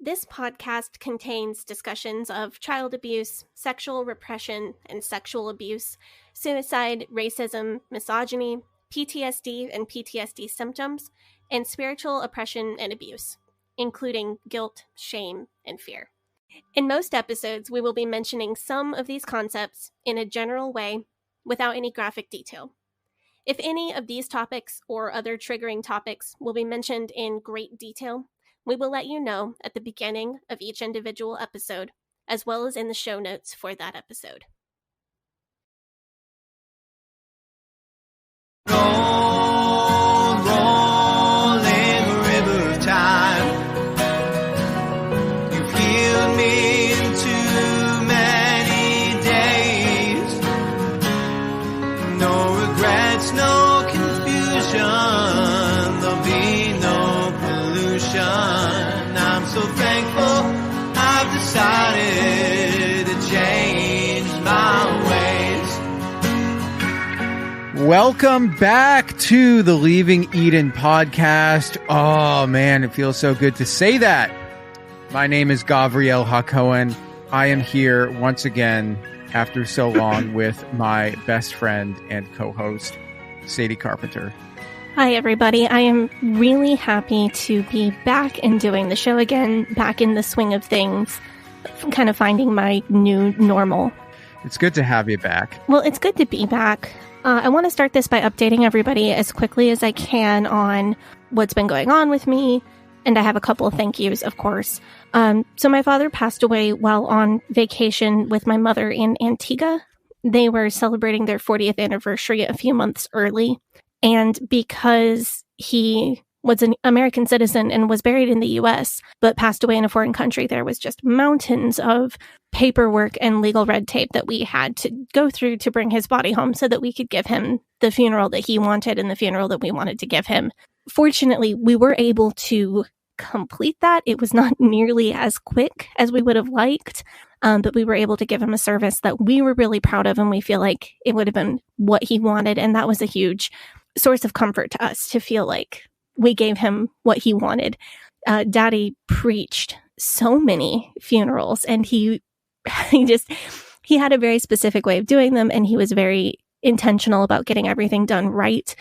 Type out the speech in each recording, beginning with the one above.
This podcast contains discussions of child abuse, sexual repression and sexual abuse, suicide, racism, misogyny, PTSD and PTSD symptoms, and spiritual oppression and abuse, including guilt, shame, and fear. In most episodes, we will be mentioning some of these concepts in a general way without any graphic detail. If any of these topics or other triggering topics will be mentioned in great detail, we will let you know at the beginning of each individual episode, as well as in the show notes for that episode. Rolling river of time, you've healed me in too many days. No regrets, no confusion, there'll be no pollution. I'm so thankful I've decided to change my ways. Welcome back to the Leaving Eden podcast. Oh man, it feels so good to say that. My name is Gavri'el Hakohen. I am here once again after so long with my best friend and co-host, Sadie Carpenter. Hi, everybody. I am really happy to be back and doing the show again, back in the swing of things, kind of finding my new normal. It's good to have you back. Well, it's good to be back. I want to start this by updating everybody as quickly as I can on what's been going on with me, and I have a couple of thank yous, of course. So my father passed away while on vacation with my mother in Antigua. They were celebrating their 40th anniversary a few months early. And because he was an American citizen and was buried in the U.S., but passed away in a foreign country, there was just mountains of paperwork and legal red tape that we had to go through to bring his body home so that we could give him the funeral that he wanted and the funeral that we wanted to give him. Fortunately, we were able to complete that. It was not nearly as quick as we would have liked, but we were able to give him a service that we were really proud of, and we feel like it would have been what he wanted, and that was a huge source of comfort to us to feel like we gave him what he wanted. Daddy preached so many funerals, and he had a very specific way of doing them, and he was very intentional about getting everything done right.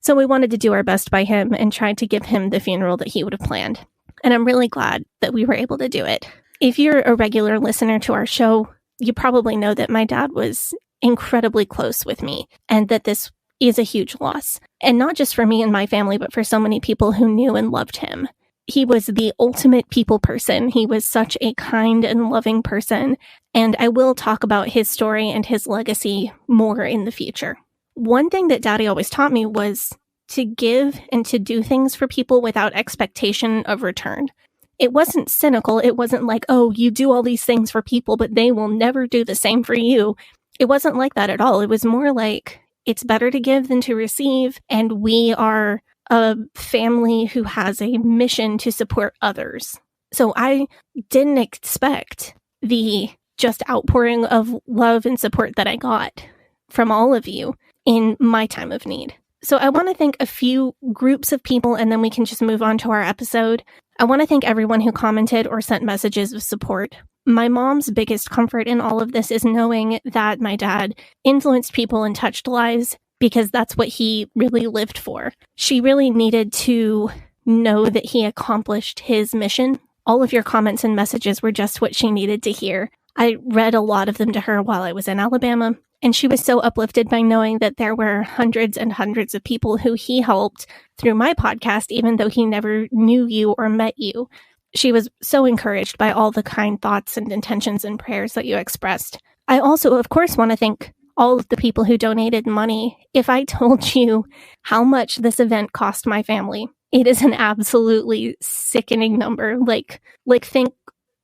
So we wanted to do our best by him and tried to give him the funeral that he would have planned. And I'm really glad that we were able to do it. If you're a regular listener to our show, you probably know that my dad was incredibly close with me, and that this is a huge loss. And not just for me and my family, but for so many people who knew and loved him. He was the ultimate people person. He was such a kind and loving person. And I will talk about his story and his legacy more in the future. One thing that Daddy always taught me was to give and to do things for people without expectation of return. It wasn't cynical. It wasn't like, oh, you do all these things for people, but they will never do the same for you. It wasn't like that at all. It was more like, it's better to give than to receive, and we are a family who has a mission to support others. So I didn't expect the just outpouring of love and support that I got from all of you in my time of need. So I want to thank a few groups of people, and then we can just move on to our episode. I want to thank everyone who commented or sent messages of support. My mom's biggest comfort in all of this is knowing that my dad influenced people and touched lives, because that's what he really lived for. She really needed to know that he accomplished his mission. All of your comments and messages were just what she needed to hear. I read a lot of them to her while I was in Alabama, and she was so uplifted by knowing that there were hundreds and hundreds of people who he helped through my podcast, even though he never knew you or met you. She was so encouraged by all the kind thoughts and intentions and prayers that you expressed. I also, of course, want to thank all of the people who donated money. If I told you how much this event cost my family, it is an absolutely sickening number. Like think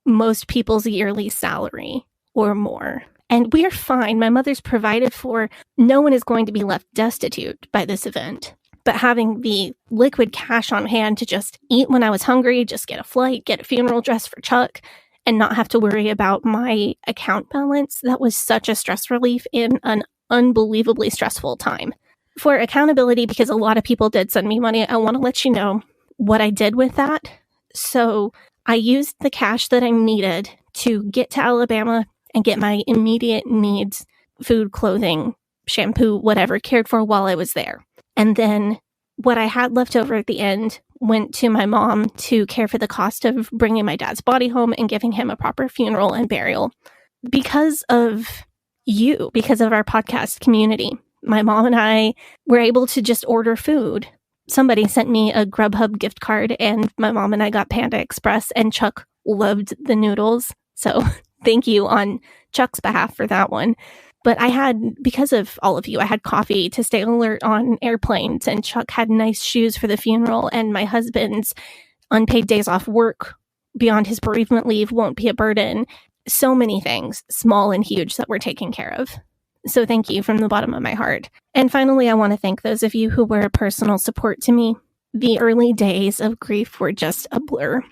most people's yearly salary or more. And we're fine. My mother's provided for. No one is going to be left destitute by this event. But having the liquid cash on hand to just eat when I was hungry, just get a flight, get a funeral dress for Chuck, and not have to worry about my account balance, that was such a stress relief in an unbelievably stressful time. For accountability, because a lot of people did send me money, I want to let you know what I did with that. So I used the cash that I needed to get to Alabama and get my immediate needs, food, clothing, shampoo, whatever, cared for while I was there. And then what I had left over at the end went to my mom to care for the cost of bringing my dad's body home and giving him a proper funeral and burial. Because of you, because of our podcast community, my mom and I were able to just order food. Somebody sent me a Grubhub gift card, and my mom and I got Panda Express, and Chuck loved the noodles. So thank you on Chuck's behalf for that one. But I had, because of all of you, I had coffee to stay alert on airplanes, and Chuck had nice shoes for the funeral, and my husband's unpaid days off work beyond his bereavement leave won't be a burden. So many things, small and huge, that we're taking care of. So thank you from the bottom of my heart. And finally, I want to thank those of you who were a personal support to me. The early days of grief were just a blur.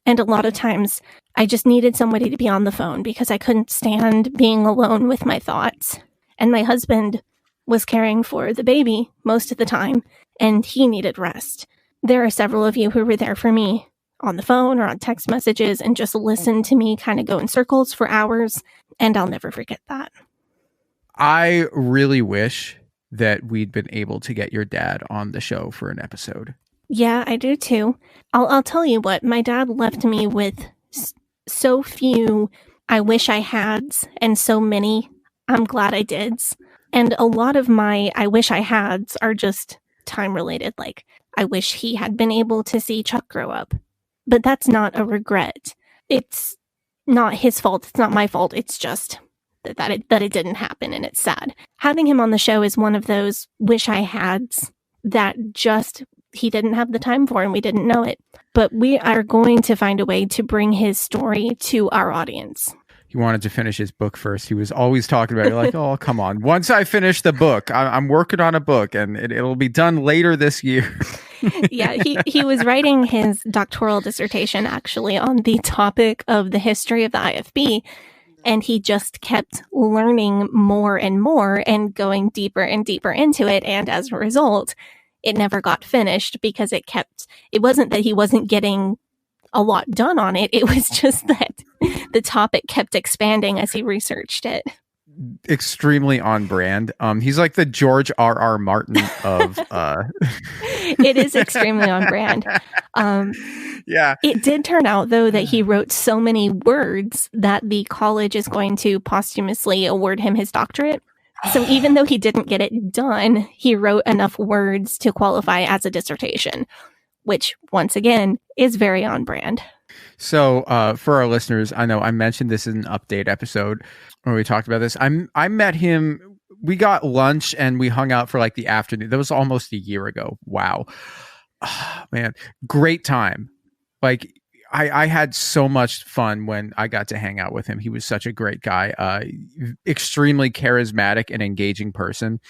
And a lot of times, I just needed somebody to be on the phone because I couldn't stand being alone with my thoughts. And my husband was caring for the baby most of the time, and he needed rest. There are several of you who were there for me on the phone or on text messages and just listened to me kind of go in circles for hours, and I'll never forget that. I really wish that we'd been able to get your dad on the show for an episode. Yeah, I do too. I'll tell you what, my dad left me with so few I wish I hads and so many I'm glad I dids. And a lot of my I wish I hads are just time related. Like, I wish he had been able to see Chuck grow up. But that's not a regret. It's not his fault. It's not my fault. It's just that it didn't happen, and it's sad. Having him on the show is one of those wish I hads that just he didn't have the time for, and we didn't know it. But we are going to find a way to bring his story to our audience. He wanted to finish his book first. He was always talking about it. Like, oh, come on. Once I finish the book, I'm working on a book, and it'll be done later this year. Yeah, he was writing his doctoral dissertation, actually, on the topic of the history of the IFB. And he just kept learning more and more and going deeper and deeper into it. And as a result, it never got finished because it wasn't that he wasn't getting a lot done on it. It was just that the topic kept expanding as he researched it. Extremely on brand. He's like the George R.R. Martin of... It is extremely on brand. Yeah. It did turn out, though, that he wrote so many words that the college is going to posthumously award him his doctorate. So even though he didn't get it done, he wrote enough words to qualify as a dissertation, which, once again, is very on brand. So for our listeners, I know I mentioned this in an update episode where we talked about this. I met him. We got lunch and we hung out for like the afternoon. That was almost a year ago. Wow. Oh, man, great time. Like I had so much fun when I got to hang out with him. He was such a great guy, extremely charismatic and engaging person.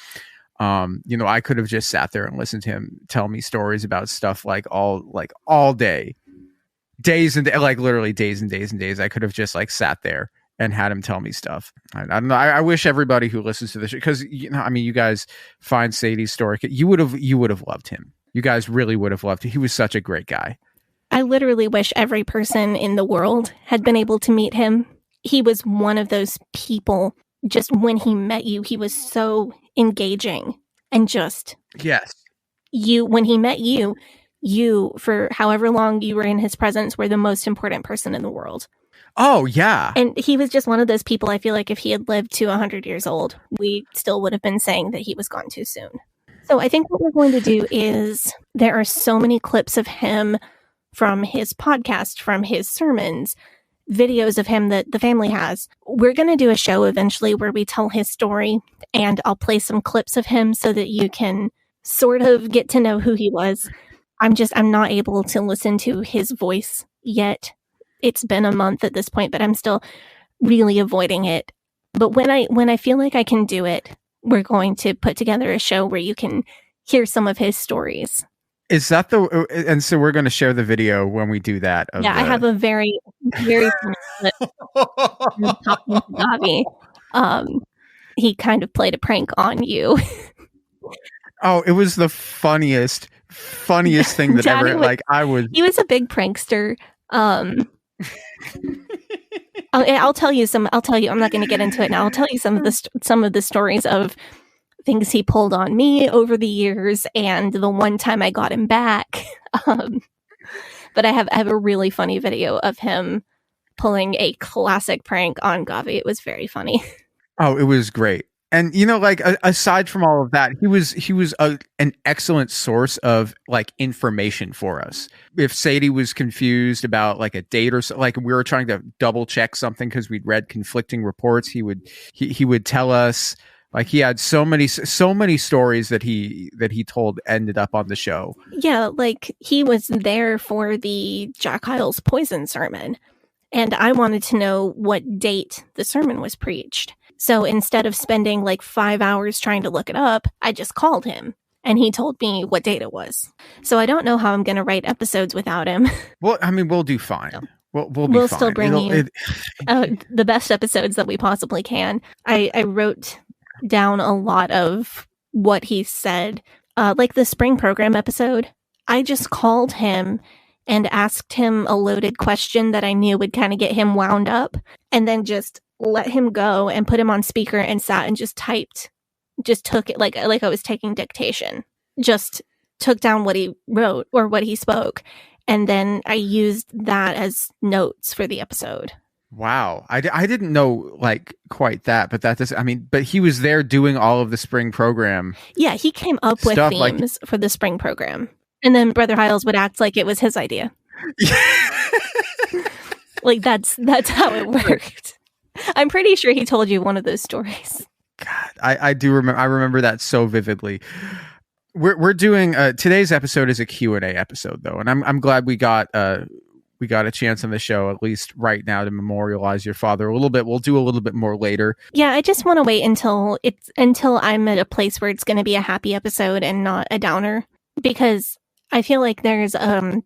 I could have just sat there and listened to him tell me stories about stuff all day, days and literally days and days and days. I could have just sat there and had him tell me stuff. I don't know. I wish everybody who listens to this, because you guys find Sadie's story. You would have loved him. You guys really would have loved him. He was such a great guy. I literally wish every person in the world had been able to meet him. He was one of those people, just when he met you, he was so engaging and just... Yes. When he met you, for however long you were in his presence, were the most important person in the world. Oh, yeah. And he was just one of those people, I feel like if he had lived to 100 years old, we still would have been saying that he was gone too soon. So I think what we're going to do is, there are so many clips of him from his podcast, from his sermons, videos of him that the family has. We're going to do a show eventually where we tell his story, and I'll play some clips of him so that you can sort of get to know who he was. I'm not able to listen to his voice yet. It's been a month at this point, but I'm still really avoiding it. But when I feel like I can do it, we're going to put together a show where you can hear some of his stories. Is that and so we're going to share the video when we do that. Yeah, I have a very, very funny clip of talking to Gavi. He kind of played a prank on you. Oh, it was the funniest thing that ever, he was a big prankster. Um, I'll tell you some. I'll tell you. I'm not going to get into it now. I'll tell you some of the stories of things he pulled on me over the years, and the one time I got him back. But I have a really funny video of him pulling a classic prank on Gavi. It was very funny. Oh, it was great. And like aside from all of that, he was an excellent source of like information for us. If Sadie was confused about like a date or so, like we were trying to double check something because we'd read conflicting reports, he would tell us. Like he had so many stories that he told ended up on the show. Yeah, like he was there for the Jack Hyles poison sermon, and I wanted to know what date the sermon was preached. So instead of spending like 5 hours trying to look it up, I just called him and he told me what date it was. So I don't know how I'm going to write episodes without him. Well, I mean, we'll do fine. No. We'll be fine. Still bring you the best episodes that we possibly can. I wrote down a lot of what he said. Like the spring program episode, I just called him and asked him a loaded question that I knew would kind of get him wound up, and then just let him go and put him on speaker and sat and just took it like I was taking dictation, just took down what he wrote or what he spoke, and then I used that as notes for the episode. Wow. I didn't know like quite that, but that does, I mean, but he was there doing all of the spring program. Yeah, he came up with themes for the spring program. And then Brother Hyles would act like it was his idea. Like that's how it worked. I'm pretty sure he told you one of those stories. God, I do remember. I remember that so vividly. We're doing today's episode is a Q&A episode though, and I'm glad we got a chance on the show at least right now to memorialize your father a little bit. We'll do a little bit more later. Yeah, I just want to wait until I'm at a place where it's going to be a happy episode and not a downer, because I feel like there's a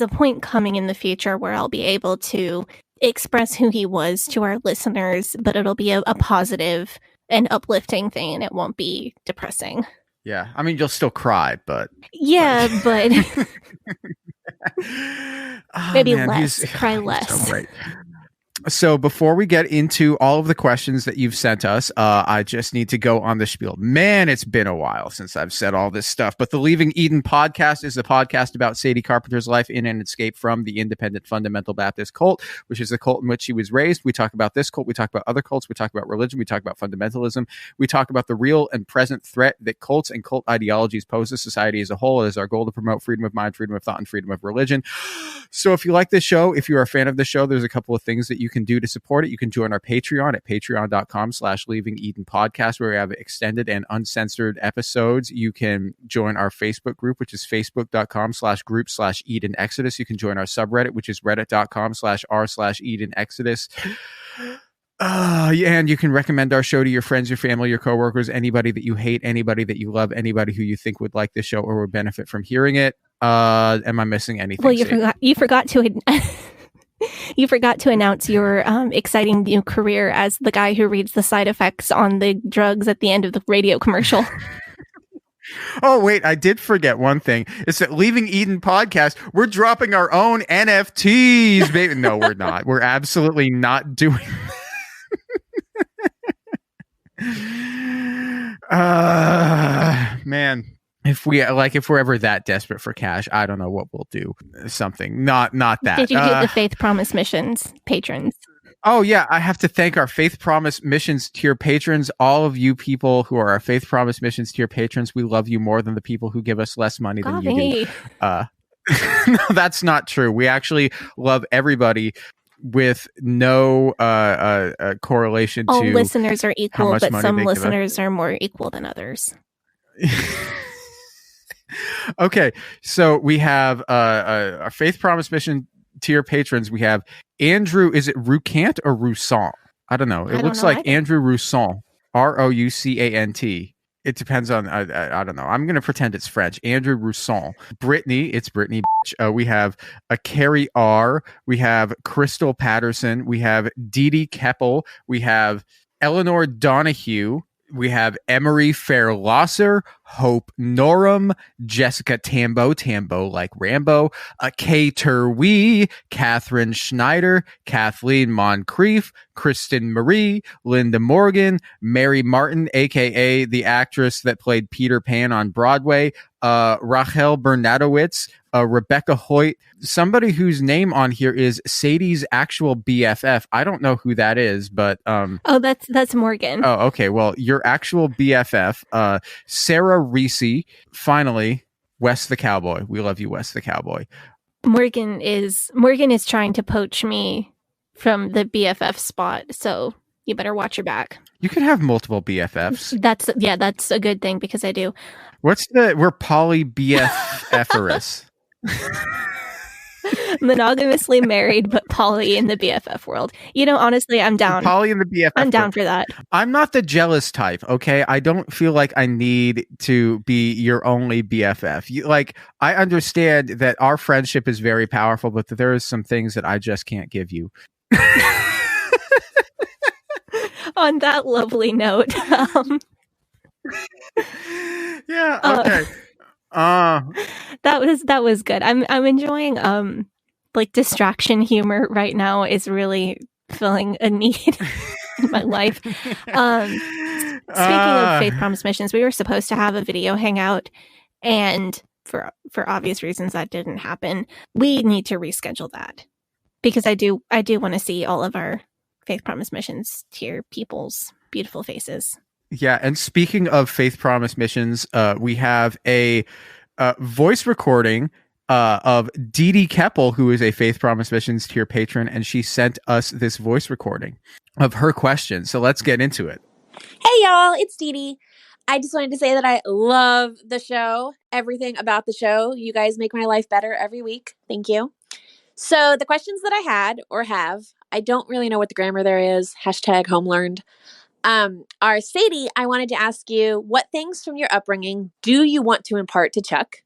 point coming in the future where I'll be able to express who he was to our listeners, but it'll be a positive and uplifting thing, and it won't be depressing. Yeah, I mean, you'll still cry, but... Yeah, but... Maybe man, less. Cry less. So, so before we get into all of the questions that you've sent us, I just need to go on the spiel. Man, it's been a while since I've said all this stuff, but the Leaving Eden podcast is a podcast about Sadie Carpenter's life in and escape from the independent fundamental Baptist cult, which is the cult in which she was raised. We talk about this cult. We talk about other cults. We talk about religion. We talk about fundamentalism. We talk about the real and present threat that cults and cult ideologies pose to society as a whole. It is our goal to promote freedom of mind, freedom of thought, and freedom of religion. So if you like this show, if you're a fan of the show, there's a couple of things that you can do to support it. You can join our Patreon at patreon.com/Leaving Eden podcast, where we have extended and uncensored episodes. You can join our Facebook group, which is facebook.com/group/Eden Exodus. You can join our subreddit, which is reddit.com/r/Eden Exodus. And you can recommend our show to your friends, your family, your coworkers, anybody that you hate, anybody that you love, anybody who you think would like this show or would benefit from hearing it. Am I missing anything? Well, you forgot to announce your exciting new career as the guy who reads the side effects on the drugs at the end of the radio commercial. Oh, wait, I did forget one thing. It's that Leaving Eden podcast, we're dropping our own NFTs, baby. No, we're not. We're absolutely not doing man. If we're ever that desperate for cash, I don't know what we'll do. Something. Not that. Did you get the Faith Promise Missions patrons? Oh, yeah. I have to thank our Faith Promise Missions tier patrons. All of you people who are our Faith Promise Missions tier patrons, we love you more than the people who give us less money than you do. No, that's not true. We actually love everybody with no correlation to... All listeners are equal, but some listeners are more equal than others. Okay, so we have our Faith Promise Mission tier patrons. We have Andrew. Is it Roucant or Roussan? I don't know. It looks like either. Andrew Roussan. Roucant. It depends on. I don't know. I'm going to pretend it's French. Andrew Roussan. Brittany. It's Brittany. We have a Carrie R. We have Crystal Patterson. We have Dee Dee Keppel. We have Eleanor Donahue. We have Emery Fairlosser, Hope Norum, Jessica Tambo like Rambo, Kay Terwee, Catherine Schneider, Kathleen Moncrief, Kristen Marie, Linda Morgan, Mary Martin, aka the actress that played Peter Pan on Broadway, Rachel Bernadowitz, Rebecca Hoyt, somebody whose name on here is Sadie's actual BFF. I don't know who that is, but oh, that's Morgan. Oh, okay. Well, your actual BFF, Sarah Reese. Finally, Wes the Cowboy. We love you, Wes the Cowboy. Morgan is trying to poach me from the BFF spot, so you better watch your back. You can have multiple BFFs. That's a good thing because I do. We're poly BFFerous. Monogamously married, but poly in the BFF world. You know, honestly, I'm down. Poly in the BFF I'm down world. for that. I'm not the jealous type, okay? I don't feel like I need to be your only BFF. I understand that our friendship is very powerful, but there is some things that I just can't give you. On that lovely note. Yeah, okay. That was good. I'm enjoying distraction humor right now is really filling a need in my life. Speaking of Faith Promise Missions, we were supposed to have a video hangout, and for obvious reasons that didn't happen. We need to reschedule that because I do want to see all of our Faith Promise Missions tier people's beautiful faces. Yeah, and speaking of Faith Promise Missions, we have a voice recording of Dee Dee Keppel, who is a Faith Promise Missions tier patron, and she sent us this voice recording of her question. So let's get into it. Hey, y'all, it's Dee Dee. I just wanted to say that I love the show, everything about the show. You guys make my life better every week. Thank you. So the questions that I had or have, I don't really know what the grammar there is. #homelearned. Are Sadie, I wanted to ask you, what things from your upbringing do you want to impart to Chuck?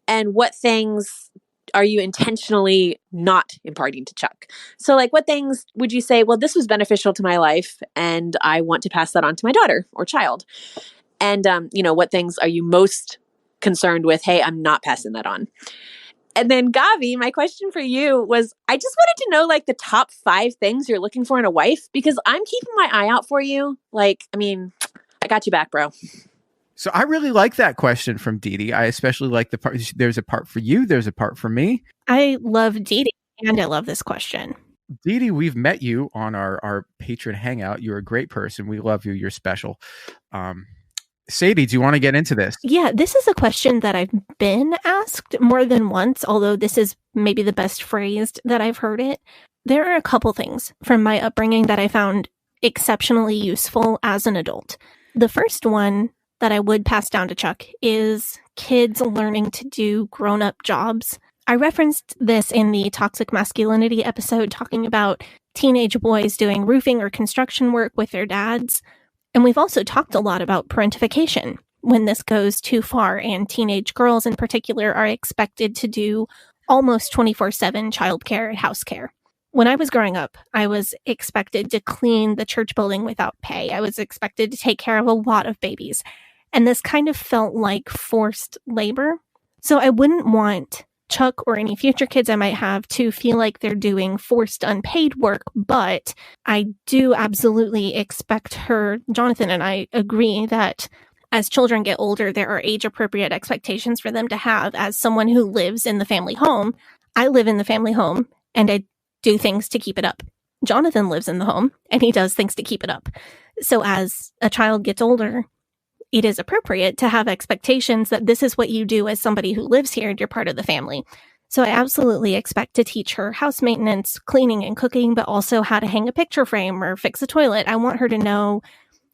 And what things are you intentionally not imparting to Chuck? So what things would you say, well, this was beneficial to my life and I want to pass that on to my daughter or child? And, what things are you most concerned with? Hey, I'm not passing that on. And then Gavi, my question for you was, I just wanted to know the top 5 things you're looking for in a wife, because I'm keeping my eye out for you. I got you back, bro. So I really like that question from Dee Dee. I especially like the part, there's a part for you, there's a part for me. I love Dee Dee, and I love this question. Dee Dee, we've met you on our patron hangout. You're a great person. We love you. You're special. Sadie, do you want to get into this? Yeah, this is a question that I've been asked more than once, although this is maybe the best phrased that I've heard it. There are a couple things from my upbringing that I found exceptionally useful as an adult. The first one that I would pass down to Chuck is kids learning to do grown-up jobs. I referenced this in the toxic masculinity episode, talking about teenage boys doing roofing or construction work with their dads. And we've also talked a lot about parentification when this goes too far, and teenage girls in particular are expected to do almost 24/7 childcare and house care. When I was growing up, I was expected to clean the church building without pay. I was expected to take care of a lot of babies. And this kind of felt like forced labor. So I wouldn't want Chuck or any future kids I might have to feel like they're doing forced unpaid work, but I do absolutely expect her, Jonathan and I agree that as children get older, there are age-appropriate expectations for them to have as someone who lives in the family home. I live in the family home, and I do things to keep it up. Jonathan lives in the home, and he does things to keep it up. So as a child gets older, it is appropriate to have expectations that this is what you do as somebody who lives here and you're part of the family. So I absolutely expect to teach her house maintenance, cleaning and cooking, but also how to hang a picture frame or fix a toilet. I want her to know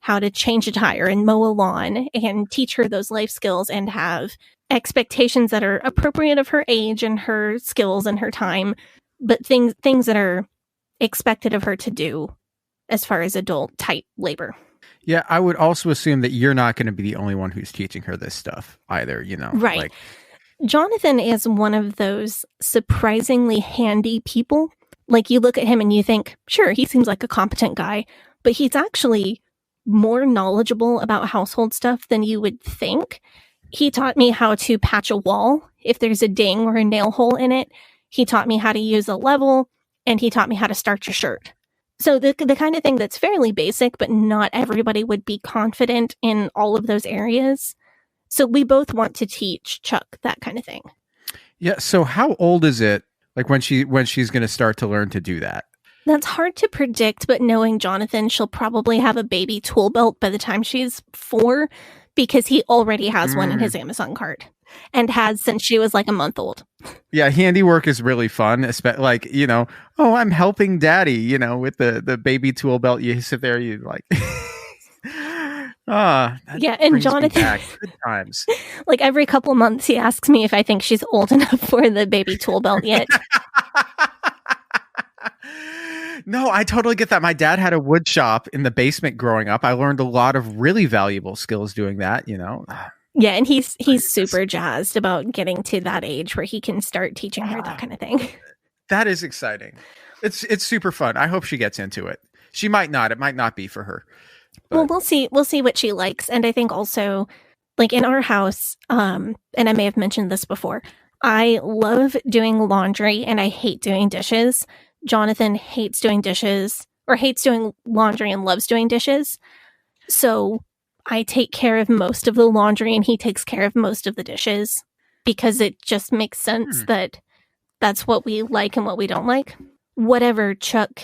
how to change a tire and mow a lawn and teach her those life skills and have expectations that are appropriate of her age and her skills and her time, but things that are expected of her to do as far as adult type labor. Yeah, I would also assume that you're not going to be the only one who's teaching her this stuff either, Right. Jonathan is one of those surprisingly handy people. You look at him and you think, sure, he seems like a competent guy, but he's actually more knowledgeable about household stuff than you would think. He taught me how to patch a wall if there's a ding or a nail hole in it. He taught me how to use a level, and he taught me how to starch a shirt. So the kind of thing that's fairly basic, but not everybody would be confident in all of those areas. So we both want to teach Chuck that kind of thing. Yeah. So how old is it? Like when she's going to start to learn to do that? That's hard to predict, but knowing Jonathan, she'll probably have a baby tool belt by the time she's 4, because he already has one in his Amazon cart and has since she was like a month old. Yeah, handiwork is really fun. Like, you know, oh, I'm helping daddy, you know, with the baby tool belt. You sit there, you like, yeah, and Jonathan, good times. Like every couple months, he asks me if I think she's old enough for the baby tool belt yet. No, I totally get that. My dad had a wood shop in the basement growing up. I learned a lot of really valuable skills doing that, you know. Yeah, and he's super jazzed about getting to that age where he can start teaching her that kind of thing. That is exciting. It's super fun. I hope she gets into it. She might not. It might not be for her. But. Well, we'll see what she likes. And I think also, like in our house, and I may have mentioned this before, I love doing laundry and I hate doing dishes. Jonathan hates doing dishes, or hates doing laundry and loves doing dishes. So I take care of most of the laundry and he takes care of most of the dishes, because it just makes sense that that's what we like and what we don't like. Whatever Chuck,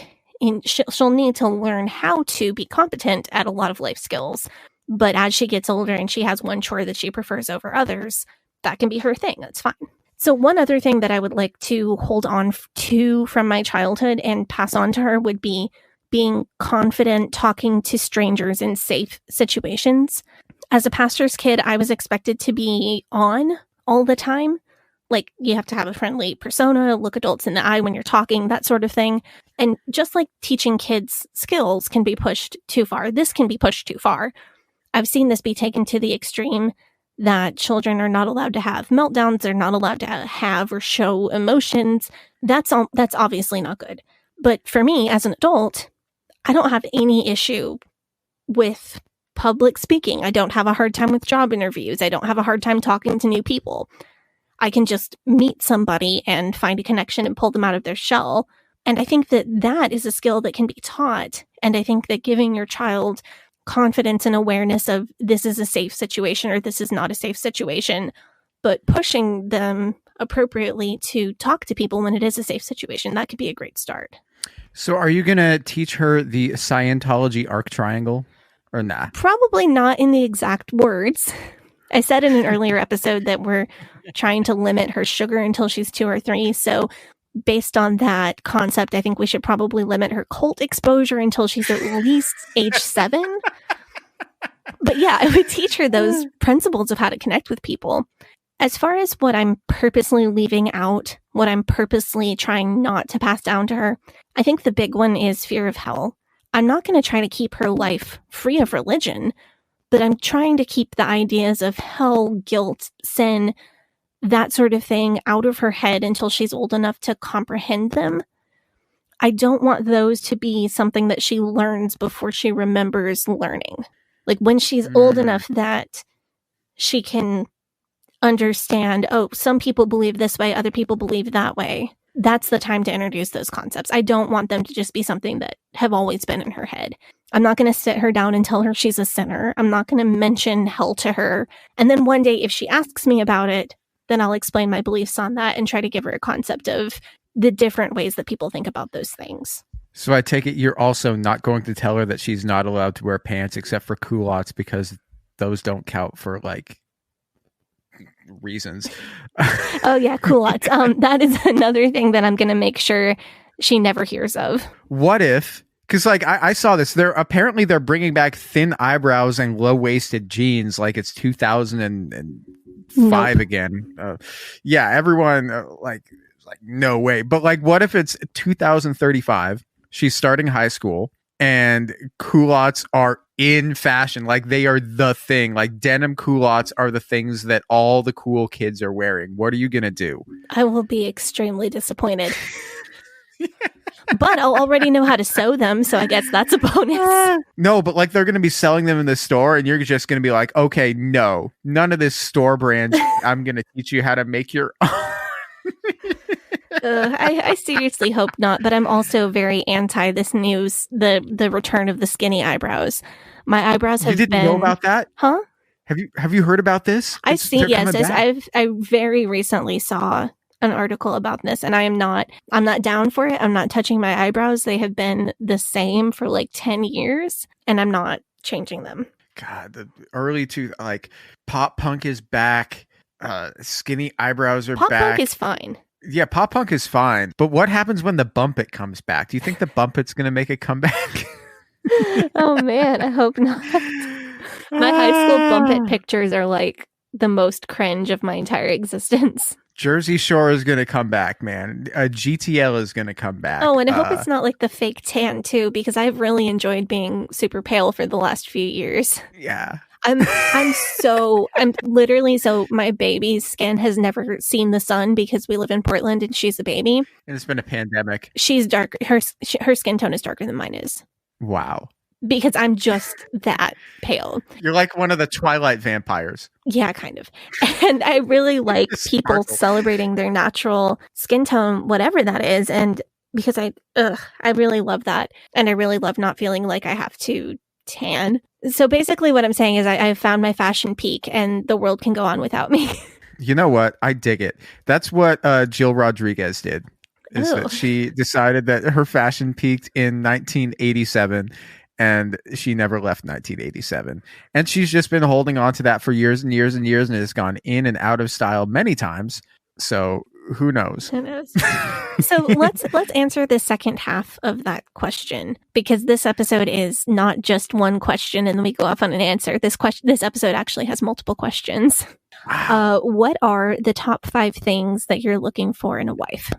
she'll need to learn how to be competent at a lot of life skills. But as she gets older and she has one chore that she prefers over others, that can be her thing. That's fine. So one other thing that I would like to hold on to from my childhood and pass on to her would be being confident talking to strangers in safe situations. As a pastor's kid, I was expected to be on all the time. Like, you have to have a friendly persona, look adults in the eye when you're talking, that sort of thing. And just like teaching kids skills can be pushed too far, this can be pushed too far. I've seen this be taken to the extreme that children are not allowed to have meltdowns, they're not allowed to have or show emotions. That's obviously not good. But for me, as an adult, I don't have any issue with public speaking. I don't have a hard time with job interviews. I don't have a hard time talking to new people. I can just meet somebody and find a connection and pull them out of their shell. And I think that is a skill that can be taught. And I think that giving your child confidence and awareness of this is a safe situation or this is not a safe situation, but pushing them appropriately to talk to people when it is a safe situation, that could be a great start. So are you going to teach her the Scientology arc triangle or nah? Probably not in the exact words. I said in an earlier episode that we're trying to limit her sugar until she's 2 or 3. So based on that concept, I think we should probably limit her cult exposure until she's at least age 7. But yeah, I would teach her those principles of how to connect with people. As far as what I'm purposely leaving out, what I'm purposely trying not to pass down to her, I think the big one is fear of hell. I'm not going to try to keep her life free of religion, but I'm trying to keep the ideas of hell, guilt, sin, that sort of thing out of her head until she's old enough to comprehend them. I don't want those to be something that she learns before she remembers learning. Like when she's old enough that she can understand, oh, some people believe this way, other people believe that way. That's the time to introduce those concepts. I don't want them to just be something that have always been in her head. I'm not going to sit her down and tell her she's a sinner. I'm not going to mention hell to her. And then one day, if she asks me about it, then I'll explain my beliefs on that and try to give her a concept of the different ways that people think about those things. So I take it you're also not going to tell her that she's not allowed to wear pants except for culottes because those don't count for like reasons. Oh yeah, culottes. That is another thing that I'm going to make sure she never hears of. What if, because like I saw this, they're bringing back thin eyebrows and low-waisted jeans like it's 2005 again. Yeah, everyone like no way. But like, what if it's 2035? She's starting high school and culottes are in fashion. Like they are the thing. Like denim culottes are the things that all the cool kids are wearing. What are you going to do? I will be extremely disappointed. But fun. I'll already know how to sew them, so I guess that's a bonus. No, but like they're going to be selling them in the store, and you're just going to be like, okay, no, none of this store brand. I'm going to teach you how to make your own. I seriously hope not, but I'm also very anti this news, the return of the skinny eyebrows. My eyebrows have You didn't know about that? Huh? Have you heard about this? I very recently saw an article about this, and I'm not down for it. I'm not touching my eyebrows. They have been the same for like 10 years, and I'm not changing them. God, the early like pop punk is back. Skinny eyebrows are back. Pop punk is fine. Yeah, pop punk is fine. But what happens when the bump it comes back? Do you think the bump it's going to make a comeback? Oh man, I hope not. My high school bump it pictures are like the most cringe of my entire existence. Jersey Shore is going to come back, man. GTL is going to come back. Oh, and I hope it's not like the fake tan too, because I've really enjoyed being super pale for the last few years. Yeah. I'm literally so my baby's skin has never seen the sun because we live in Portland and she's a baby. And it's been a pandemic. She's dark. Her skin tone is darker than mine is. Wow. Because I'm just that pale. You're like one of the Twilight vampires. Yeah, kind of. And I really like people celebrating their natural skin tone, whatever that is. And because I really love that. And I really love not feeling like I have to tan. So basically what I'm saying is I've found my fashion peak and the world can go on without me. You know what? I dig it. That's what Jill Rodriguez did. Is that she decided that her fashion peaked in 1987 and she never left 1987. And she's just been holding on to that for years and years and years, and it has gone in and out of style many times. So who knows? Who knows? So let's answer the second half of that question, because this episode is not just one question and then we go off on an answer. This episode actually has multiple questions. Wow. What are the top 5 things that you're looking for in a wife?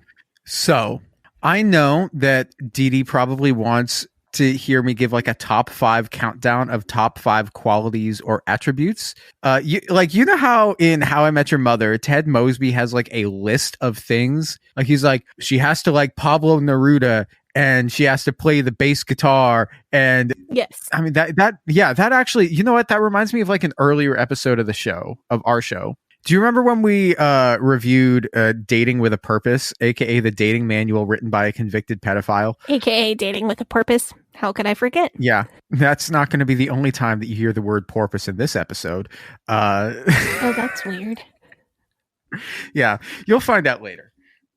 So I know that Dee Dee probably wants to hear me give like a top 5 countdown of top 5 qualities or attributes. You know how in How I Met Your Mother, Ted Mosby has like a list of things. Like he's like, she has to like Pablo Neruda and she has to play the bass guitar. And yes, I mean that actually, you know what? That reminds me of like an earlier episode of our show. Do you remember when we reviewed Dating with a Purpose, aka the dating manual written by a convicted pedophile? AKA Dating with a Purpose. How could I forget? Yeah, that's not going to be the only time that you hear the word porpoise in this episode. Oh, that's weird. Yeah, you'll find out later.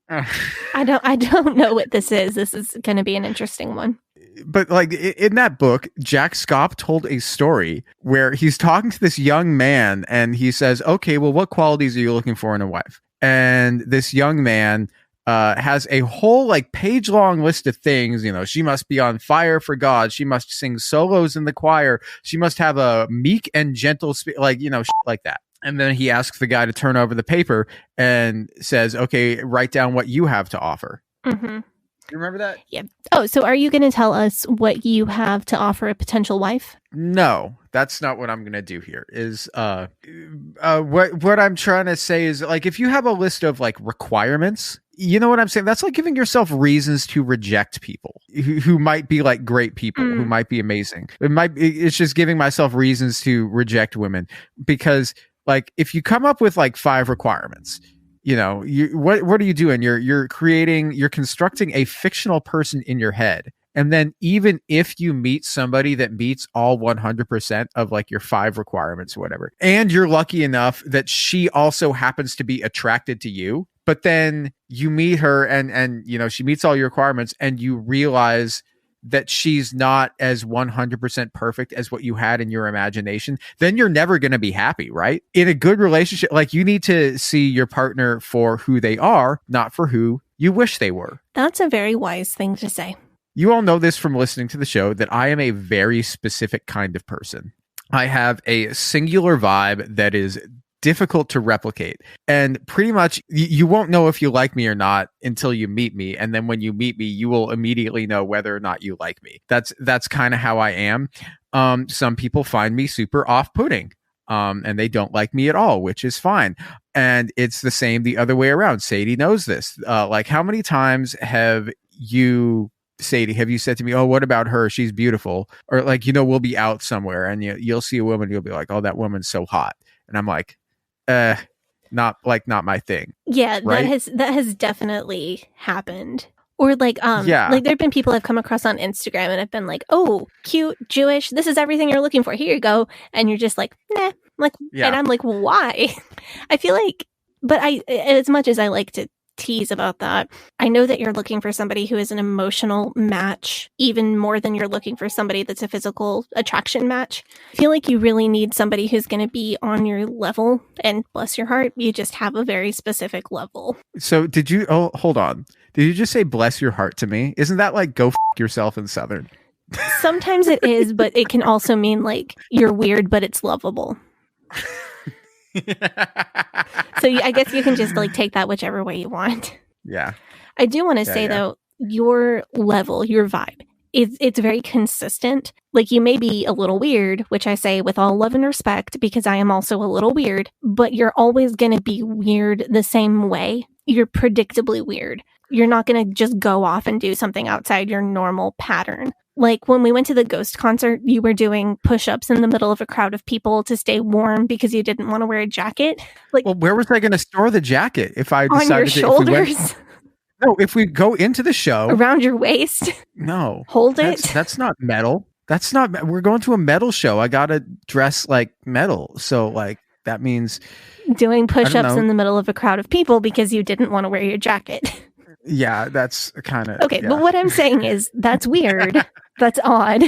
I don't know what this is. This is going to be an interesting one. But like in that book, Jack Scopp told a story where he's talking to this young man and he says, okay, well, what qualities are you looking for in a wife? And this young man has a whole like page long list of things. You know, she must be on fire for God. She must sing solos in the choir. She must have a meek and gentle like like that. And then he asks the guy to turn over the paper and says, okay, write down what you have to offer. Mm-hmm. You remember that? Yeah. Oh, so are you going to tell us what you have to offer a potential wife? No, that's not what I'm going to do here. Is what I'm trying to say is like if you have a list of like requirements, you know what I'm saying? That's like giving yourself reasons to reject people who might be like great people, who might be amazing. It's just giving myself reasons to reject women because like if you come up with like 5 requirements, you know, what are you doing? You're constructing a fictional person in your head. And then even if you meet somebody that meets all 100% of like your 5 requirements or whatever, and you're lucky enough that she also happens to be attracted to you, but then you meet her and you know, she meets all your requirements and you realize that she's not as 100% perfect as what you had in your imagination, then you're never going to be happy, right? In a good relationship, like you need to see your partner for who they are, not for who you wish they were. That's a very wise thing to say. You all know this from listening to the show that I am a very specific kind of person. I have a singular vibe that is difficult to replicate. And pretty much you won't know if you like me or not until you meet me. And then when you meet me, you will immediately know whether or not you like me. That's kind of how I am. Some people find me super off-putting. And they don't like me at all, which is fine. And it's the same the other way around. Sadie knows this. Like how many times have you Sadie, have you said to me, "Oh, what about her? She's beautiful," or like, we'll be out somewhere and you'll see a woman, you'll be like, "Oh, that woman's so hot," and I'm like, not my thing. Yeah, right? that has definitely happened. Or like Yeah. like there've been people I've come across on Instagram and have been like, "Oh, cute, Jewish. This is everything you're looking for. Here you go." And you're just like, "Nah." Like, Yeah. And I'm like, "Why?" I feel like, but as much as I like to tease about that, I know that you're looking for somebody who is an emotional match even more than you're looking for somebody that's a physical attraction match. I feel like you really need somebody who's going to be on your level, and bless your heart, you just have a very specific level. So did you, hold on. Did you just say bless your heart to me? Isn't that like go yourself in Southern? Sometimes it is, but it can also mean like you're weird, but it's lovable. So I guess you can just like take that whichever way you want. Yeah. I do want to say though, your level, your vibe, it's very consistent. Like you may be a little weird, which I say with all love and respect because I am also a little weird, but you're always going to be weird the same way. You're predictably weird. You're not going to just go off and do something outside your normal pattern. Like when we went to the Ghost concert, you were doing push-ups in the middle of a crowd of people to stay warm because you didn't want to wear a jacket. Like, well, where was I going to store the jacket if I on decided your shoulders? If we go into the show around your waist. No, hold it. That's not metal. That's not. We're going to a metal show. I gotta dress like metal. So like that means doing push-ups in the middle of a crowd of people because you didn't want to wear your jacket. Yeah, that's kind of okay. Yeah. But what I'm saying is that's weird. That's odd,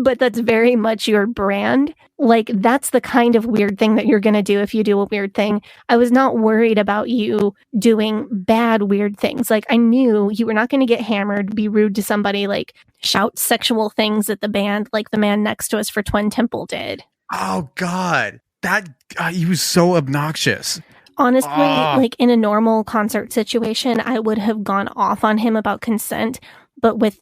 but that's very much your brand. Like that's the kind of weird thing that you're going to do if you do a weird thing. I was not worried about you doing bad, weird things. Like I knew you were not going to get hammered, be rude to somebody, like shout sexual things at the band like the man next to us for Twin Temple did. Oh God, that he was so obnoxious. Honestly, like in a normal concert situation, I would have gone off on him about consent, but with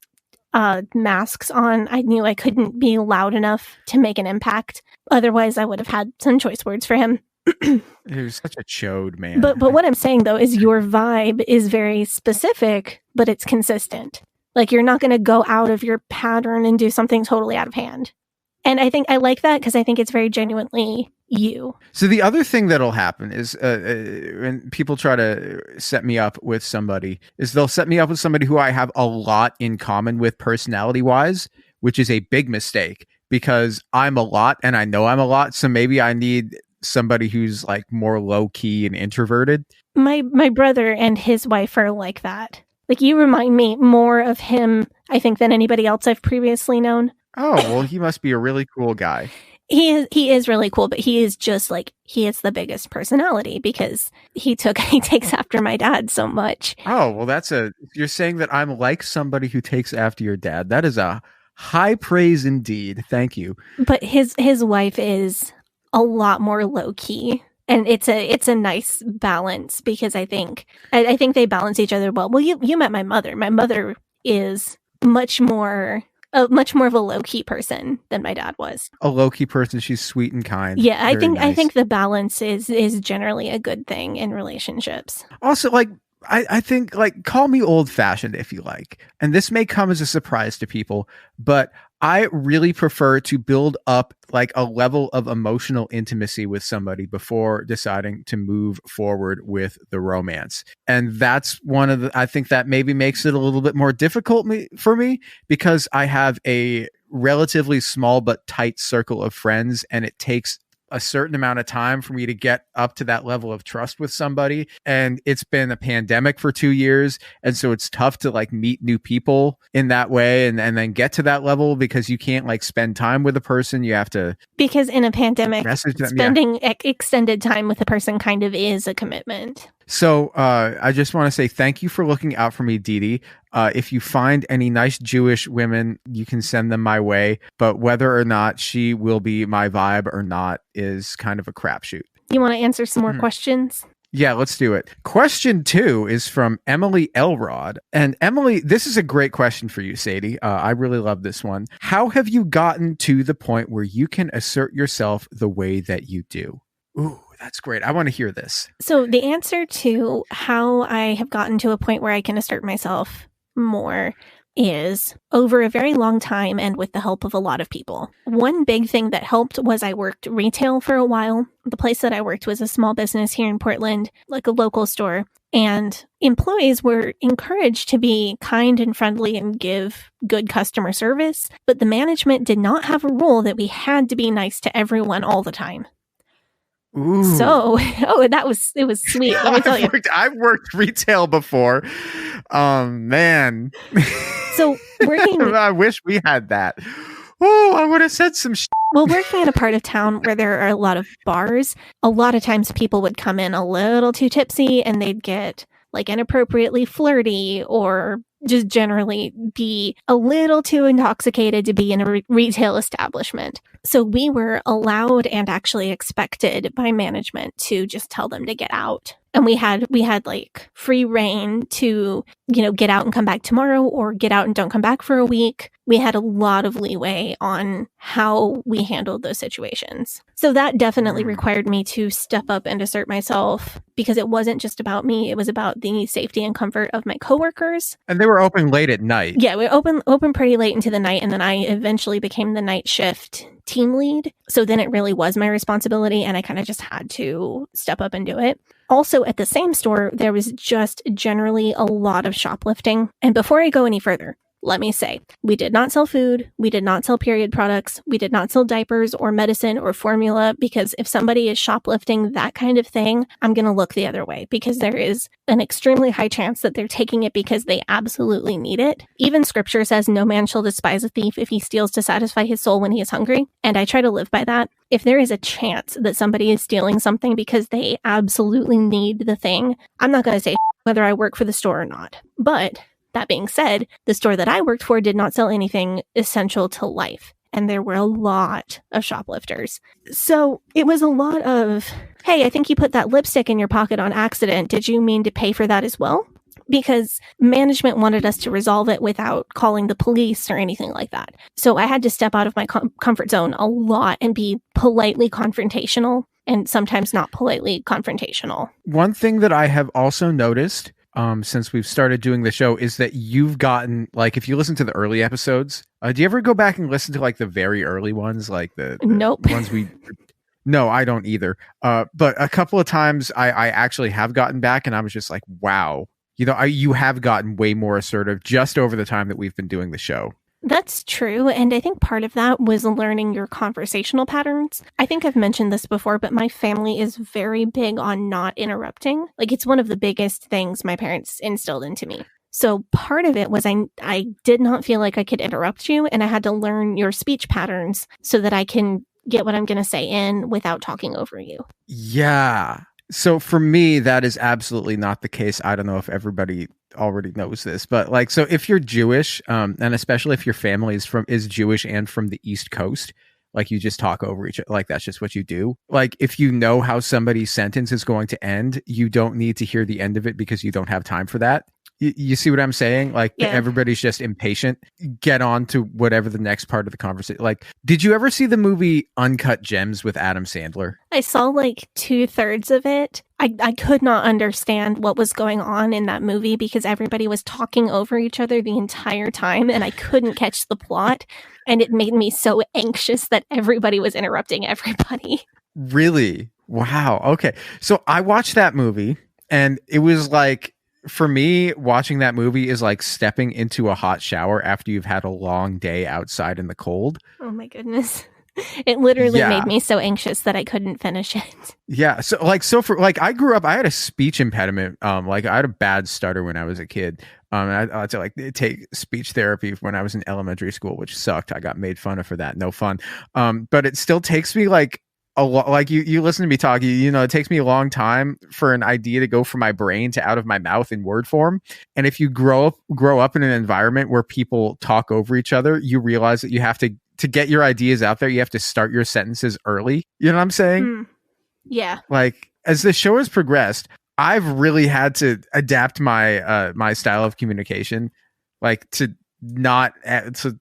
masks on, I knew I couldn't be loud enough to make an impact. Otherwise, I would have had some choice words for him. He was such a chode, man. But what I'm saying though is your vibe is very specific, but it's consistent. Like you're not going to go out of your pattern and do something totally out of hand. And I think I like that because I think it's very genuinely you. So the other thing that'll happen is when people try to set me up with somebody is they'll set me up with somebody who I have a lot in common with personality wise, which is a big mistake because I'm a lot and I know I'm a lot. So maybe I need somebody who's like more low key and introverted. My brother and his wife are like that. Like you remind me more of him, I think, than anybody else I've previously known. Oh, well, he must be a really cool guy. He is really cool, but he is just like, he is the biggest personality because he takes after my dad so much. Oh, well, you're saying that I'm like somebody who takes after your dad. That is a high praise indeed. Thank you. But his wife is a lot more low key. And it's a nice balance because I think they balance each other well. Well, you met my mother. My mother is much more of a low-key person than my dad was. A low-key person. She's sweet and kind. Yeah, I think the balance is generally a good thing in relationships. Also, like, I think, like, call me old-fashioned if you like. And this may come as a surprise to people, but I really prefer to build up, like, a level of emotional intimacy with somebody before deciding to move forward with the romance. And that's I think that maybe makes it a little bit more difficult for me because I have a relatively small but tight circle of friends, and it takes a certain amount of time for me to get up to that level of trust with somebody. And it's been a pandemic for 2 years. And so it's tough to like meet new people in that way and then get to that level because you can't like spend time with a person. You have to. Because in a pandemic, spending extended time with a person kind of is a commitment. So I just want to say thank you for looking out for me, Dee Dee. If you find any nice Jewish women, you can send them my way. But whether or not she will be my vibe or not is kind of a crapshoot. You want to answer some more questions? Yeah, let's do it. Question 2 is from Emily Elrod. And Emily, this is a great question for you, Sadie. I really love this one. How have you gotten to the point where you can assert yourself the way that you do? Ooh. That's great. I want to hear this. So the answer to how I have gotten to a point where I can assert myself more is over a very long time and with the help of a lot of people. One big thing that helped was I worked retail for a while. The place that I worked was a small business here in Portland, like a local store. And employees were encouraged to be kind and friendly and give good customer service. But the management did not have a rule that we had to be nice to everyone all the time. Ooh. So, it was sweet. Let me tell you. I've worked retail before. Man. So working, I wish we had that. Oh, I would have said some shit. Well, working in a part of town where there are a lot of bars, a lot of times people would come in a little too tipsy and they'd get like inappropriately flirty or just generally be a little too intoxicated to be in a retail establishment. So we were allowed and actually expected by management to just tell them to get out. And we had like free reign to, get out and come back tomorrow or get out and don't come back for a week. We had a lot of leeway on how we handled those situations. So that definitely required me to step up and assert myself because it wasn't just about me. It was about the safety and comfort of my coworkers. And they were open late at night. Yeah, we open pretty late into the night. And then I eventually became the night shift team lead. So then it really was my responsibility. And I kind of just had to step up and do it. Also, at the same store, there was just generally a lot of shoplifting. And before I go any further, let me say, we did not sell food, we did not sell period products, we did not sell diapers or medicine or formula, because if somebody is shoplifting that kind of thing, I'm going to look the other way because there is an extremely high chance that they're taking it because they absolutely need it. Even scripture says, no man shall despise a thief if he steals to satisfy his soul when he is hungry. And I try to live by that. If there is a chance that somebody is stealing something because they absolutely need the thing, I'm not going to say whether I work for the store or not. But that being said, the store that I worked for did not sell anything essential to life. And there were a lot of shoplifters. So it was a lot of, hey, I think you put that lipstick in your pocket on accident. Did you mean to pay for that as well? Because management wanted us to resolve it without calling the police or anything like that. So I had to step out of my comfort zone a lot and be politely confrontational and sometimes not politely confrontational. One thing that I have also noticed since we've started doing the show is that you've gotten, like, if you listen to the early episodes, do you ever go back and listen to like the very early ones, like the Nope. ones we... No, I don't either. But a couple of times I actually have gotten back and I was just like, wow, you have gotten way more assertive just over the time that we've been doing the show. That's true. And I think part of that was learning your conversational patterns. I think I've mentioned this before, but my family is very big on not interrupting. Like, it's one of the biggest things my parents instilled into me. So part of it was I did not feel like I could interrupt you, and I had to learn your speech patterns so that I can get what I'm going to say in without talking over you. Yeah. So for me, that is absolutely not the case. I don't know if everybody already knows this, but like, so if you're Jewish, and especially if your family is Jewish and from the East Coast, like, you just talk over each other. Like, that's just what you do. Like, if you know how somebody's sentence is going to end, you don't need to hear the end of it because you don't have time for that. You see what I'm saying? Like, yeah. Everybody's just impatient. Get on to whatever the next part of the conversation. Like, did you ever see the movie Uncut Gems with Adam Sandler? I saw like 2/3 of it. I could not understand what was going on in that movie because everybody was talking over each other the entire time and I couldn't catch the plot. And it made me so anxious that everybody was interrupting everybody. Really? Wow. Okay. So I watched that movie and it was like, for me, watching that movie is like stepping into a hot shower after you've had a long day outside in the cold. Oh my goodness. It literally made me so anxious that I couldn't finish it. Yeah. So I grew up, I had a speech impediment. Like, I had a bad stutter when I was a kid. And I had to like take speech therapy when I was in elementary school, which sucked. I got made fun of for that. No fun. But it still takes me like a lot. Like, you listen to me talk, it takes me a long time for an idea to go from my brain to out of my mouth in word form. And if you grow up in an environment where people talk over each other, you realize that you have to get your ideas out there, you have to start your sentences early. You know what I'm saying? Yeah. Like, as the show has progressed, I've really had to adapt my my style of communication, like to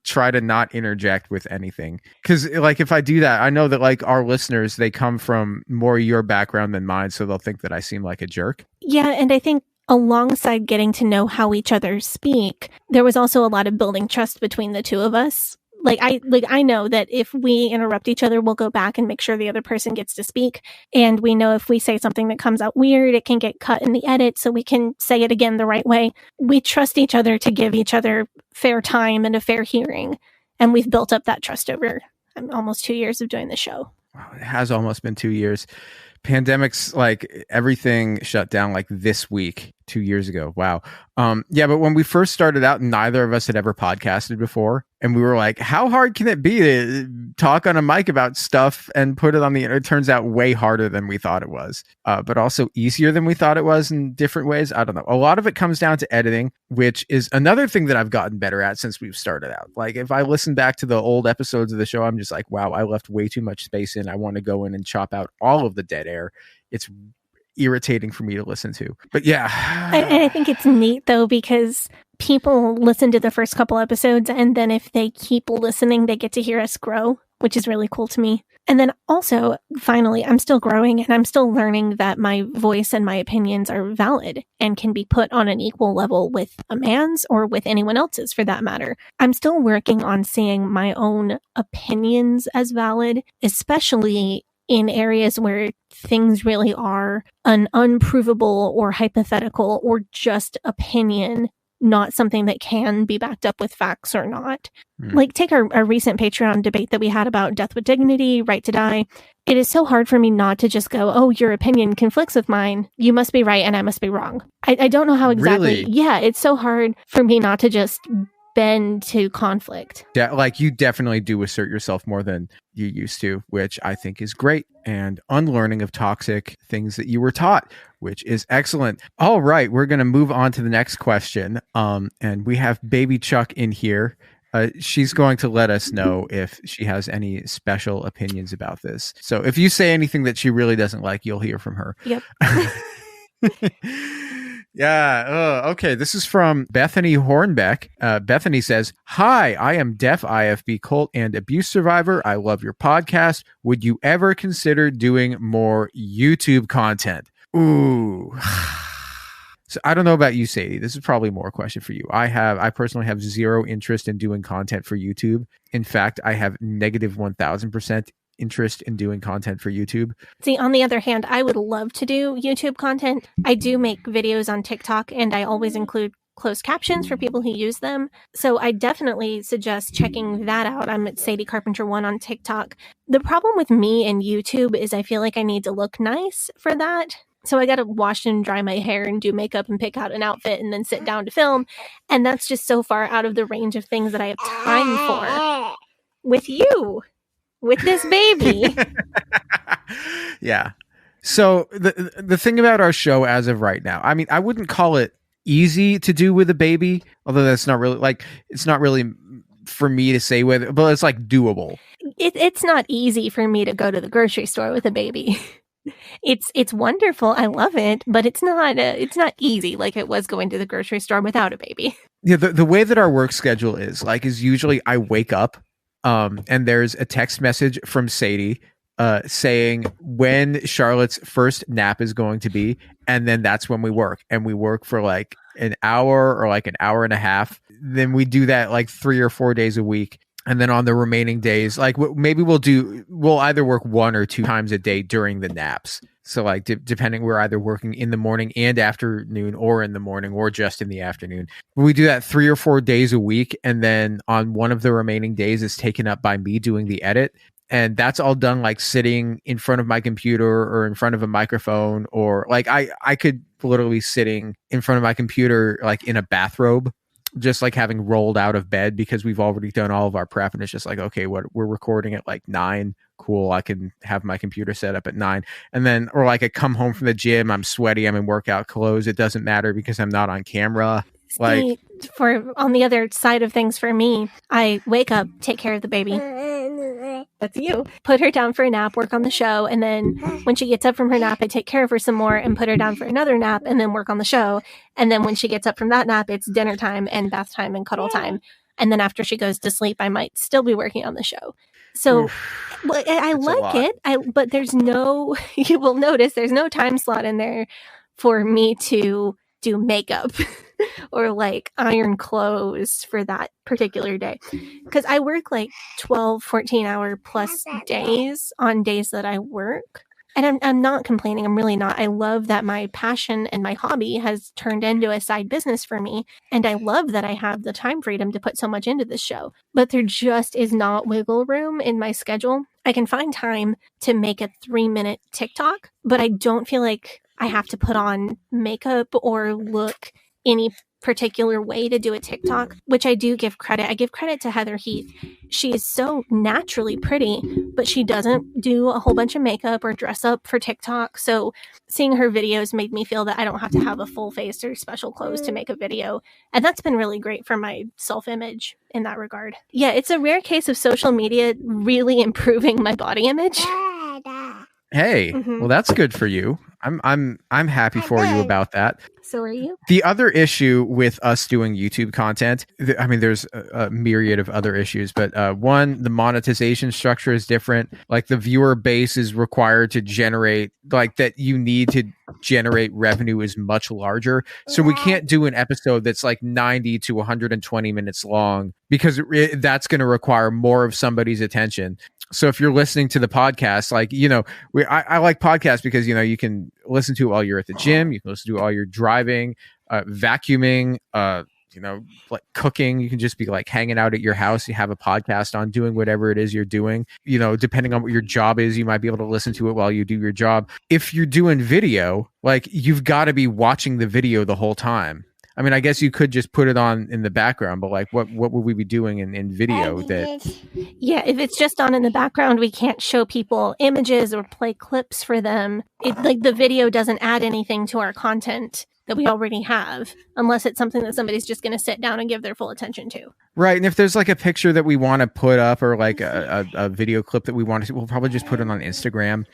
try to not interject with anything. Because like, if I do that, I know that like our listeners, they come from more your background than mine, so they'll think that I seem like a jerk. Yeah, and I think alongside getting to know how each other speak, there was also a lot of building trust between the two of us. I know that if we interrupt each other, we'll go back and make sure the other person gets to speak. And we know if we say something that comes out weird, it can get cut in the edit, so we can say it again the right way. We trust each other to give each other fair time and a fair hearing. And we've built up that trust over almost 2 years of doing the show. Wow, it has almost been 2 years. Pandemics, like everything shut down like this week, 2 years ago. Wow. Yeah, but when we first started out, neither of us had ever podcasted before. And we were like, how hard can it be to talk on a mic about stuff and put it on the internet? It turns out way harder than we thought it was, but also easier than we thought it was in different ways. I don't know. A lot of it comes down to editing, which is another thing that I've gotten better at since we've started out. Like if I listen back to the old episodes of the show, I'm just like, wow, I left way too much space in. I want to go in and chop out all of the dead air. It's irritating for me to listen to. But yeah. I think it's neat though, because people listen to the first couple episodes, and then if they keep listening, they get to hear us grow, which is really cool to me. And then also, finally, I'm still growing and I'm still learning that my voice and my opinions are valid and can be put on an equal level with a man's or with anyone else's for that matter. I'm still working on seeing my own opinions as valid, especially in areas where things really are an unprovable or hypothetical or just opinion, not something that can be backed up with facts or not. Like take our recent Patreon debate that we had about death with dignity, right to die. It is so hard for me not to just go, oh, your opinion conflicts with mine. You must be right and I must be wrong. I don't know how exactly. Really? Yeah, it's so hard for me not to just bend to conflict. Like you definitely do assert yourself more than you used to, which I think is great, and unlearning of toxic things that you were taught, which is excellent. All right, we're going to move on to the next question. And we have Baby Chuck in here. She's going to let us know if she has any special opinions about this. So if you say anything that she really doesn't like, you'll hear from her. Yep. Yeah. Okay. This is from Bethany Hornbeck. Bethany says, "Hi, I am deaf IFB cult and abuse survivor. I love your podcast. Would you ever consider doing more YouTube content?" Ooh. So I don't know about you, Sadie. This is probably more a question for you. I personally have zero interest in doing content for YouTube. In fact, I have negative 1000% interest in doing content for YouTube. See, on the other hand, I would love to do YouTube content. I do make videos on TikTok, and I always include closed captions for people who use them. So I definitely suggest checking that out. I'm at Sadie Carpenter 1 on TikTok. The problem with me and YouTube is I feel like I need to look nice for that. So I got to wash and dry my hair and do makeup and pick out an outfit and then sit down to film. And that's just so far out of the range of things that I have time for. With you. With this baby. Yeah. So the thing about our show as of right now, I mean, I wouldn't call it easy to do with a baby, although that's not really like, it's not really for me to say whether, but it's like doable. It's not easy for me to go to the grocery store with a baby. It's wonderful. I love it, but it's not easy like it was going to the grocery store without a baby. Yeah. The way that our work schedule is usually I wake up, and there's a text message from Sadie saying when Charlotte's first nap is going to be, and then that's when we work. And we work for like an hour or like an hour and a half. Then we do that like 3 or 4 days a week. And then on the remaining days, like maybe we'll either work 1 or 2 times a day during the naps. So like depending, we're either working in the morning and afternoon, or in the morning, or just in the afternoon. We do that 3 or 4 days a week. And then on one of the remaining days is taken up by me doing the edit. And that's all done like sitting in front of my computer or in front of a microphone, or like I could literally sitting in front of my computer, like in a bathrobe, just like having rolled out of bed, because we've already done all of our prep, and it's just like, okay, we're recording at like 9. Cool. I can have my computer set up at 9. And then, or like I come home from the gym, I'm sweaty, I'm in workout clothes. It doesn't matter because I'm not on camera. Like, for on the other side of things for me, I wake up, take care of the baby. That's you. Put her down for a nap, work on the show, and then when she gets up from her nap, I take care of her some more and put her down for another nap and then work on the show. And then when she gets up from that nap, it's dinner time and bath time and cuddle time. And then after she goes to sleep, I might still be working on the show. So I like it, but there's no, you will notice there's no time slot in there for me to do makeup or like iron clothes for that particular day. Because I work like 12, 14-hour plus days on days that I work. And I'm not complaining. I'm really not. I love that my passion and my hobby has turned into a side business for me. And I love that I have the time freedom to put so much into this show. But there just is not wiggle room in my schedule. I can find time to make a 3-minute TikTok, but I don't feel like I have to put on makeup or look any particular way to do a TikTok, which I do give credit. I give credit to Heather Heath. She is so naturally pretty, but she doesn't do a whole bunch of makeup or dress up for TikTok. So seeing her videos made me feel that I don't have to have a full face or special clothes to make a video. And that's been really great for my self-image in that regard. Yeah, it's a rare case of social media really improving my body image. Hey, well, that's good for you. I'm happy for you about that. So are you? The other issue with us doing YouTube content, I mean, there's a myriad of other issues, but one, the monetization structure is different. Like the viewer base is required to generate, like that you need to generate revenue is much larger. So we can't do an episode that's like 90 to 120 minutes long because that's going to require more of somebody's attention. So if you're listening to the podcast, like, you know, I like podcasts because, you know, you can listen to it while you're at the gym. You can listen to it while you're driving, vacuuming, you know, like cooking. You can just be like hanging out at your house. You have a podcast on doing whatever it is you're doing. You know, depending on what your job is, you might be able to listen to it while you do your job. If you're doing video, like you've got to be watching the video the whole time. I mean, I guess you could just put it on in the background, but like what would we be doing in video that... Yeah, if it's just on in the background, we can't show people images or play clips for them. Like the video doesn't add anything to our content that we already have, unless it's something that somebody's just going to sit down and give their full attention to. Right. And if there's like a picture that we want to put up or like a video clip that we want to see, we'll probably just put it on Instagram.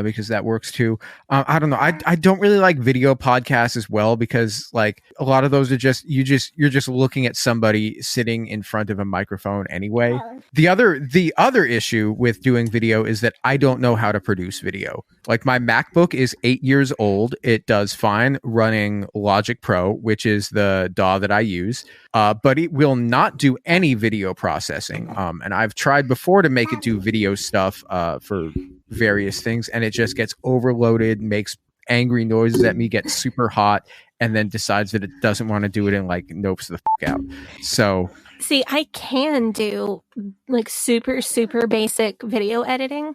Because that works too. I don't know. I don't really like video podcasts as well because like a lot of those are you're just looking at somebody sitting in front of a microphone anyway. The other issue with doing video is that I don't know how to produce video. Like my MacBook is 8 years old. It does fine running Logic Pro, which is the DAW that I use. But it will not do any video processing. And I've tried before to make it do video stuff for various things, and it just gets overloaded, makes angry noises at me, gets super hot, and then decides that it doesn't want to do it and like nopes the fuck out. So see, I can do like super basic video editing,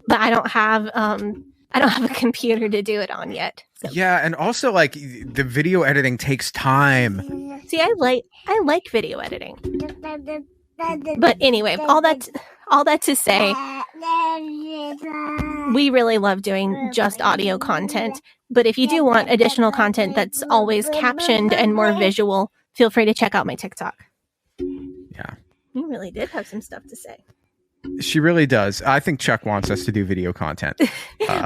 but I don't have a computer to do it on yet. So. Yeah, and also like the video editing takes time. See, I like video editing. But anyway, all that to say, we really love doing just audio content. But if you do want additional content that's always captioned and more visual, feel free to check out my TikTok. Yeah. You really did have some stuff to say. She really does. I think Chuck wants us to do video content.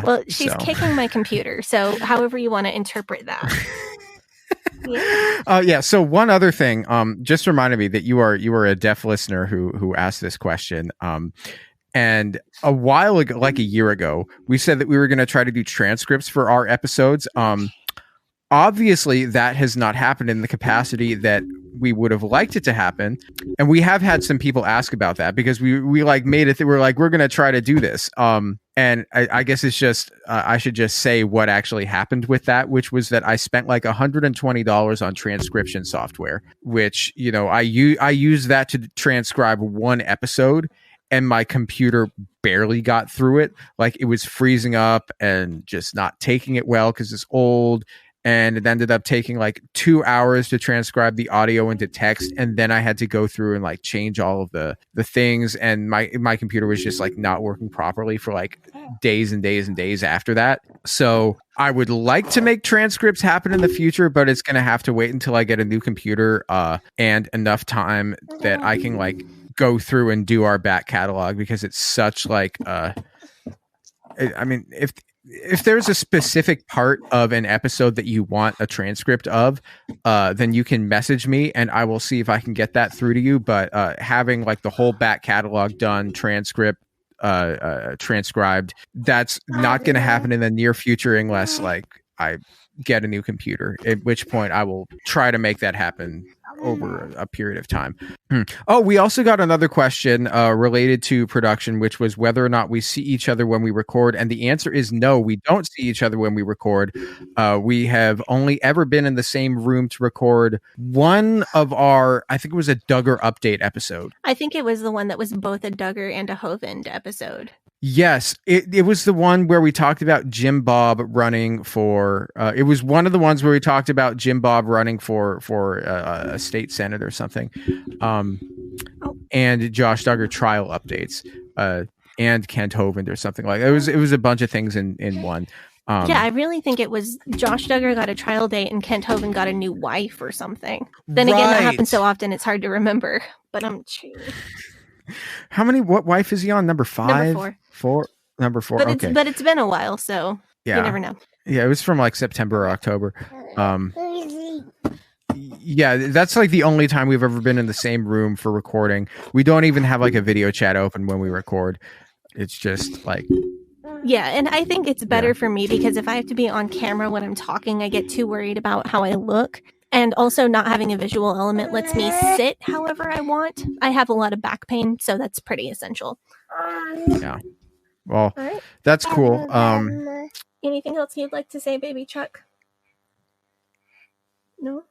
Well, she's kicking my computer, so however you want to interpret that. Yeah. So one other thing, just reminded me that you are a deaf listener who asked this question. And a while ago, like a year ago, we said that we were going to try to do transcripts for our episodes. Obviously, that has not happened in the capacity that we would have liked it to happen. And we have had some people ask about that because we like made it that we're like, we're going to try to do this. And I guess it's just, I should just say what actually happened with that, which was that I spent like $120 on transcription software, which, you know, I use that to transcribe one episode. And my computer barely got through it. Like it was freezing up and just not taking it well because it's old. And it ended up taking like 2 hours to transcribe the audio into text. And then I had to go through and like change all of the things. And my computer was just like not working properly for like days and days and days after that. So I would like to make transcripts happen in the future, but it's going to have to wait until I get a new computer and enough time that I can like go through and do our back catalog because it's such like I mean, if there's a specific part of an episode that you want a transcript of, then you can message me and I will see if I can get that through to you. But having like the whole back catalog done, transcribed, that's not going to happen in the near future unless like I get a new computer, at which point I will try to make that happen over a period of time. Oh, we also got another question related to production, which was whether or not we see each other when we record. And the answer is no, we don't see each other when we record. We have only ever been in the same room to record one of our, I think it was a Duggar update episode. I think it was the one that was both a Duggar and a Hovind episode. Yes, it was the one where we talked about Jim Bob running for. It was one of the ones where we talked about Jim Bob running for a state senate or something, and Josh Duggar trial updates, and Kent Hovind or something like that. It was a bunch of things in one. Yeah, I really think it was Josh Duggar got a trial date and Kent Hovind got a new wife or something. Then again, that happens so often it's hard to remember. But I'm cheating. What wife is he on? Number 5? Number four. But it's been a while, so you never know. Yeah, it was from like September or October. Yeah, that's like the only time we've ever been in the same room for recording. We don't even have like a video chat open when we record. It's just like... Yeah, and I think it's better for me because if I have to be on camera when I'm talking, I get too worried about how I look. And also not having a visual element lets me sit however I want. I have a lot of back pain, so that's pretty essential. Yeah. Well, that's cool. Anything else you'd like to say, Baby Chuck? No?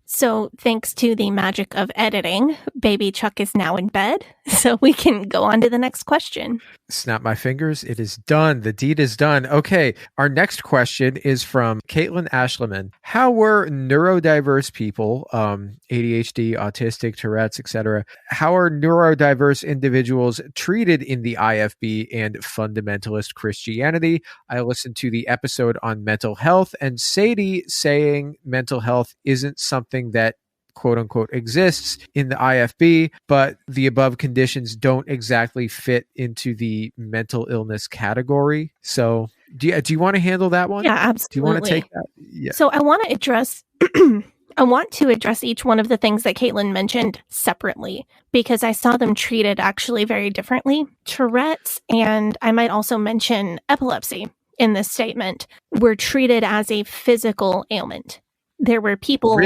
So thanks to the magic of editing, Baby Chuck is now in bed, so we can go on to the next question. Snap my fingers. It is done. The deed is done. Okay. Our next question is from Caitlin Ashleman. How were neurodiverse people, ADHD, autistic, Tourette's, etc., how are neurodiverse individuals treated in the IFB and fundamentalist Christianity? I listened to the episode on mental health and Sadie saying mental health isn't something that quote unquote exists in the IFB, but the above conditions don't exactly fit into the mental illness category. So do you want to handle that one? Yeah, absolutely. Do you want to take that? Yeah. So I want to address each one of the things that Caitlin mentioned separately because I saw them treated actually very differently. Tourette's, and I might also mention epilepsy in this statement, were treated as a physical ailment. There were people,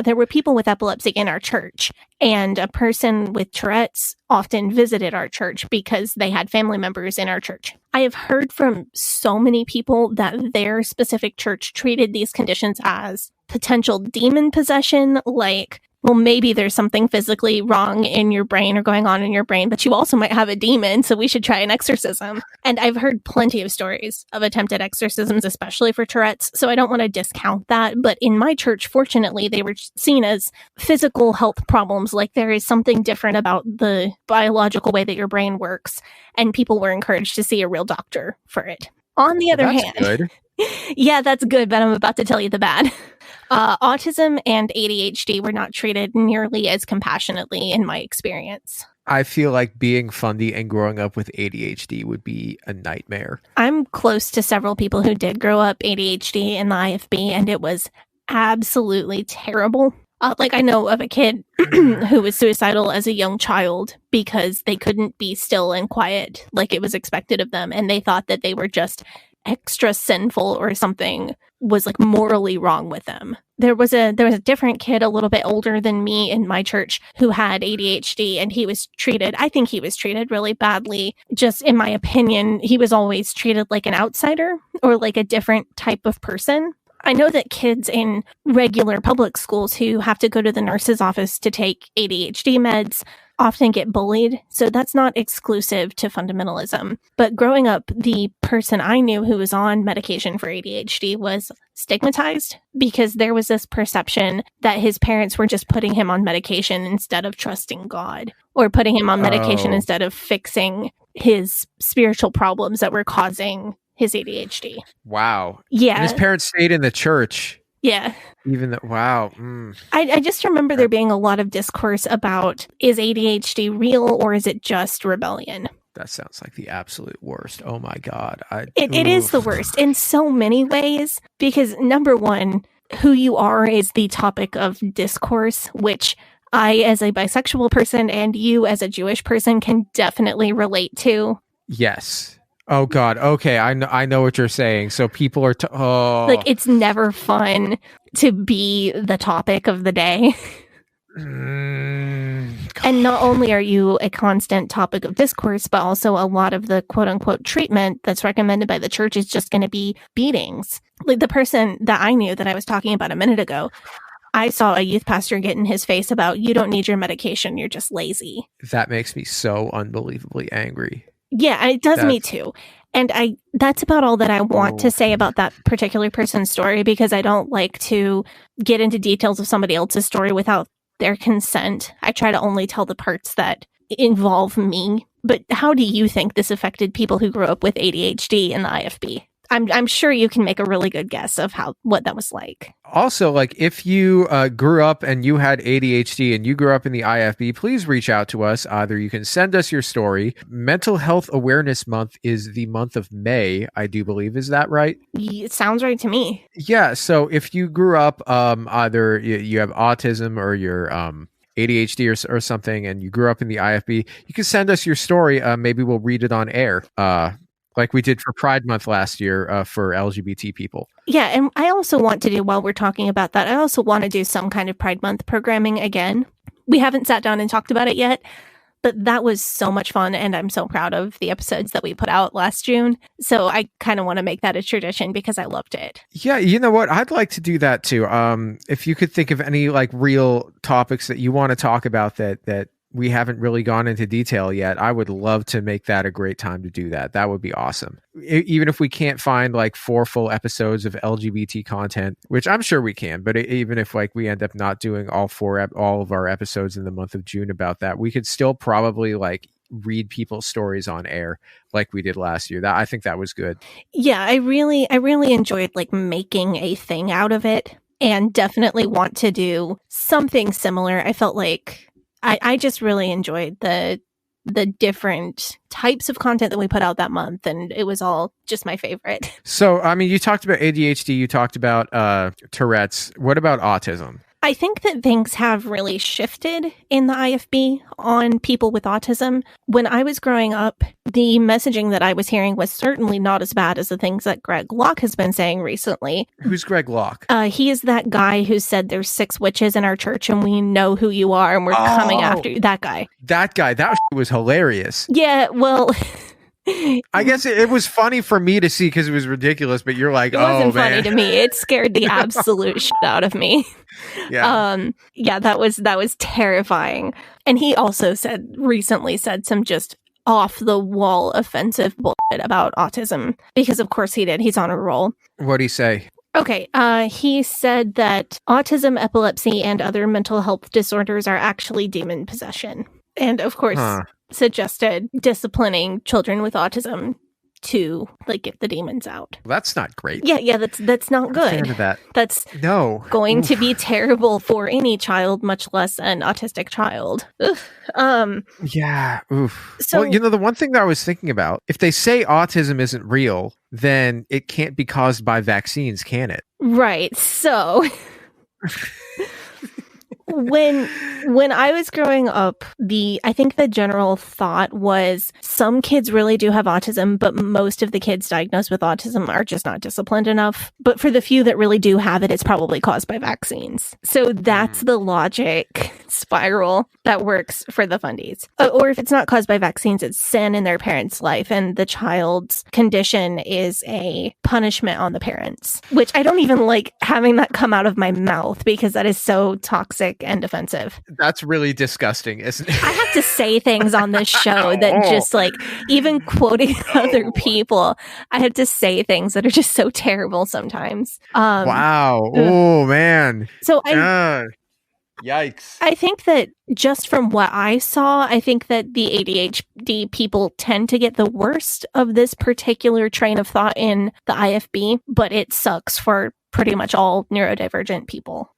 there were people with epilepsy in our church, and a person with Tourette's often visited our church because they had family members in our church. I have heard from so many people that their specific church treated these conditions as potential demon possession, like, well, maybe there's something physically wrong in your brain or going on in your brain, but you also might have a demon, so we should try an exorcism. And I've heard plenty of stories of attempted exorcisms, especially for Tourette's, so I don't want to discount that. But in my church, fortunately, they were seen as physical health problems, like there is something different about the biological way that your brain works, and people were encouraged to see a real doctor for it. On the other hand... Good. Yeah, that's good, but I'm about to tell you the bad. Autism and ADHD were not treated nearly as compassionately in my experience. I feel like being fundy and growing up with ADHD would be a nightmare. I'm close to several people who did grow up ADHD in the IFB, and it was absolutely terrible. I know of a kid who was suicidal as a young child because they couldn't be still and quiet like it was expected of them, and they thought that they were just extra sinful or something was like morally wrong with them. There was a different kid a little bit older than me in my church who had ADHD, and I think he was treated really badly. Just in my opinion, he was always treated like an outsider or like a different type of person. I know that kids in regular public schools who have to go to the nurse's office to take ADHD meds often get bullied, so that's not exclusive to fundamentalism. But growing up, the person I knew who was on medication for ADHD was stigmatized because there was this perception that his parents were just putting him on medication instead of trusting God, or putting him on medication instead of fixing his spiritual problems that were causing his ADHD. Wow. Yeah. And his parents stayed in the church. Yeah. Even though, wow. I just remember there being a lot of discourse about, is ADHD real or is it just rebellion? That sounds like the absolute worst. Oh my God. It is the worst in so many ways because, number one, who you are is the topic of discourse, which I, as a bisexual person, and you as a Jewish person, can definitely relate to. Yes. Oh God. Okay, I know what you're saying. So people are Like, it's never fun to be the topic of the day. And not only are you a constant topic of discourse, but also a lot of the quote unquote treatment that's recommended by the church is just going to be beatings. Like the person that I knew that I was talking about a minute ago, I saw a youth pastor get in his face about, you don't need your medication, you're just lazy. That makes me so unbelievably angry. Yeah, it does me too. And that's about all that I want to say about that particular person's story, because I don't like to get into details of somebody else's story without their consent. I try to only tell the parts that involve me. But how do you think this affected people who grew up with ADHD in the IFB? I'm sure you can make a really good guess of what that was like. Also, like if you grew up and you had ADHD and you grew up in the IFB, please reach out to us. Either you can send us your story. Mental Health Awareness Month is the month of May, I do believe. Is that right? It sounds right to me. Yeah. So if you grew up, either you have autism or you're ADHD or something, and you grew up in the IFB, you can send us your story. Maybe we'll read it on air. Like we did for Pride Month last year for LGBT people. Yeah, and I also want to do, while we're talking about that, I also want to do some kind of Pride Month programming again. We haven't sat down and talked about it yet, but that was so much fun, and I'm so proud of the episodes that we put out last June. So I kind of want to make that a tradition because I loved it. Yeah, you know what? I'd like to do that too. If you could think of any like real topics that you want to talk about that we haven't really gone into detail yet, I would love to make that a great time to do that. That would be awesome. Even if we can't find like 4 full episodes of LGBT content, which I'm sure we can, but even if like we end up not doing all of our episodes in the month of June about that, we could still probably like read people's stories on air like we did last year. I think that was good. Yeah, I really enjoyed like making a thing out of it, and definitely want to do something similar. I felt like I just really enjoyed the different types of content that we put out that month, and it was all just my favorite. So, I mean, you talked about ADHD, you talked about Tourette's. What about autism? I think that things have really shifted in the IFB on people with autism. When I was growing up, the messaging that I was hearing was certainly not as bad as the things that Greg Locke has been saying recently. Who's Greg Locke? He is that guy who said there's 6 witches in our church and we know who you are and we're coming after you. That guy. That was hilarious. Yeah, well... I guess it was funny for me to see because it was ridiculous, but you're like, it wasn't funny to me. It scared the absolute shit out of me. Yeah. That was terrifying. And he also recently said some just off the wall offensive bullshit about autism, because of course he did. He's on a roll. What'd he say? Okay, he said that autism, epilepsy, and other mental health disorders are actually demon possession. And of course, suggested disciplining children with autism to like get the demons out. Well, that's not great. Yeah, that's not good. That's going to be terrible for any child, much less an autistic child. Yeah. Oof. So, well, the one thing that I was thinking about, if they say autism isn't real, then it can't be caused by vaccines, can it? Right. So When I was growing up, I think the general thought was some kids really do have autism, but most of the kids diagnosed with autism are just not disciplined enough. But for the few that really do have it, it's probably caused by vaccines. So that's the logic spiral that works for the fundies. Or if it's not caused by vaccines, it's sin in their parents' life, and the child's condition is a punishment on the parents, which I don't even like having that come out of my mouth because that is so toxic and offensive. That's really disgusting, isn't it? I have to say things on this show that just like, even quoting other people, I have to say things that are just so terrible sometimes. Wow. Oh, man. So Yikes. I think that just from what I saw, I think that the ADHD people tend to get the worst of this particular train of thought in the IFB, but it sucks for pretty much all neurodivergent people.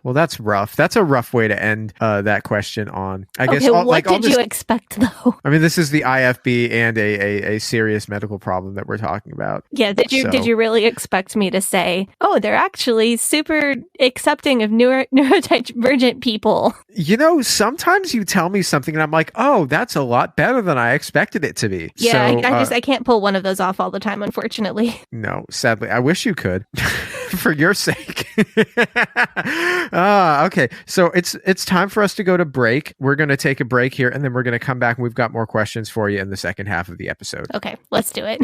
Well, that's rough. That's a rough way to end that question on. I guess. What did you expect, though? I mean, this is the IFB and a serious medical problem that we're talking about. Yeah. Did you really expect me to say, oh, they're actually super accepting of neurodivergent people? You know, sometimes you tell me something and I'm like, oh, that's a lot better than I expected it to be. Yeah, so, I can't pull one of those off all the time, unfortunately. No, sadly. I wish you could. For your sake. Okay. So it's time for us to go to break. We're going to take a break here and then we're going to come back and we've got more questions for you in the second half of the episode. Okay, let's do it.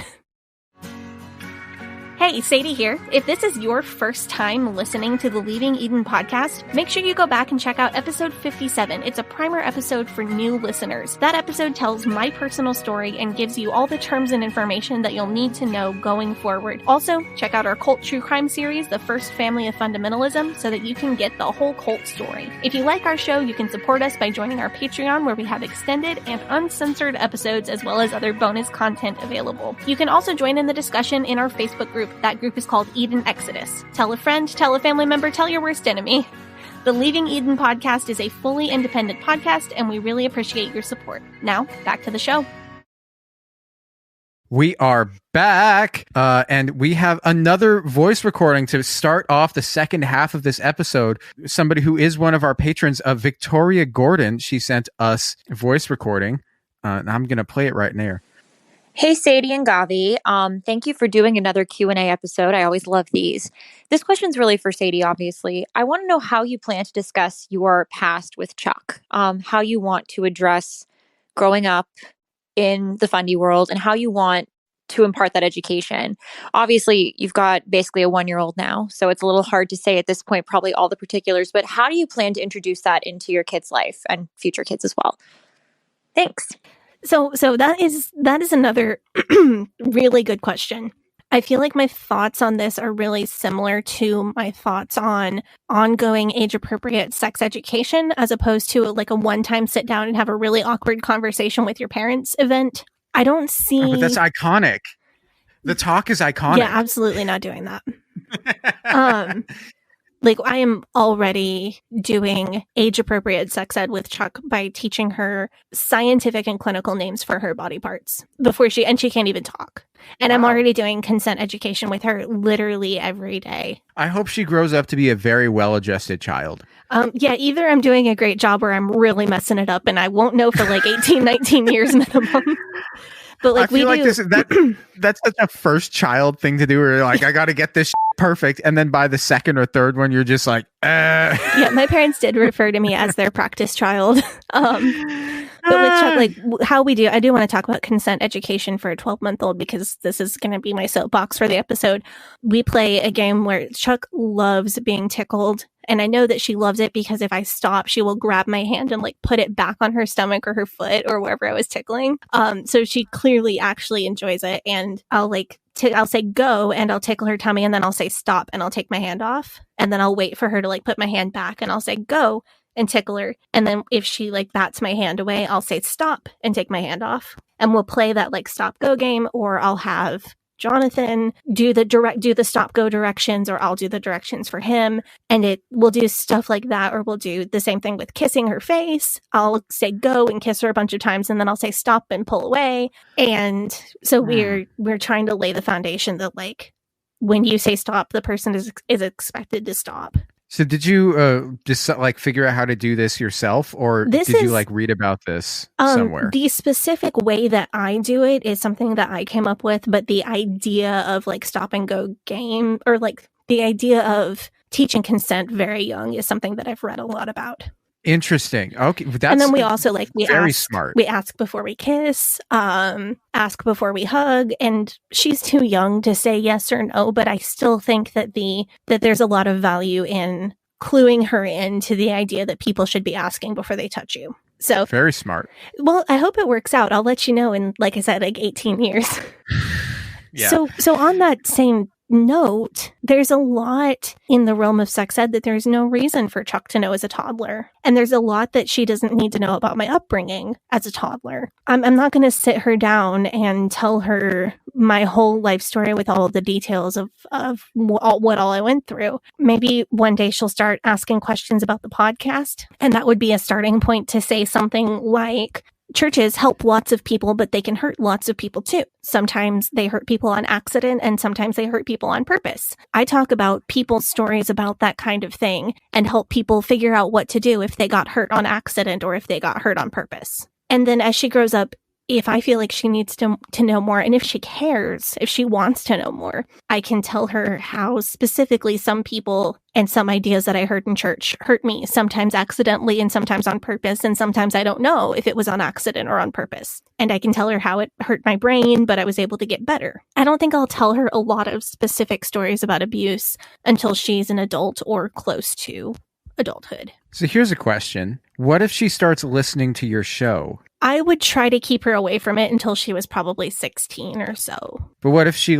Hey, Sadie here. If this is your first time listening to the Leaving Eden podcast, make sure you go back and check out episode 57. It's a primer episode for new listeners. That episode tells my personal story and gives you all the terms and information that you'll need to know going forward. Also, check out our cult true crime series, The First Family of Fundamentalism, so that you can get the whole cult story. If you like our show, you can support us by joining our Patreon, where we have extended and uncensored episodes as well as other bonus content available. You can also join in the discussion in our Facebook group. That group is called Eden Exodus. Tell a friend, tell a family member, tell your worst enemy. The Leaving Eden podcast is a fully independent podcast, and we really appreciate your support. Now, back to the show. We are back, and we have another voice recording to start off the second half of this episode. Somebody who is one of our patrons, Victoria Gordon, she sent us a voice recording, and I'm going to play it right now. Hey, Sadie and Gavi. Thank you for doing another Q&A episode. I always love these. This question's really for Sadie, obviously. I want to know how you plan to discuss your past with Chuck, how you want to address growing up in the fundy world, and how you want to impart that education. Obviously, you've got basically a 1-year-old now, so it's a little hard to say at this point probably all the particulars, but how do you plan to introduce that into your kid's life and future kids as well? Thanks. So that is another really good question. I feel like my thoughts on this are really similar to my thoughts on ongoing age-appropriate sex education, as opposed to like a one-time sit down and have a really awkward conversation with your parents event. I don't see... Oh, but that's iconic. The talk is iconic. Yeah, absolutely not doing that. Like, I am already doing age-appropriate sex ed with Chuck by teaching her scientific and clinical names for her body parts and she can't even talk. And I'm already doing consent education with her literally every day. I hope she grows up to be a very well-adjusted child. Yeah, either I'm doing a great job or I'm really messing it up, and I won't know for like 18, 19 years minimum. But like, I feel that's such a first child thing to do, where you're like, I got to get this perfect, and then by the second or third one, you're just like, Yeah, my parents did refer to me as their practice child. But with Chuck, like how we do, I do want to talk about consent education for a 12-month-old, because this is going to be my soapbox for the episode. We play a game where Chuck loves being tickled. And I know that she loves it because if I stop, she will grab my hand and like put it back on her stomach or her foot or wherever I was tickling. So she clearly actually enjoys it. And I'll I'll say go and I'll tickle her tummy, and then I'll say stop and I'll take my hand off. And then I'll wait for her to like put my hand back, and I'll say go and tickle her. And then if she like bats my hand away, I'll say stop and take my hand off. And we'll play that like stop go game, or I'll have Jonathan do the stop go directions, or I'll do the directions for him. And we'll do stuff like that, or we'll do the same thing with kissing her face. I'll say go and kiss her a bunch of times, and then I'll say stop and pull away. And so we're trying to lay the foundation that like when you say stop, the person is expected to stop. So did you just like figure out how to do this yourself, or did you like read about this somewhere? The specific way that I do it is something that I came up with, but the idea of like stop and go game, or like the idea of teaching consent very young, is something that I've read a lot about. Interesting. Okay, and then we also smart. We ask before we kiss, ask before we hug, and she's too young to say yes or no. But I still think that there's a lot of value in cluing her into the idea that people should be asking before they touch you. So very smart. Well, I hope it works out. I'll let you know in, like I said, like 18 years. Yeah. So on that same note, there's a lot in the realm of sex ed that there's no reason for Chuck to know as a toddler. And there's a lot that she doesn't need to know about my upbringing as a toddler. I'm not going to sit her down and tell her my whole life story with all of the details of what all I went through. Maybe one day she'll start asking questions about the podcast, and that would be a starting point to say something like, churches help lots of people, but they can hurt lots of people too. Sometimes they hurt people on accident, and sometimes they hurt people on purpose. I talk about people's stories about that kind of thing and help people figure out what to do if they got hurt on accident or if they got hurt on purpose. And then as she grows up, if I feel like she needs to know more, and if she cares, if she wants to know more, I can tell her how specifically some people and some ideas that I heard in church hurt me, sometimes accidentally and sometimes on purpose, and sometimes I don't know if it was on accident or on purpose. And I can tell her how it hurt my brain, but I was able to get better. I don't think I'll tell her a lot of specific stories about abuse until she's an adult or close to adulthood. So here's a question. What if she starts listening to your show? I would try to keep her away from it until she was probably 16 or so. But what if she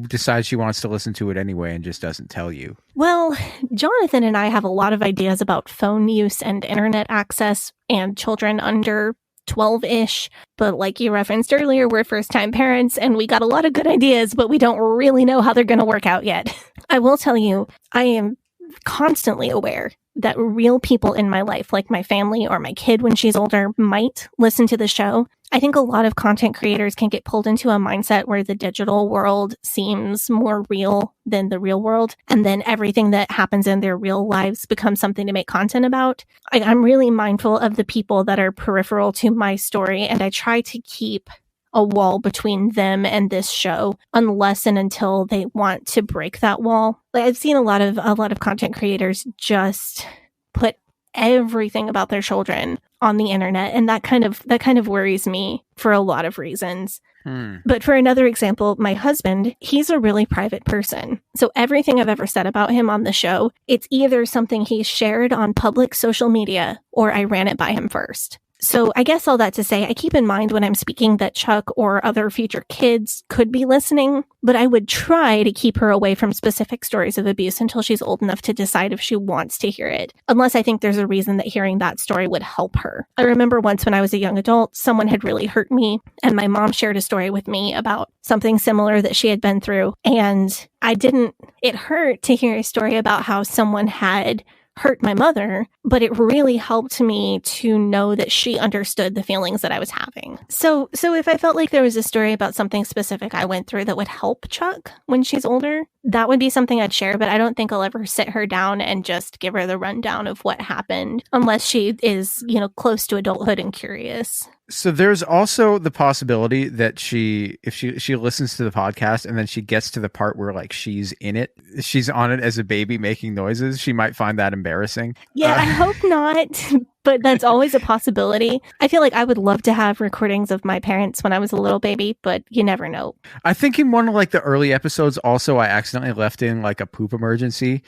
decides she wants to listen to it anyway and just doesn't tell you? Well, Jonathan and I have a lot of ideas about phone use and internet access and children under 12-ish. But like you referenced earlier, we're first-time parents and we got a lot of good ideas, but we don't really know how they're going to work out yet. I will tell you, I am constantly aware that real people in my life, like my family or my kid when she's older, might listen to the show. I think a lot of content creators can get pulled into a mindset where the digital world seems more real than the real world, and then everything that happens in their real lives becomes something to make content about. I'm really mindful of the people that are peripheral to my story, and I try to keep a wall between them and this show unless and until they want to break that wall. Like, I've seen a lot of content creators just put everything about their children on the internet, and that kind of worries me for a lot of reasons. But for another example, my husband, he's a really private person. So everything I've ever said about him on the show, it's either something he shared on public social media or I ran it by him first. So I guess all that to say, I keep in mind when I'm speaking that Chuck or other future kids could be listening, but I would try to keep her away from specific stories of abuse until she's old enough to decide if she wants to hear it, unless I think there's a reason that hearing that story would help her. I remember once when I was a young adult, someone had really hurt me, and my mom shared a story with me about something similar that she had been through, and it hurt to hear a story about how someone had hurt my mother, but it really helped me to know that she understood the feelings that I was having. So if I felt like there was a story about something specific I went through that would help Chuck when she's older, that would be something I'd share, but I don't think I'll ever sit her down and just give her the rundown of what happened unless she is, close to adulthood and curious. So there's also the possibility that if she listens to the podcast and then she gets to the part where like she's on it as a baby making noises, she might find that embarrassing. Yeah, I hope not, but that's always a possibility. I feel like I would love to have recordings of my parents when I was a little baby, but you never know. I think in one of like the early episodes also I accidentally left in like a poop emergency.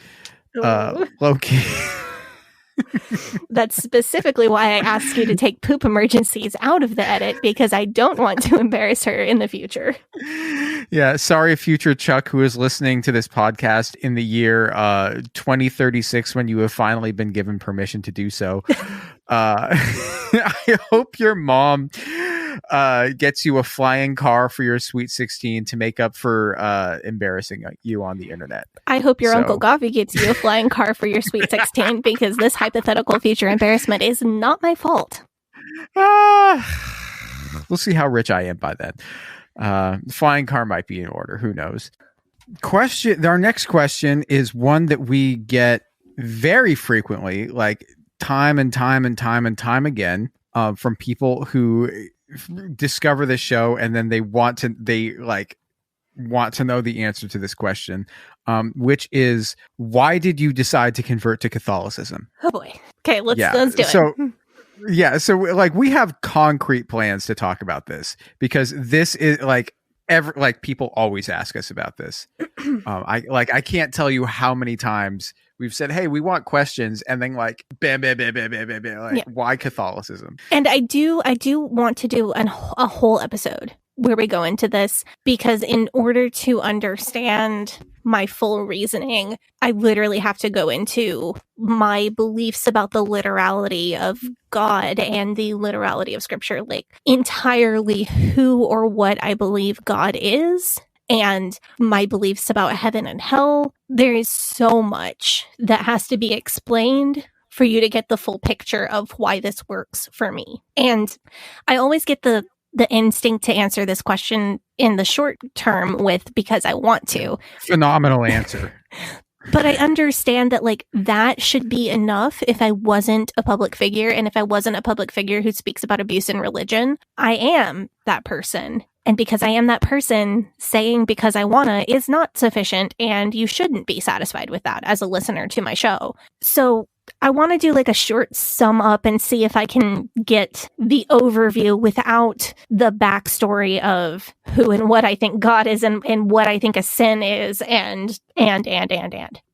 Low key. That's specifically why I asked you to take poop emergencies out of the edit, because I don't want to embarrass her in the future. Yeah, sorry, future Chuck, who is listening to this podcast in the year 2036 when you have finally been given permission to do so. I hope your mom gets you a flying car for your Sweet 16 to make up for embarrassing you on the internet. I hope your Uncle Gavi gets you a flying car for your Sweet 16, because this hypothetical future embarrassment is not my fault. We'll see how rich I am by then. The flying car might be in order. Who knows? Our next question is one that we get very frequently, like time and time again, from people who discover the show and then they want to know the answer to this question, which is, why did you decide to convert to Catholicism? Oh boy. Okay, let's do it. So like we have concrete plans to talk about this, because this is like people always ask us about this. I can't tell you how many times we've said, hey, we want questions, and then like bam, bam, bam, bam, bam, bam, bam, like, why Catholicism? And I do want to do a whole episode where we go into this, because in order to understand my full reasoning, I literally have to go into my beliefs about the literality of God and the literality of scripture, like entirely who or what I believe God is, and my beliefs about heaven and hell. There is so much that has to be explained for you to get the full picture of why this works for me. And I always get the instinct to answer this question in the short term with, because I want to. Phenomenal answer. But I understand that like that should be enough if I wasn't a public figure. And if I wasn't a public figure who speaks about abuse in religion, I am that person. And because I am that person, saying because I wanna is not sufficient, and you shouldn't be satisfied with that as a listener to my show. So I want to do like a short sum up and see if I can get the overview without the backstory of who and what I think God is and what I think a sin is and.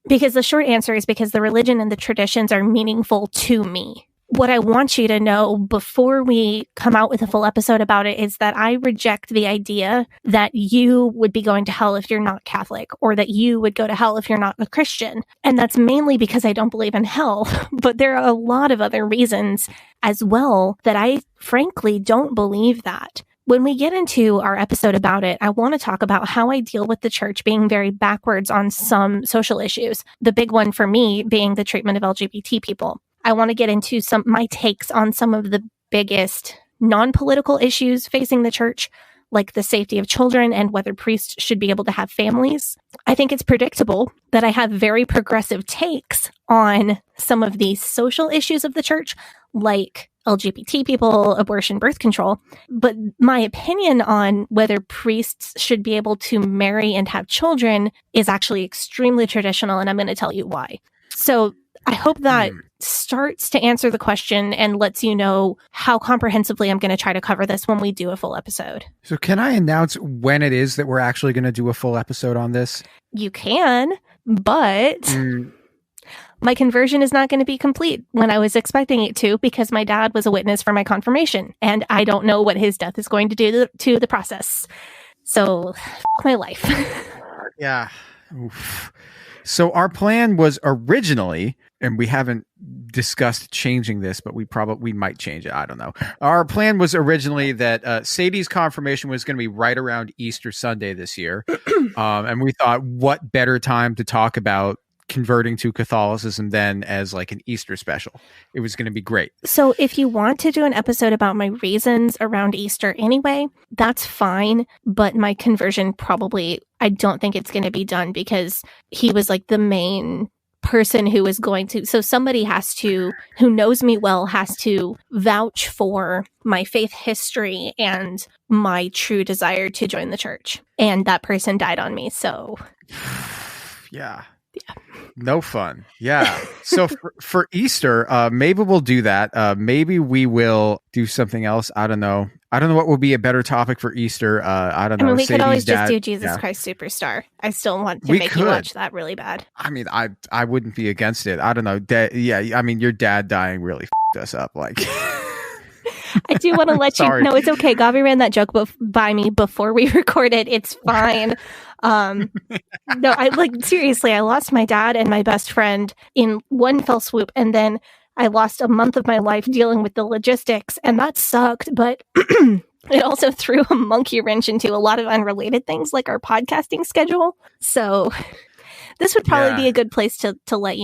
Because the short answer is because the religion and the traditions are meaningful to me. What I want you to know before we come out with a full episode about it is that I reject the idea that you would be going to hell if you're not Catholic, or that you would go to hell if you're not a Christian. And that's mainly because I don't believe in hell. But there are a lot of other reasons as well that I frankly don't believe that. When we get into our episode about it, I want to talk about how I deal with the church being very backwards on some social issues. The big one for me being the treatment of LGBT people. I want to get into my takes on some of the biggest non-political issues facing the church, like the safety of children and whether priests should be able to have families. I think it's predictable that I have very progressive takes on some of these social issues of the church, like LGBT people, abortion, birth control. But my opinion on whether priests should be able to marry and have children is actually extremely traditional, and I'm going to tell you why. So I hope that starts to answer the question and lets you know how comprehensively I'm going to try to cover this when we do a full episode. So can I announce when it is that we're actually going to do a full episode on this? You can, but my conversion is not going to be complete when I was expecting it to, because my dad was a witness for my confirmation, and I don't know what his death is going to do to the process. So, my life. Yeah. Oof. So our plan was originally, and we haven't discussed changing this, but we might change it. I don't know. Our plan was originally that Sadie's confirmation was going to be right around Easter Sunday this year. And we thought, what better time to talk about converting to Catholicism than as like an Easter special. It was going to be great. So if you want to do an episode about my reasons around Easter anyway, that's fine. But my conversion probably, I don't think it's going to be done, because he was like the main person who is going to, so somebody has to, who knows me well, has to vouch for my faith history and my true desire to join the church. And that person died on me. So yeah. No fun. Yeah. So for Easter, maybe we'll do that. Maybe we will do something else. I don't know. I don't know what would be a better topic for Easter. I don't know. I mean, we could always just do Jesus Christ Superstar. I still want to make you watch that really bad. I mean, I wouldn't be against it. I don't know. Yeah. I mean, your dad dying really f***ed us up. Like, I do want to let you know it's okay. Gavi ran that joke by me before we recorded. It's fine. No, seriously, I lost my dad and my best friend in one fell swoop, and then I lost a month of my life dealing with the logistics, and that sucked, but it also threw a monkey wrench into a lot of unrelated things like our podcasting schedule. So this would probably be a good place to let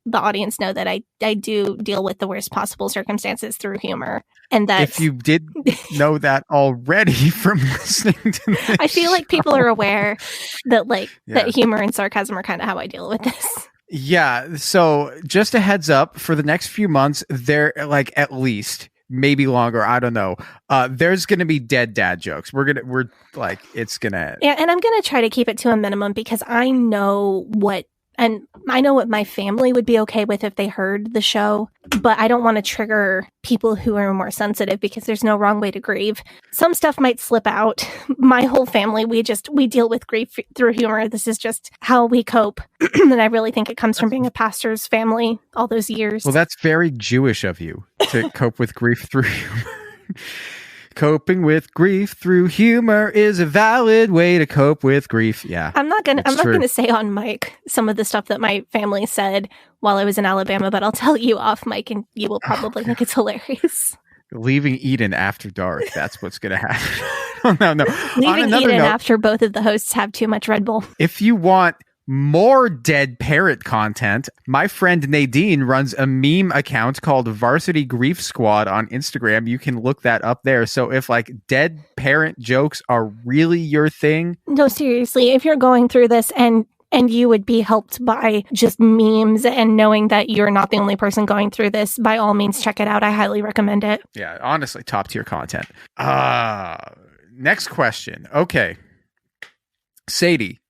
the audience know that I do deal with the worst possible circumstances through humor. And that if you did know that already from listening to this, I feel like people are aware that that humor and sarcasm are kind of how I deal with this. Yeah. So just a heads up, for the next few months, there at least maybe longer, I don't know, there's gonna be dead dad jokes. It's gonna and I'm gonna try to keep it to a minimum, because I know what my family would be okay with if they heard the show, but I don't want to trigger people who are more sensitive, because there's no wrong way to grieve. Some stuff might slip out. My whole family, we deal with grief through humor. This is just how we cope. And I really think it comes from being a pastor's family all those years. Well, that's very Jewish of you to cope with grief through humor. Coping with grief through humor is a valid way to cope with grief. Yeah. I'm not gonna say on mic some of the stuff that my family said while I was in Alabama, but I'll tell you off mic and you will probably think it's hilarious. Leaving Eden after dark. That's what's going to happen. No. Leaving Eden after both of the hosts have too much Red Bull. If you want more dead parent content, my friend Nadine runs a meme account called Varsity Grief Squad on Instagram. You can look that up there. So if like dead parent jokes are really your thing. No, seriously, if you're going through this and you would be helped by just memes and knowing that you're not the only person going through this, by all means, check it out. I highly recommend it. Yeah, honestly, top tier content. Next question. Okay. Sadie.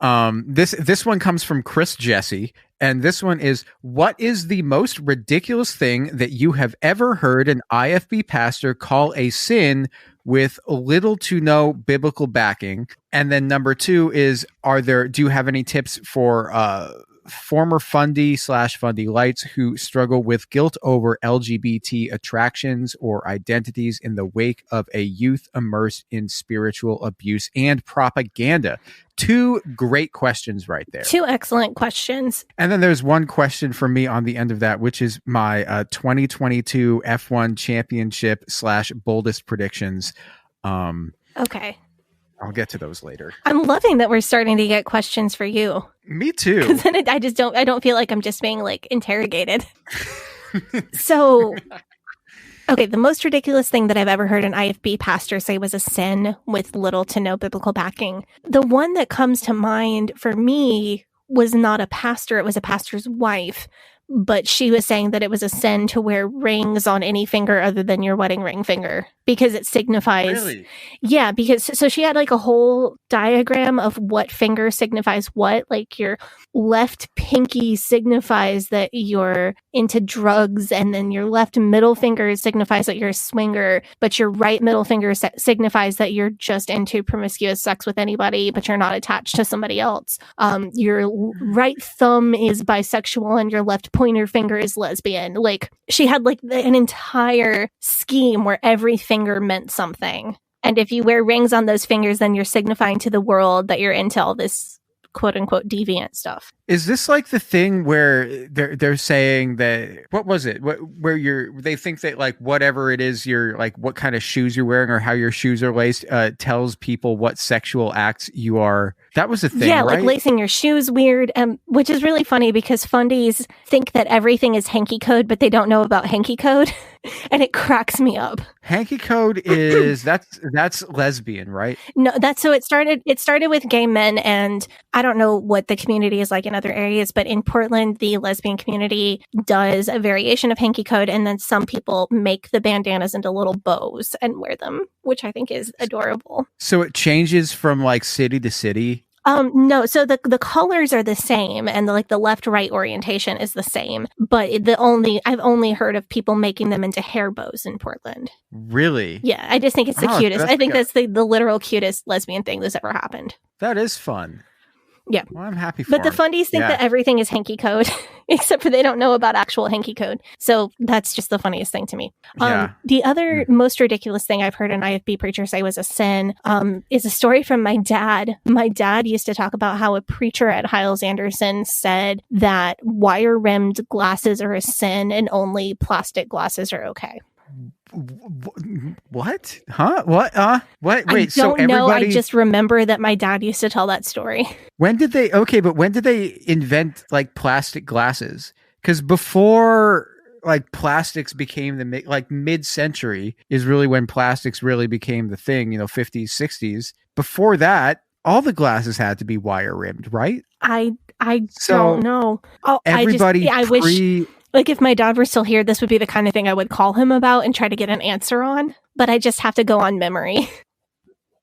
This one comes from Chris Jesse, and this one is, what is the most ridiculous thing that you have ever heard an IFB pastor call a sin with little to no biblical backing? And then number 2 is, do you have any tips for former fundie/fundie lights who struggle with guilt over LGBT attractions or identities in the wake of a youth immersed in spiritual abuse and propaganda? 2 great questions right there. 2 excellent questions. And then there's one question for me on the end of that, which is my 2022 F1 championship / boldest predictions. Okay. I'll get to those later. I'm loving that we're starting to get questions for you. Me too. Because then I don't feel like I'm just being like interrogated. So, okay, the most ridiculous thing that I've ever heard an IFB pastor say was a sin with little to no biblical backing. The one that comes to mind for me was not a pastor, it was a pastor's wife. But she was saying that it was a sin to wear rings on any finger other than your wedding ring finger because it signifies. Really? Yeah, because so she had like a whole diagram of what finger signifies what. Like your left pinky signifies that you're into drugs, and then your left middle finger signifies that you're a swinger, but your right middle finger signifies that you're just into promiscuous sex with anybody, but you're not attached to somebody else. Your right thumb is bisexual, and your left pointer finger is lesbian. Like she had like an entire scheme where every finger meant something. And if you wear rings on those fingers, then you're signifying to the world that you're into all this quote unquote deviant stuff. Is this like the thing where they're saying that, what was it? Where they think that like whatever it is, you're like what kind of shoes you're wearing or how your shoes are laced tells people what sexual acts you are. That was a thing, yeah, right? Like lacing your shoes weird, which is really funny because fundies think that everything is hanky code, but they don't know about hanky code, and it cracks me up. Hanky code is that's lesbian, right? No, it started with gay men, and I don't know what the community is like in other areas, but in Portland, the lesbian community does a variation of hanky code, and then some people make the bandanas into little bows and wear them, which I think is adorable. So it changes from like city to city. No, so the colors are the same, and the left-right orientation is the same, but I've only heard of people making them into hair bows in Portland. Really? Yeah, I just think it's the cutest. I think that's the literal cutest lesbian thing that's ever happened. That is fun. Yeah. Well, I'm happy for But the fundies think that everything is hanky code, except for they don't know about actual hanky code. So that's just the funniest thing to me. The other most ridiculous thing I've heard an IFB preacher say was a sin is a story from my dad. My dad used to talk about how a preacher at Hyles Anderson said that wire-rimmed glasses are a sin and only plastic glasses are okay. What? Huh? What? What? Wait, I don't know. I just remember that my dad used to tell that story. When did they invent like plastic glasses? Because before like plastics became mid-century is really when plastics really became the thing, 50s, 60s. Before that, all the glasses had to be wire rimmed, right? I don't know. Oh, I wish. Like, if my dad were still here, this would be the kind of thing I would call him about and try to get an answer on. But I just have to go on memory.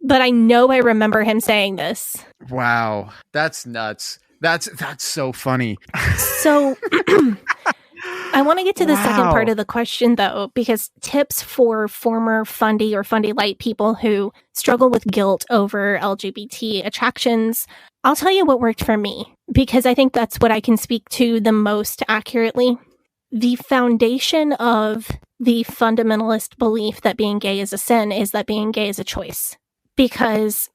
But I know I remember him saying this. Wow. That's nuts. That's so funny. So, I want to get to the second part of the question, though, because tips for former fundie or fundie light people who struggle with guilt over LGBT attractions. I'll tell you what worked for me, because I think that's what I can speak to the most accurately. the foundation of the fundamentalist belief that being gay is a sin is that being gay is a choice. Because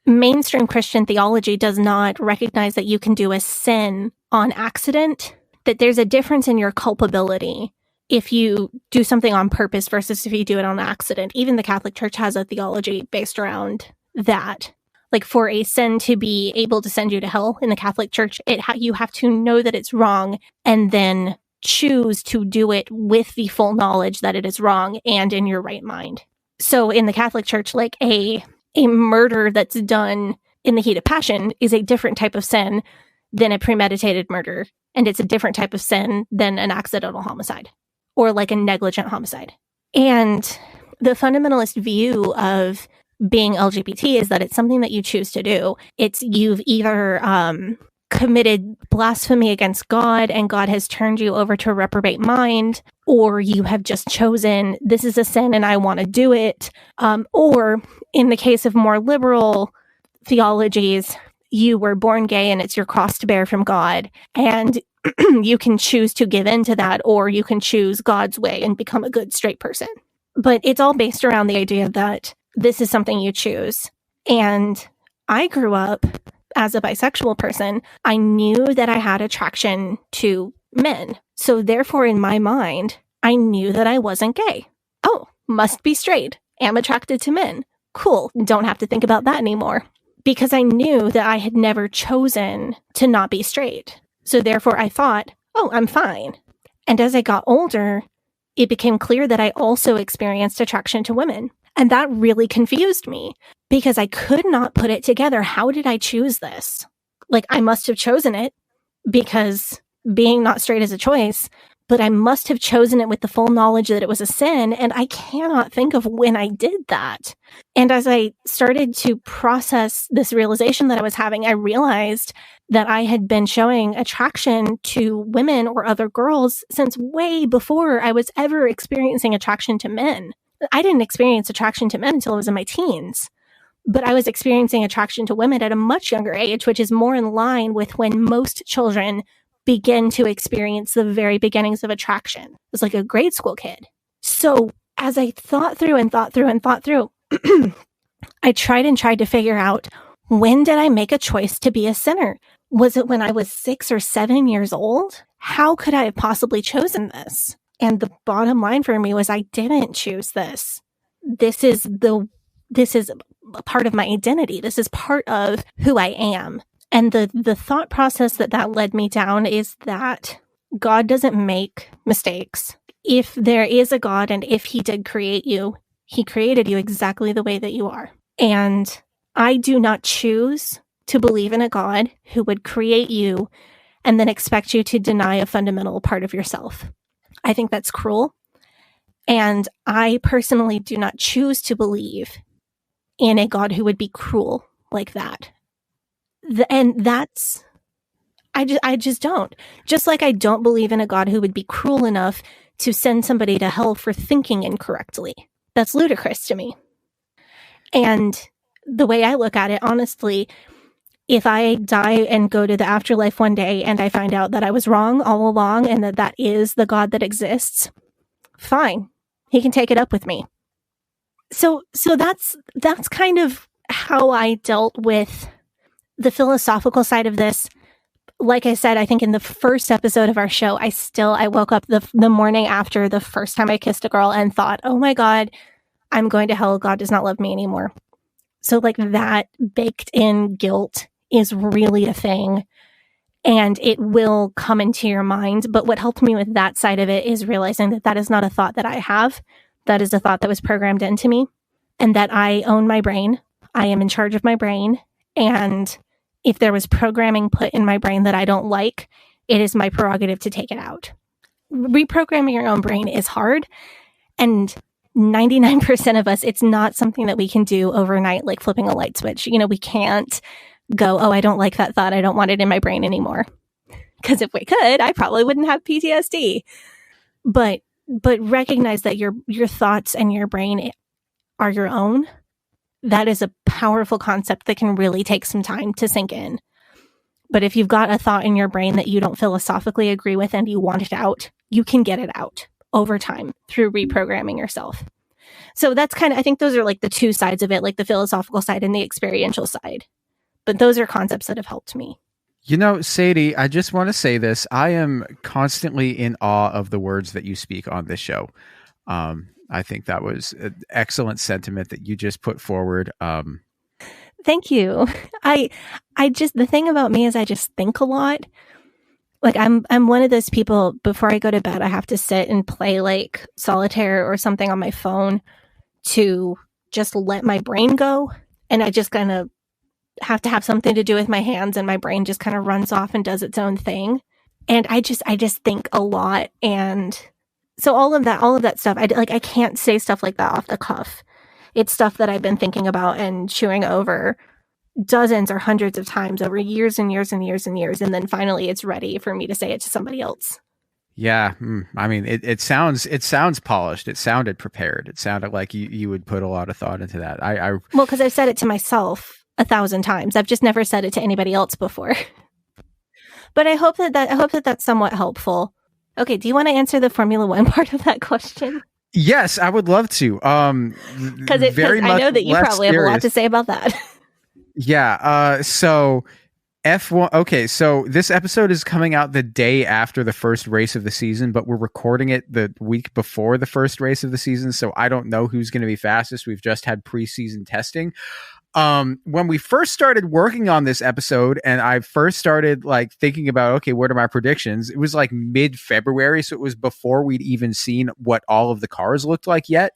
mainstream Christian theology does not recognize that you can do a sin on accident, that there's a difference in your culpability if you do something on purpose versus if you do it on accident. Even the Catholic Church has a theology based around that. Like, for a sin to be able to send you to hell in the Catholic Church, you have to know that it's wrong and then choose to do it with the full knowledge that it is wrong and in your right mind. So in the Catholic Church, like a murder that's done in the heat of passion is a different type of sin than a premeditated murder. And it's a different type of sin than an accidental homicide or like a negligent homicide. And the fundamentalist view of being LGBT is that it's something that you choose to do. It's you've either committed blasphemy against God and God has turned you over to a reprobate mind, or you have just chosen this is a sin and I want to do it. Or in the case of more liberal theologies, you were born gay and it's your cross to bear from God, and you can choose to give in to that, or you can choose God's way and become a good straight person. But it's all based around the idea that this is something you choose. And I grew up as a bisexual person. I knew that I had attraction to men. So therefore, in my mind, I knew that I wasn't gay. Oh, must be straight. Am attracted to men. Cool. Don't have to think about that anymore. Because I knew that I had never chosen to not be straight. So therefore, I thought, oh, I'm fine. And as I got older, it became clear that I also experienced attraction to women. And that really confused me because I could not put it together. How did I choose this? Like, I must have chosen it because being not straight is a choice, but I must have chosen it with the full knowledge that it was a sin. And I cannot think of when I did that. And as I started to process this realization that I was having, I realized that I had been showing attraction to women or other girls since way before I was ever experiencing attraction to men. I didn't experience attraction to men until I was in my teens, but I was experiencing attraction to women at a much younger age, which is more in line with when most children begin to experience the very beginnings of attraction. It was like a grade school kid. So as I thought through, I tried to figure out, when did I make a choice to be a sinner? Was it when I was 6 or 7 years old? How could I have possibly chosen this? And the bottom line for me was I didn't choose this. This is a part of my identity. This is part of who I am. And the thought process that led me down is that God doesn't make mistakes. If there is a God and if he did create you, he created you exactly the way that you are. And I do not choose to believe in a God who would create you and then expect you to deny a fundamental part of yourself. I think that's cruel. And I personally do not choose to believe in a God who would be cruel like that. I just don't. Just like I don't believe in a God who would be cruel enough to send somebody to hell for thinking incorrectly. That's ludicrous to me. And the way I look at it, honestly, if I die and go to the afterlife one day and I find out that I was wrong all along and that is the God that exists, fine. He can take it up with me. So that's kind of how I dealt with the philosophical side of this. Like I said, I think in the first episode of our show, I woke up the morning after the first time I kissed a girl and thought, oh my God, I'm going to hell. God does not love me anymore. So like that baked in guilt is really a thing, and it will come into your mind. But what helped me with that side of it is realizing that that is not a thought that I have. That is a thought that was programmed into me, and that I own my brain. I am in charge of my brain. And if there was programming put in my brain that I don't like, it is my prerogative to take it out. Reprogramming your own brain is hard. And 99% of us, it's not something that we can do overnight, like flipping a light switch. You know, we can't go, oh, I don't like that thought. I don't want it in my brain anymore. Because if we could, I probably wouldn't have PTSD. But recognize that your thoughts and your brain are your own. That is a powerful concept that can really take some time to sink in. But if you've got a thought in your brain that you don't philosophically agree with and you want it out, you can get it out over time through reprogramming yourself. So that's kind of, I think those are like the two sides of it, like the philosophical side and the experiential side. But those are concepts that have helped me. You know, Sadie, I just want to say this. I am constantly in awe of the words that you speak on this show. I think that was an excellent sentiment that you just put forward. Thank you. I just, the thing about me is I just think a lot. Like I'm one of those people, before I go to bed, I have to sit and play like solitaire or something on my phone to just let my brain go. And I just kind of have to have something to do with my hands, and my brain just kind of runs off and does its own thing. And I just think a lot. And so all of that stuff, I can't say stuff like that off the cuff. It's stuff that I've been thinking about and chewing over dozens or hundreds of times over years and years and years and years. And then finally it's ready for me to say it to somebody else. Yeah. I mean, it sounds polished. It sounded prepared. It sounded like you would put a lot of thought into that. Well, because I've said it to myself 1,000 times. I've just never said it to anybody else before. But I hope that's somewhat helpful. Okay. Do you want to answer the Formula One part of that question? Yes, I would love to. Because I know that you probably have a lot to say about that. Yeah. So F1. Okay. So this episode is coming out the day after the first race of the season, but we're recording it the week before the first race of the season. So I don't know who's going to be fastest. We've just had preseason testing. When we first started working on this episode and I first started like thinking about, okay, what are my predictions? It was like mid-February. So it was before we'd even seen what all of the cars looked like yet.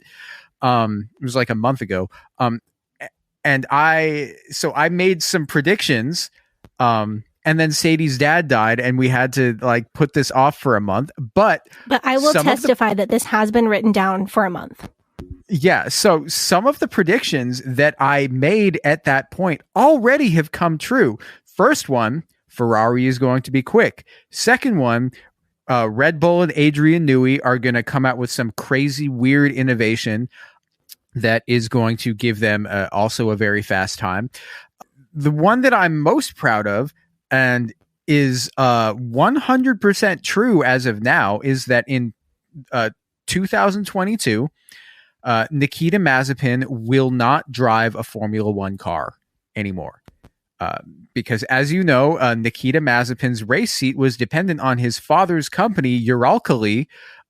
It was like a month ago. And I made some predictions, and then Sadie's dad died and we had to like put this off for a month, but I will testify that this has been written down for a month. Yeah. So some of the predictions that I made at that point already have come true. First one, Ferrari is going to be quick. Second one, Red Bull and Adrian Newey are going to come out with some crazy, weird innovation that is going to give them also a very fast time. The one that I'm most proud of and is 100% true as of now is that in 2022, Nikita Mazepin will not drive a Formula One car anymore. Because as you know, Nikita Mazepin's race seat was dependent on his father's company, Uralkali,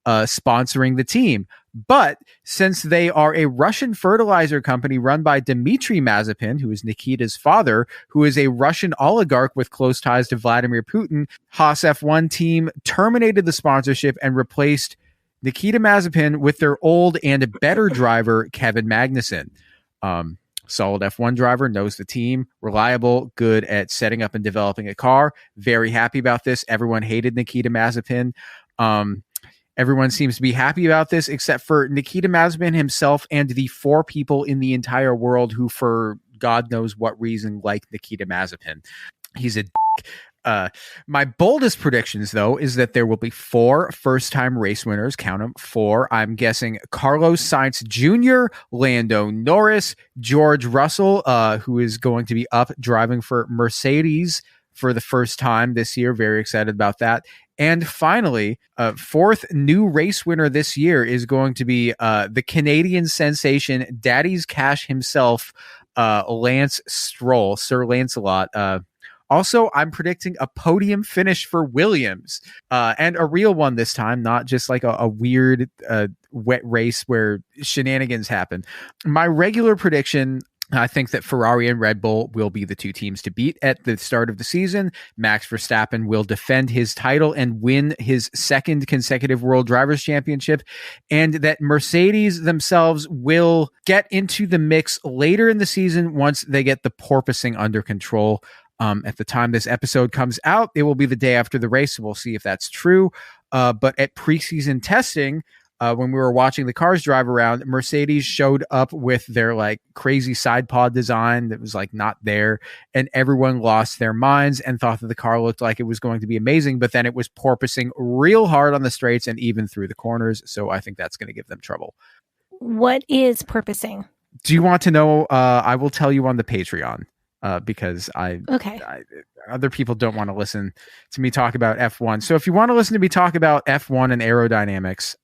sponsoring the team. But since they are a Russian fertilizer company run by Dmitry Mazepin, who is Nikita's father, who is a Russian oligarch with close ties to Vladimir Putin, Haas F1 team terminated the sponsorship and replaced Nikita Mazepin with their old and better driver, Kevin Magnussen. Solid F1 driver, knows the team, reliable, good at setting up and developing a car. Very happy about this. Everyone hated Nikita Mazepin. Everyone seems to be happy about this, except for Nikita Mazepin himself and the 4 people in the entire world who, for God knows what reason, like Nikita Mazepin. He's a dick. My boldest predictions, though, is that there will be 4 first-time race winners. Count them, 4. I'm guessing Carlos Sainz Jr., Lando Norris, George Russell, who is going to be up driving for Mercedes for the first time this year. Very excited about that. And finally, 4th new race winner this year is going to be the Canadian sensation, Daddy's Cash himself, Lance Stroll, Sir Lancelot. Also, I'm predicting a podium finish for Williams, and a real one this time, not just like a weird wet race where shenanigans happen. My regular prediction, I think that Ferrari and Red Bull will be the 2 teams to beat at the start of the season. Max Verstappen will defend his title and win his 2nd consecutive World Drivers' Championship, and that Mercedes themselves will get into the mix later in the season once they get the porpoising under control. At the time this episode comes out, it will be the day after the race, so we'll see if that's true. But at preseason testing, when we were watching the cars drive around, Mercedes showed up with their like crazy side pod design that was like not there, and everyone lost their minds and thought that the car looked like it was going to be amazing, but then it was porpoising real hard on the straights and even through the corners. So I think that's going to give them trouble. What is porpoising? Do you want to know? I will tell you on the Patreon. because Okay. other people don't want to listen to me talk about F1. So if you want to listen to me talk about F1 and aerodynamics,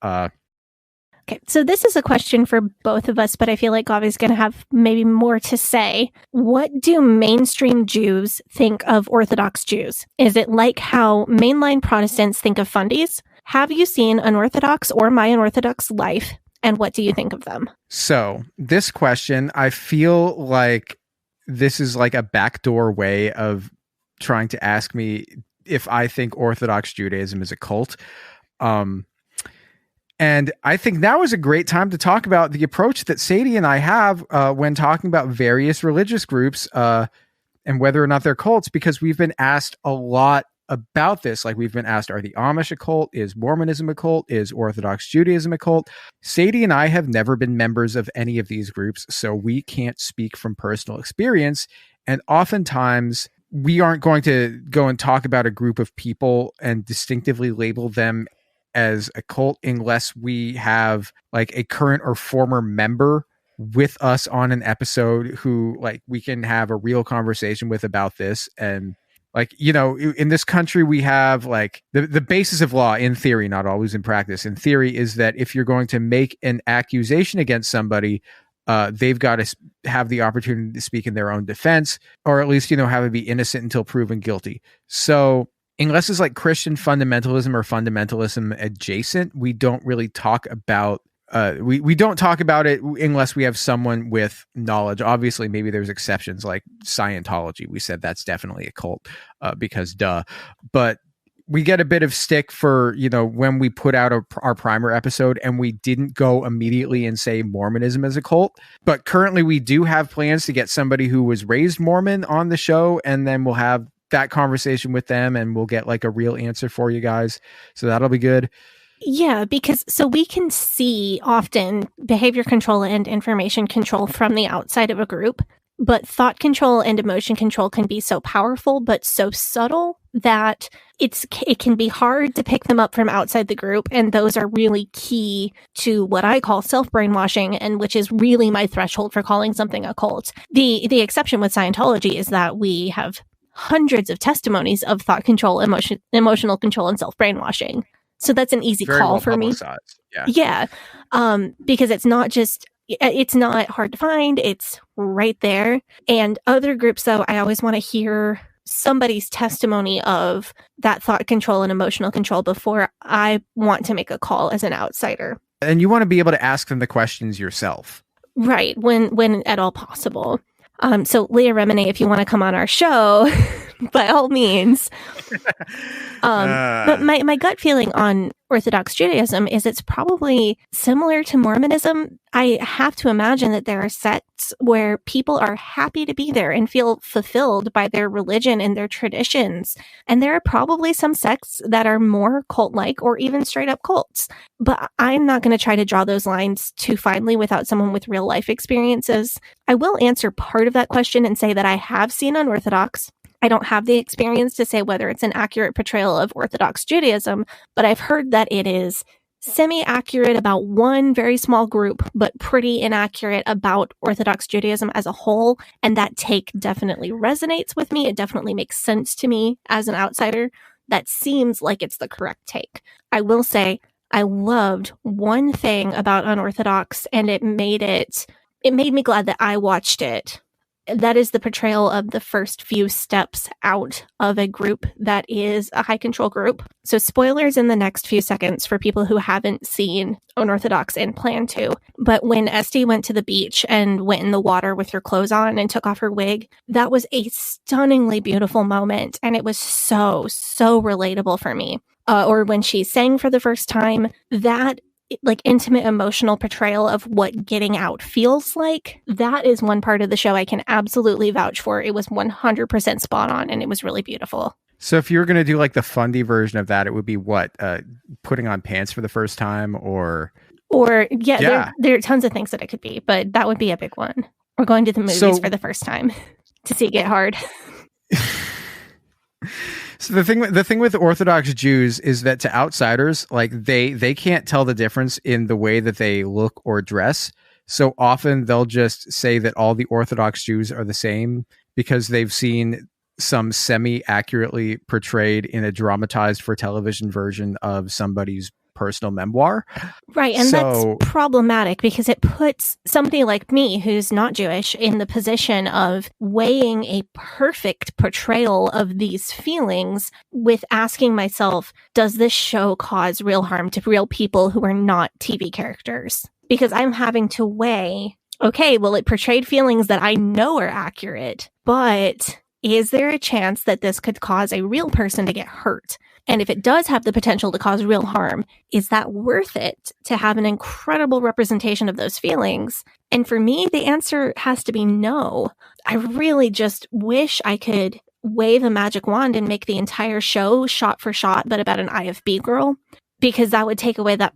Okay, so this is a question for both of us, but I feel like Gavi's going to have maybe more to say. What do mainstream Jews think of Orthodox Jews? Is it like how mainline Protestants think of fundies? Have you seen Unorthodox or My Unorthodox Life? And what do you think of them? So this question, I feel like this is like a backdoor way of trying to ask me if I think Orthodox Judaism is a cult. And I think now is a great time to talk about the approach that Sadie and I have when talking about various religious groups and whether or not they're cults, because we've been asked a lot about this. Like, we've been asked, are the Amish a cult? Is Mormonism a cult? Is Orthodox Judaism a cult? Sadie and I have never been members of any of these groups, so we can't speak from personal experience. And oftentimes we aren't going to go and talk about a group of people and distinctively label them as a cult unless we have like a current or former member with us on an episode who like we can have a real conversation with about this. And like, you know, in this country we have like the basis of law in theory, not always in practice. In theory is that if you're going to make an accusation against somebody, they've got to have the opportunity to speak in their own defense, or at least, you know, have it be innocent until proven guilty. So unless it's like Christian fundamentalism or fundamentalism adjacent, we don't really talk about we don't talk about it unless we have someone with knowledge. Obviously, maybe there's exceptions like Scientology. We said that's definitely a cult because duh. But we get a bit of stick for, you know, when we put out our primer episode and we didn't go immediately and say Mormonism is a cult. But currently we do have plans to get somebody who was raised Mormon on the show, and then we'll have that conversation with them and we'll get like a real answer for you guys. So that'll be good. Yeah, because so we can see often behavior control and information control from the outside of a group, but thought control and emotion control can be so powerful, but so subtle that it can be hard to pick them up from outside the group. And those are really key to what I call self-brainwashing, and which is really my threshold for calling something a cult. The exception with Scientology is that we have hundreds of testimonies of thought control, emotional control, and self-brainwashing. So that's an easy Very call well for me. Yeah. Because it's not hard to find. It's right there. And other groups, though, I always want to hear somebody's testimony of that thought control and emotional control before I want to make a call as an outsider. And you want to be able to ask them the questions yourself. Right. When at all possible. So Leah Remini, if you want to come on our show, by all means. But my gut feeling on Orthodox Judaism is it's probably similar to Mormonism. I have to imagine that there are sects where people are happy to be there and feel fulfilled by their religion and their traditions. And there are probably some sects that are more cult-like or even straight up cults. But I'm not going to try to draw those lines too finely without someone with real life experiences. I will answer part of that question and say that I have seen Unorthodox. I don't have the experience to say whether it's an accurate portrayal of Orthodox Judaism, but I've heard that it is semi-accurate about one very small group, but pretty inaccurate about Orthodox Judaism as a whole. And that take definitely resonates with me. It definitely makes sense to me as an outsider. That seems like it's the correct take. I will say I loved one thing about Unorthodox, and it made me glad that I watched it. That is the portrayal of the first few steps out of a group that is a high control group. So spoilers in the next few seconds for people who haven't seen Unorthodox and plan to. But when Esty went to the beach and went in the water with her clothes on and took off her wig, that was a stunningly beautiful moment. And it was so, so relatable for me. Or when she sang for the first time, that like intimate emotional portrayal of what getting out feels like, that is one part of the show I can absolutely vouch for. It was 100% spot on, and it was really beautiful. So if you were going to do like the fundy version of that, it would be what? Putting on pants for the first time, or yeah. There are tons of things that it could be, but that would be a big one. Or going to the movies for the first time to see Get Hard. So the thing with Orthodox Jews is that to outsiders, like they can't tell the difference in the way that they look or dress. So often they'll just say that all the Orthodox Jews are the same. because they've seen some semi-accurately portrayed in a dramatized for television version of somebody's personal memoir. Right, and So- that's problematic because it puts somebody like me, who's not Jewish, in the position of weighing a perfect portrayal of these feelings with asking myself, does this show cause real harm to real people who are not TV characters? Because I'm having to weigh, okay, well, it portrayed feelings that I know are accurate, but is there a chance that this could cause a real person to get hurt? And if it does have the potential to cause real harm, is that worth it to have an incredible representation of those feelings? And for me, the answer has to be no. I really just wish I could wave a magic wand and make the entire show shot for shot, but about an IFB girl, because that would take away that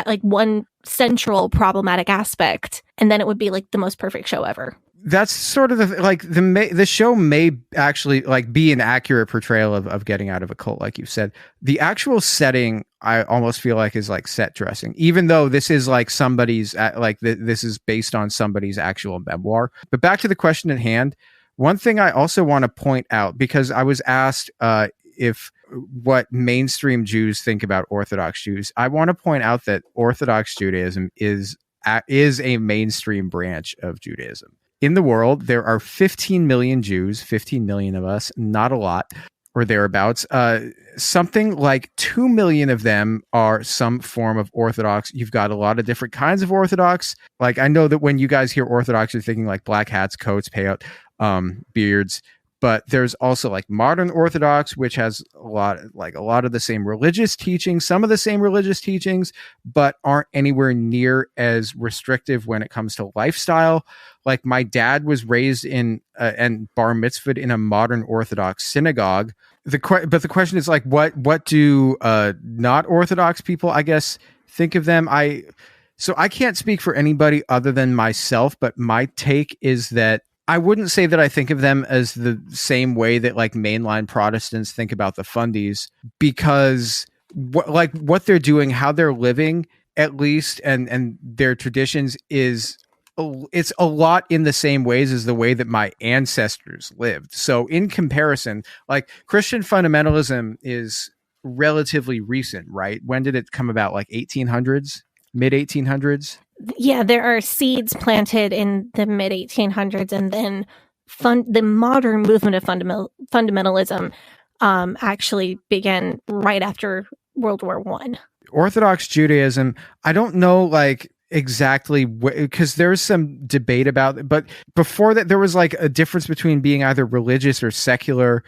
like one central problematic aspect. And then it would be like the most perfect show ever. That's sort of the show may actually like be an accurate portrayal of getting out of a cult, like you said. The actual setting, I almost feel like, is like set dressing, even though this is like somebody's this is based on somebody's actual memoir. But back to the question at hand, one thing I also want to point out, because I was asked if what mainstream Jews think about Orthodox Jews, I want to point out that Orthodox Judaism is a mainstream branch of Judaism. In the world, there are 15 million Jews, 15 million of us, not a lot, or thereabouts. Something like 2 million of them are some form of Orthodox. You've got a lot of different kinds of Orthodox. Like, I know that when you guys hear Orthodox, you're thinking like black hats, coats, payout, beards. But there's also like modern Orthodox, which has a lot of the same religious teachings, some of the same religious teachings, but aren't anywhere near as restrictive when it comes to lifestyle. Like, my dad was raised in and bar mitzvahed in a modern Orthodox synagogue. But the question is, like, what do not Orthodox people, I guess, think of them? So I can't speak for anybody other than myself, but my take is that I wouldn't say that I think of them as the same way that like mainline Protestants think about the fundies, because what they're doing, how they're living, at least, and their traditions it's a lot in the same ways as the way that my ancestors lived. So in comparison, like, Christian fundamentalism is relatively recent, right? When did it come about? Like 1800s, mid 1800s? Yeah, there are seeds planted in the mid 1800s, and then the modern movement of fundamentalism actually began right after World War I. Orthodox Judaism, I don't know like exactly because there's some debate about it, but before that there was like a difference between being either religious or secular.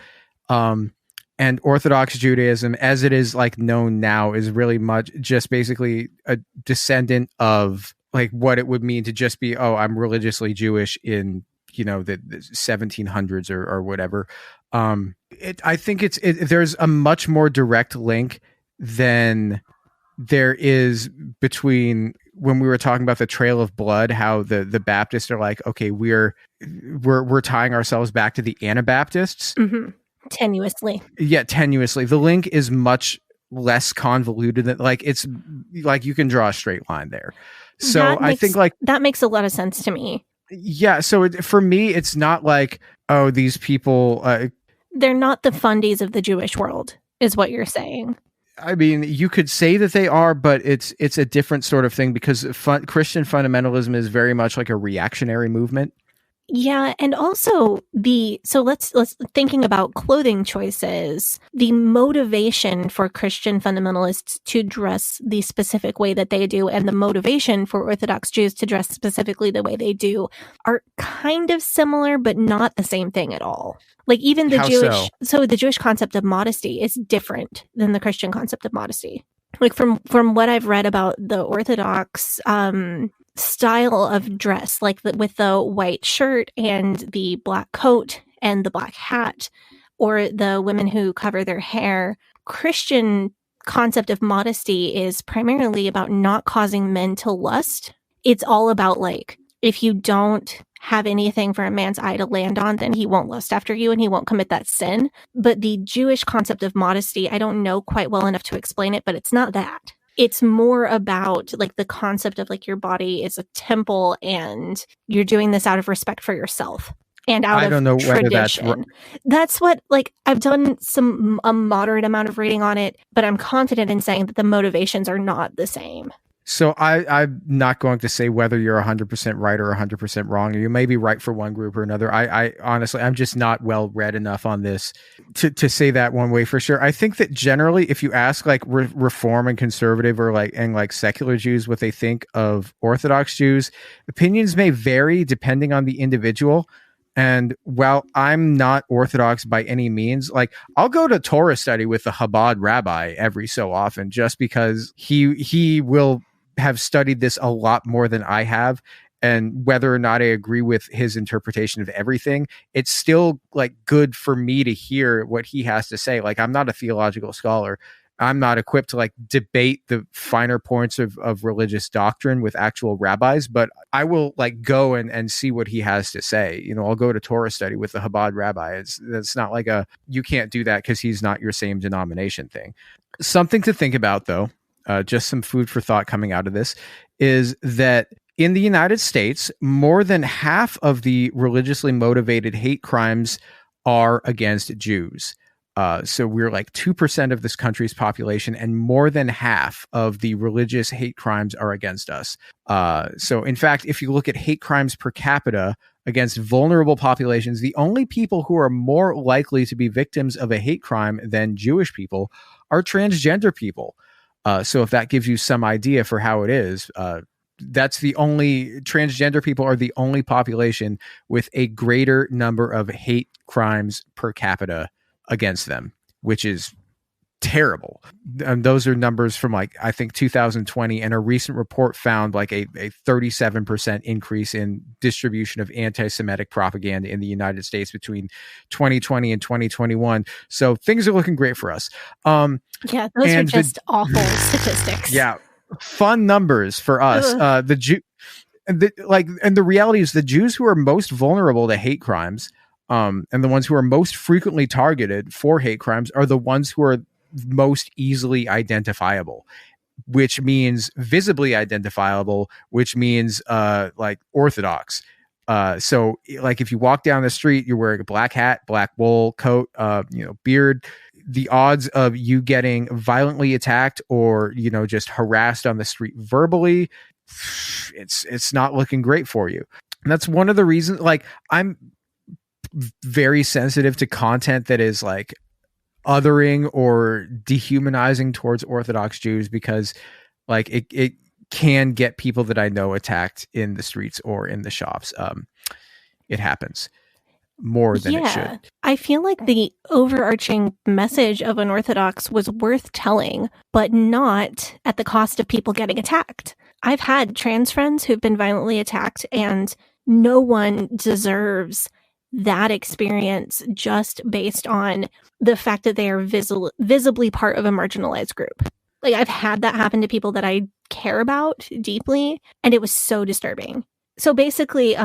And Orthodox Judaism, as it is like known now, is really much just basically a descendant of like what it would mean to just be, oh, I'm religiously Jewish in, you know, the 1700s or whatever. I think there's a much more direct link than there is between when we were talking about the Trail of Blood, how the Baptists are like, okay, we're tying ourselves back to the Anabaptists. Mm-hmm. Tenuously. Yeah, tenuously. The link is much less convoluted than like, it's like you can draw a straight line there. So I think like that makes a lot of sense to me. Yeah. So for me, it's not like, oh, these people, they're not the fundies of the Jewish world, is what you're saying. I mean, you could say that they are, but it's a different sort of thing, because Christian fundamentalism is very much like a reactionary movement. Yeah, and also let's thinking about clothing choices, the motivation for Christian fundamentalists to dress the specific way that they do and the motivation for Orthodox Jews to dress specifically the way they do are kind of similar, but not the same thing at all. Like, even the the Jewish concept of modesty is different than the Christian concept of modesty. Like, from what I've read about the Orthodox style of dress, like with the white shirt and the black coat and the black hat, or the women who cover their hair, Christian concept of modesty is primarily about not causing men to lust. It's all about, like, if you don't have anything for a man's eye to land on, then he won't lust after you and he won't commit that sin. But the Jewish concept of modesty, I don't know quite well enough to explain it, but it's not that. It's more about like the concept of like your body is a temple and you're doing this out of respect for yourself. and out I don't know of whether that's tradition. That's what, like, I've done a moderate amount of reading on it, but I'm confident in saying that the motivations are not the same. So I'm not going to say whether you're 100% right or 100% wrong. You may be right for one group or another. I honestly, I'm just not well read enough on this to say that one way for sure. I think that generally, if you ask like Reform and conservative or like secular Jews what they think of Orthodox Jews, opinions may vary depending on the individual. And while I'm not Orthodox by any means, like I'll go to Torah study with the Chabad rabbi every so often, just because he will have studied this a lot more than I have. And whether or not I agree with his interpretation of everything, it's still like good for me to hear what he has to say. Like I'm not a theological scholar. I'm not equipped to like debate the finer points of religious doctrine with actual rabbis, but I will like go and see what he has to say. You know, I'll go to Torah study with the Chabad rabbi. It's not like you can't do that because he's not your same denomination thing. Something to think about though, just some food for thought coming out of this, is that in the United States, more than half of the religiously motivated hate crimes are against Jews. So we're like 2% of this country's population, and more than half of the religious hate crimes are against us. So in fact, if you look at hate crimes per capita against vulnerable populations, the only people who are more likely to be victims of a hate crime than Jewish people are transgender people. So if that gives you some idea for how it is, that's the only transgender people are the only population with a greater number of hate crimes per capita against them, which is terrible. And those are numbers from like, I think 2020, and a recent report found like a 37% increase in distribution of anti-Semitic propaganda in the United States between 2020 and 2021. So things are looking great for us. Yeah, those are just awful statistics. Yeah. Fun numbers for us. And the reality is the Jews who are most vulnerable to hate crimes, and the ones who are most frequently targeted for hate crimes are the ones who are most easily identifiable, which means visibly identifiable, which means like Orthodox. So like if you walk down the street, you're wearing a black hat, black wool coat, beard, the odds of you getting violently attacked or, just harassed on the street verbally, it's not looking great for you. And that's one of the reasons, like, I'm very sensitive to content that is like othering or dehumanizing towards Orthodox Jews, because like it can get people that I know attacked in the streets or in the shops. It happens more than it should. I feel like the overarching message of Unorthodox was worth telling, but not at the cost of people getting attacked. I've had trans friends who've been violently attacked, and no one deserves that experience just based on the fact that they are visibly part of a marginalized group. Like, I've had that happen to people that I care about deeply, and it was so disturbing. So basically,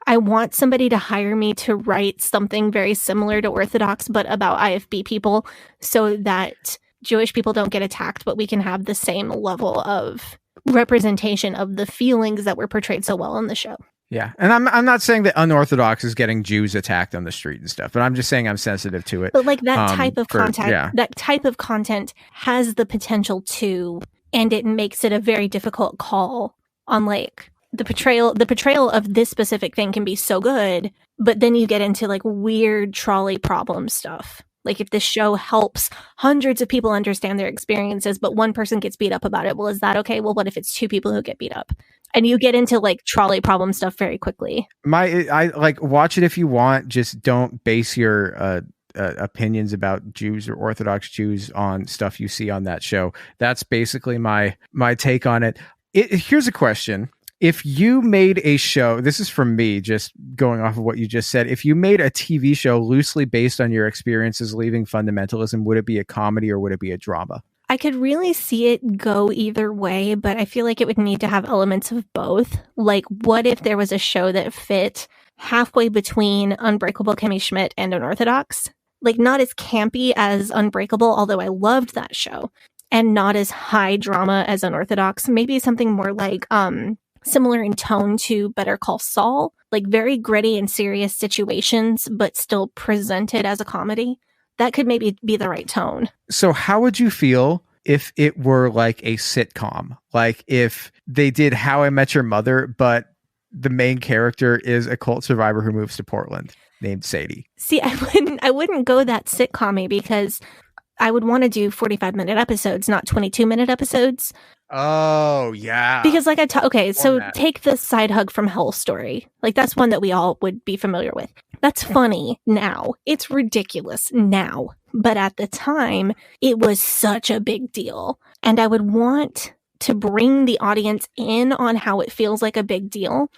I want somebody to hire me to write something very similar to Orthodox, but about IFB people, so that Jewish people don't get attacked, but we can have the same level of representation of the feelings that were portrayed so well in the show. Yeah. And I'm not saying that Unorthodox is getting Jews attacked on the street and stuff, but I'm just saying I'm sensitive to it. But like that type of content, that type of content has the potential to, and it makes it a very difficult call on like the portrayal of this specific thing can be so good, but then you get into like weird trolley problem stuff. Like if this show helps hundreds of people understand their experiences, but one person gets beat up about it, well, is that okay? Well, what if it's two people who get beat up? And you get into like trolley problem stuff very quickly. I like watch it if you want. Just don't base your opinions about Jews or Orthodox Jews on stuff you see on that show. That's basically my take on it. Here's a question. If you made a show, this is from me, just going off of what you just said. If you made a TV show loosely based on your experiences leaving fundamentalism, would it be a comedy or would it be a drama? I could really see it go either way, but I feel like it would need to have elements of both. Like, what if there was a show that fit halfway between Unbreakable Kimmy Schmidt and Unorthodox? Like, not as campy as Unbreakable, although I loved that show, and not as high drama as Unorthodox. Maybe something more like, similar in tone to Better Call Saul, like very gritty and serious situations, but still presented as a comedy. That could maybe be the right tone. So how would you feel if it were like a sitcom? Like if they did How I Met Your Mother, but the main character is a cult survivor who moves to Portland named Sadie. See, I wouldn't go that sitcom-y because I would want to do 45-minute episodes, not 22-minute episodes. Oh, yeah. Because like take the Side Hug from Hell story. Like that's one that we all would be familiar with. That's funny now. It's ridiculous now. But at the time, it was such a big deal. And I would want to bring the audience in on how it feels like a big deal.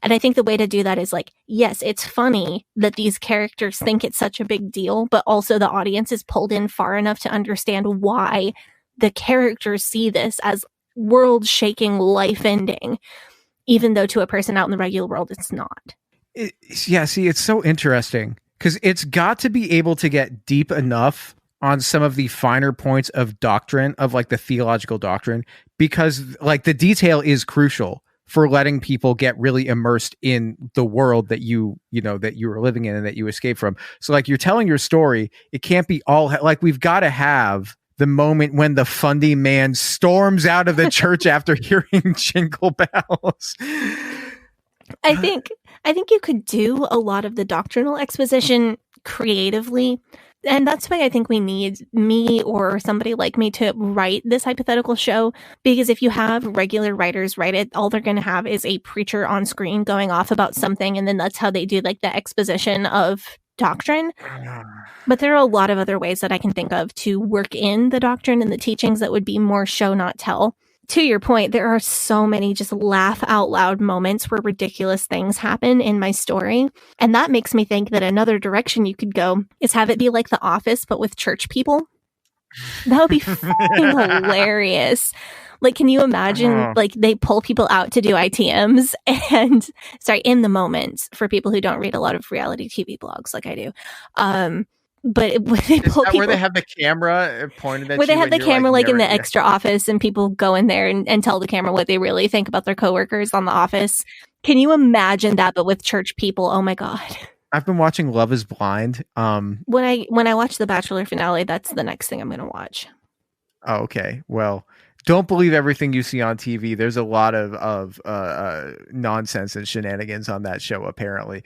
And I think the way to do that is like, yes, it's funny that these characters think it's such a big deal, but also the audience is pulled in far enough to understand why the characters see this as world-shaking, life-ending, even though to a person out in the regular world, it's not. It's so interesting because it's got to be able to get deep enough on some of the finer points of doctrine, of like the theological doctrine, because like the detail is crucial for letting people get really immersed in the world that you were living in and that you escaped from. So like you're telling your story, it can't be all like we've got to have the moment when the fundy man storms out of the church after hearing jingle bells. I think you could do a lot of the doctrinal exposition creatively. And that's why I think we need me or somebody like me to write this hypothetical show. Because if you have regular writers write it, all they're going to have is a preacher on screen going off about something. And then that's how they do like the exposition of doctrine. But there are a lot of other ways that I can think of to work in the doctrine and the teachings that would be more show, not tell. To your point, there are so many just laugh out loud moments where ridiculous things happen in my story. And that makes me think that another direction you could go is have it be like The Office, but with church people. That would be fucking hilarious. Like, can you imagine, like, they pull people out to do ITMs and, in the moment, for people who don't read a lot of reality TV blogs like I do. But they pull people, where they have the camera pointed at you? Where they have the camera like in the extra office and people go in there and tell the camera what they really think about their coworkers on The Office. Can you imagine that, but with church people? Oh my God. I've been watching Love is Blind. When I watch the Bachelor finale, that's the next thing I'm going to watch. Oh, okay. Well, don't believe everything you see on TV. There's a lot of nonsense and shenanigans on that show, apparently.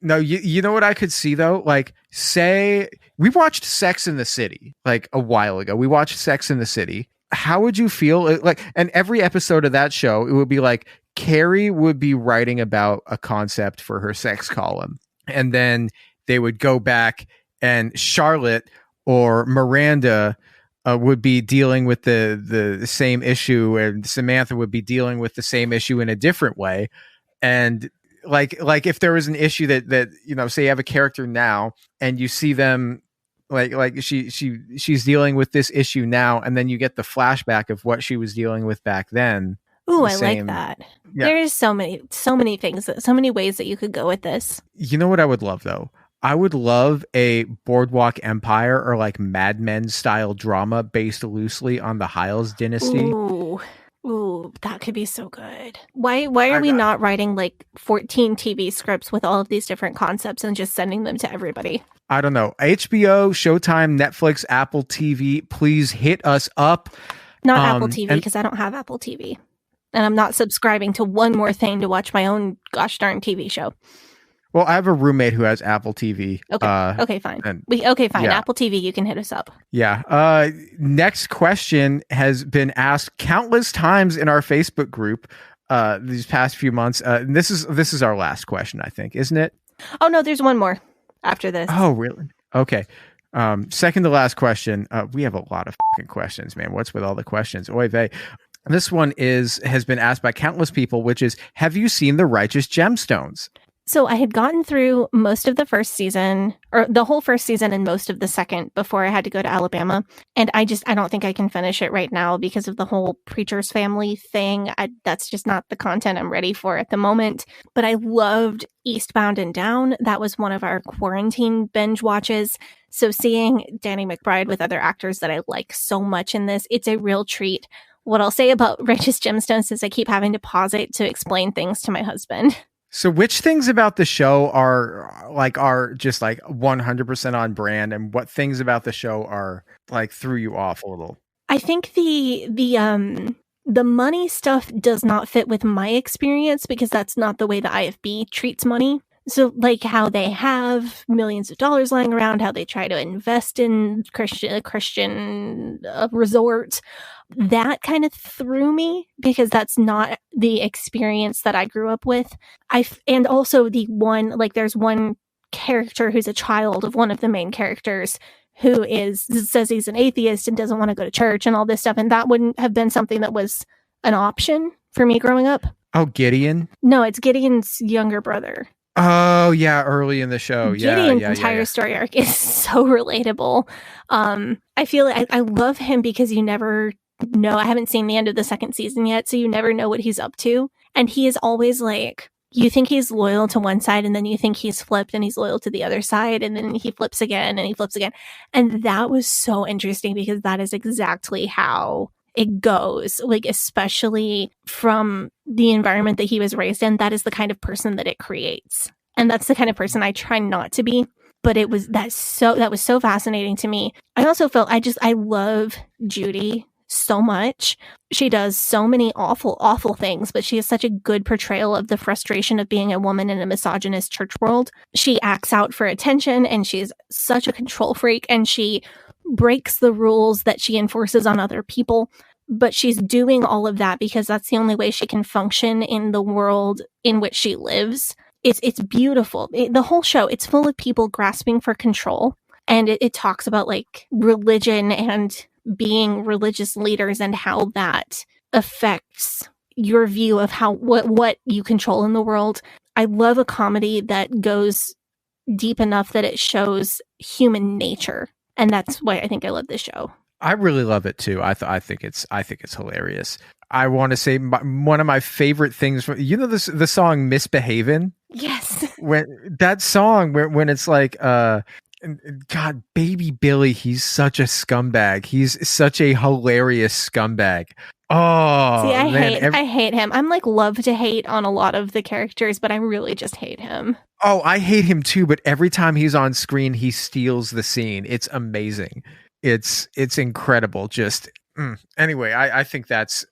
No, you know what I could see though? Like, say we watched Sex in the City like a while ago. We watched Sex in the City. How would you feel? Like, and every episode of that show, it would be like Carrie would be writing about a concept for her sex column, and then they would go back and Charlotte or Miranda would be dealing with the same issue, and Samantha would be dealing with the same issue in a different way. And like if there was an issue that say you have a character now and you see them like she's dealing with this issue now, and then you get the flashback of what she was dealing with back then. Ooh, I like that. Yeah. There is so many things, so many ways that you could go with this. You know what I would love though? I would love a Boardwalk Empire or like Mad Men style drama based loosely on the Hiles dynasty. Ooh, that could be so good. Why are we not writing like 14 TV scripts with all of these different concepts and just sending them to everybody? I don't know. HBO, Showtime, Netflix, Apple TV, please hit us up. Not Apple TV, because I don't have Apple TV. And I'm not subscribing to one more thing to watch my own gosh darn TV show. Well, I have a roommate who has Apple TV. Okay, fine. Yeah. Apple TV, you can hit us up. Yeah. Next question has been asked countless times in our Facebook group these past few months. This is our last question, I think, isn't it? Oh no, there's one more after this. Oh, really? Okay. Second to last question. We have a lot of fucking questions, man. What's with all the questions? Oy vey. This one has been asked by countless people, which is, have you seen The Righteous Gemstones? So I had gotten through most of the first season, or the whole first season and most of the second before I had to go to Alabama. And I don't think I can finish it right now because of the whole Preacher's Family thing. That's just not the content I'm ready for at the moment. But I loved Eastbound and Down. That was one of our quarantine binge watches. So seeing Danny McBride with other actors that I like so much in this, it's a real treat. What I'll say about Righteous Gemstones is I keep having to pause it to explain things to my husband. So which things about the show are just like 100% on brand, and what things about the show are like threw you off a little? I think the money stuff does not fit with my experience because that's not the way the IFB treats money. So like how they have millions of dollars lying around, how they try to invest in Christian resorts, that kind of threw me because that's not the experience that I grew up with. And also there's one character who's a child of one of the main characters who says he's an atheist and doesn't want to go to church and all this stuff. And that wouldn't have been something that was an option for me growing up. Oh, Gideon? No, it's Gideon's younger brother. Oh, yeah, early in the show. Gideon's entire story arc is so relatable. I feel like I love him because you never know. I haven't seen the end of the second season yet, so you never know what he's up to. And he is always like, you think he's loyal to one side, and then you think he's flipped and he's loyal to the other side, and then he flips again and he flips again. And that was so interesting because that is exactly how it goes, like, especially from the environment that he was raised in. That is the kind of person that it creates. And that's the kind of person I try not to be. But that was so fascinating to me. I also felt I love Judy so much. She does so many awful, awful things, but she has such a good portrayal of the frustration of being a woman in a misogynist church world. She acts out for attention, and she's such a control freak, and she breaks the rules that she enforces on other people. But she's doing all of that because that's the only way she can function in the world in which she lives. It's beautiful. The whole show, it's full of people grasping for control. And it talks about like religion and being religious leaders and how that affects your view of what you control in the world. I love a comedy that goes deep enough that it shows human nature. And that's why I think I love this show. I really love it too. I think it's hilarious. I want to say one of my favorite things from the song "Misbehavin'." Yes. When that song when it's like God, baby Billy, he's such a scumbag. He's such a hilarious scumbag. Oh, see, man. I hate him. I'm like love to hate on a lot of the characters, but I really just hate him. Oh, I hate him too, but every time he's on screen, he steals the scene. It's amazing. It's incredible. Just anyway, I think that's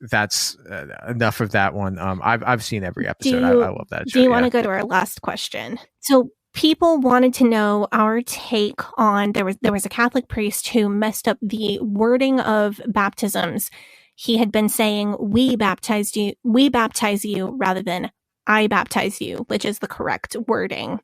enough of that one. I've seen every episode. I love that show. Do you want to go to our last question? So people wanted to know our take on there was a Catholic priest who messed up the wording of baptisms. He had been saying we baptize you rather than I baptize you, which is the correct wording.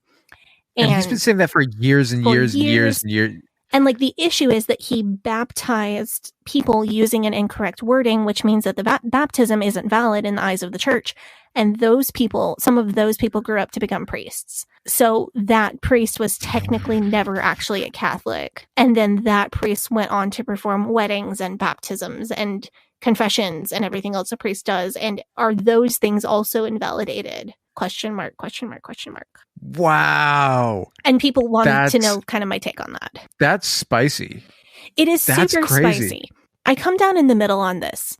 And he's been saying that for years and years and years and years. And like the issue is that he baptized people using an incorrect wording, which means that the baptism isn't valid in the eyes of the church. And some of those people grew up to become priests. So that priest was technically never actually a Catholic. And then that priest went on to perform weddings and baptisms and confessions and everything else a priest does. And are those things also invalidated? Question mark. Wow. And people wanted to know kind of my take on that. That's spicy. It is super spicy. I come down in the middle on this.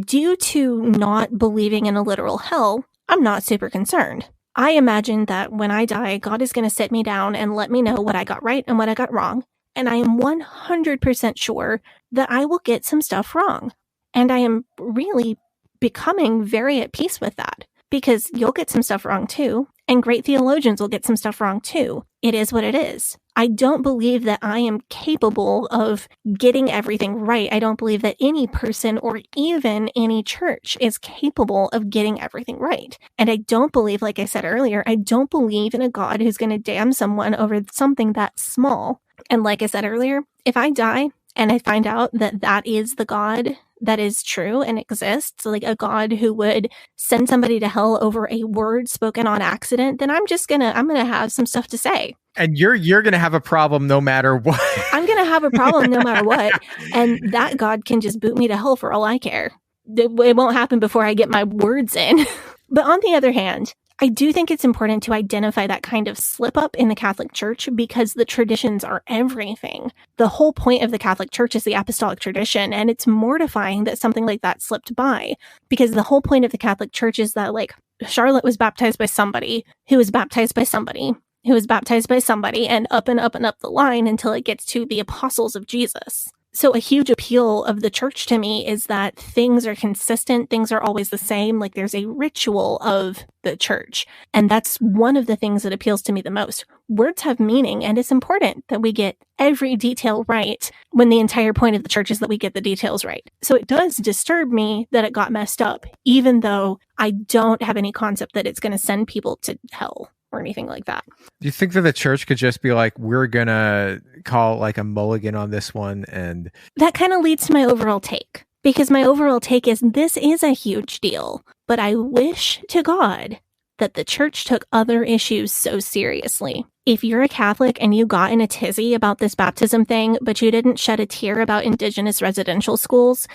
Due to not believing in a literal hell, I'm not super concerned. I imagine that when I die, God is going to sit me down and let me know what I got right and what I got wrong. And I am 100% sure that I will get some stuff wrong. And I am really becoming very at peace with that. Because you'll get some stuff wrong too, and great theologians will get some stuff wrong too. It is what it is. I don't believe that I am capable of getting everything right. I don't believe that any person or even any church is capable of getting everything right. And I don't believe, like I said earlier, I don't believe in a God who's going to damn someone over something that small. And like I said earlier, if I die and I find out that that is the God that is true and exists, like a God who would send somebody to hell over a word spoken on accident, then I'm gonna have some stuff to say. And you're gonna have a problem no matter what. I'm gonna have a problem no matter what. And that God can just boot me to hell for all I care. It won't happen before I get my words in. But on the other hand, I do think it's important to identify that kind of slip up in the Catholic Church because the traditions are everything. The whole point of the Catholic Church is the apostolic tradition, and it's mortifying that something like that slipped by because the whole point of the Catholic Church is that, like, Charlotte was baptized by somebody who was baptized by somebody who was baptized by somebody, and up the line until it gets to the apostles of Jesus. So a huge appeal of the church to me is that things are consistent. Things are always the same. Like there's a ritual of the church. And that's one of the things that appeals to me the most. Words have meaning, and it's important that we get every detail right when the entire point of the church is that we get the details right. So it does disturb me that it got messed up, even though I don't have any concept that it's going to send people to hell or anything like that. Do you think that the church could just be like, we're gonna call like a mulligan on this one? And that kind of leads to my overall take, because my overall take is this is a huge deal, but I wish to God that the church took other issues so seriously. If you're a Catholic and you got in a tizzy about this baptism thing, but you didn't shed a tear about Indigenous residential schools,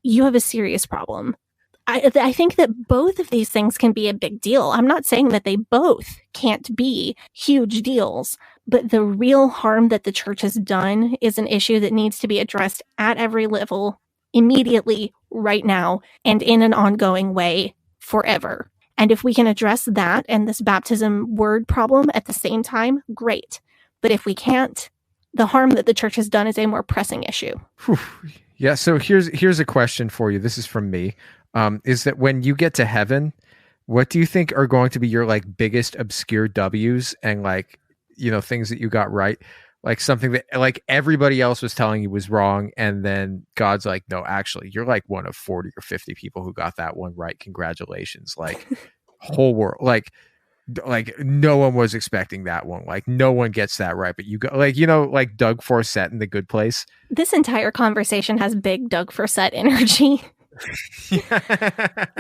you have a serious problem. I think that both of these things can be a big deal. I'm not saying that they both can't be huge deals, but the real harm that the church has done is an issue that needs to be addressed at every level, immediately, right now, and in an ongoing way forever. And if we can address that and this baptism word problem at the same time, great. But if we can't, the harm that the church has done is a more pressing issue. Whew. Yeah, so here's a question for you. This is from me. Is that when you get to heaven, what do you think are going to be your like biggest obscure W's and like, you know, things that you got right? Like something that like everybody else was telling you was wrong. And then God's like, no, actually, you're like one of 40 or 50 people who got that one right. Congratulations. Like whole world, like no one was expecting that one. Like no one gets that right, but you got like, you know, like Doug Forsett in The Good Place. This entire conversation has big Doug Forsett energy.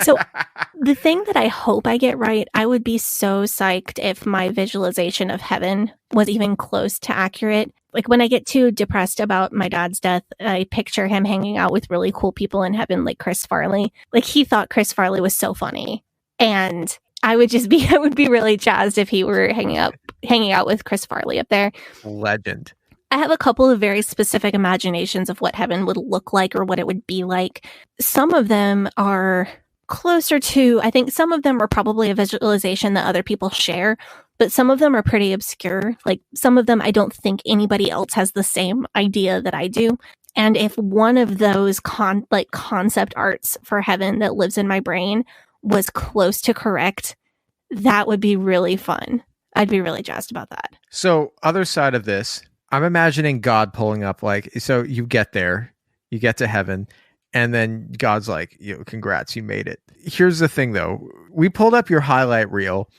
So the thing that I hope I get right, I would be so psyched if my visualization of heaven was even close to accurate. Like when I get too depressed about my dad's death, I picture him hanging out with really cool people in heaven like Chris Farley. Like he thought Chris Farley was so funny. And I would be really jazzed if he were hanging out with Chris Farley up there. Legend. I have a couple of very specific imaginations of what heaven would look like or what it would be like. Some of them are closer to, I think some of them are probably a visualization that other people share, but some of them are pretty obscure. Like some of them, I don't think anybody else has the same idea that I do. And if one of those concept arts for heaven that lives in my brain was close to correct, that would be really fun. I'd be really jazzed about that. So other side of this, I'm imagining God pulling up like, so you get there, you get to heaven, and then God's like, congrats, you made it. Here's the thing though. We pulled up your highlight reel.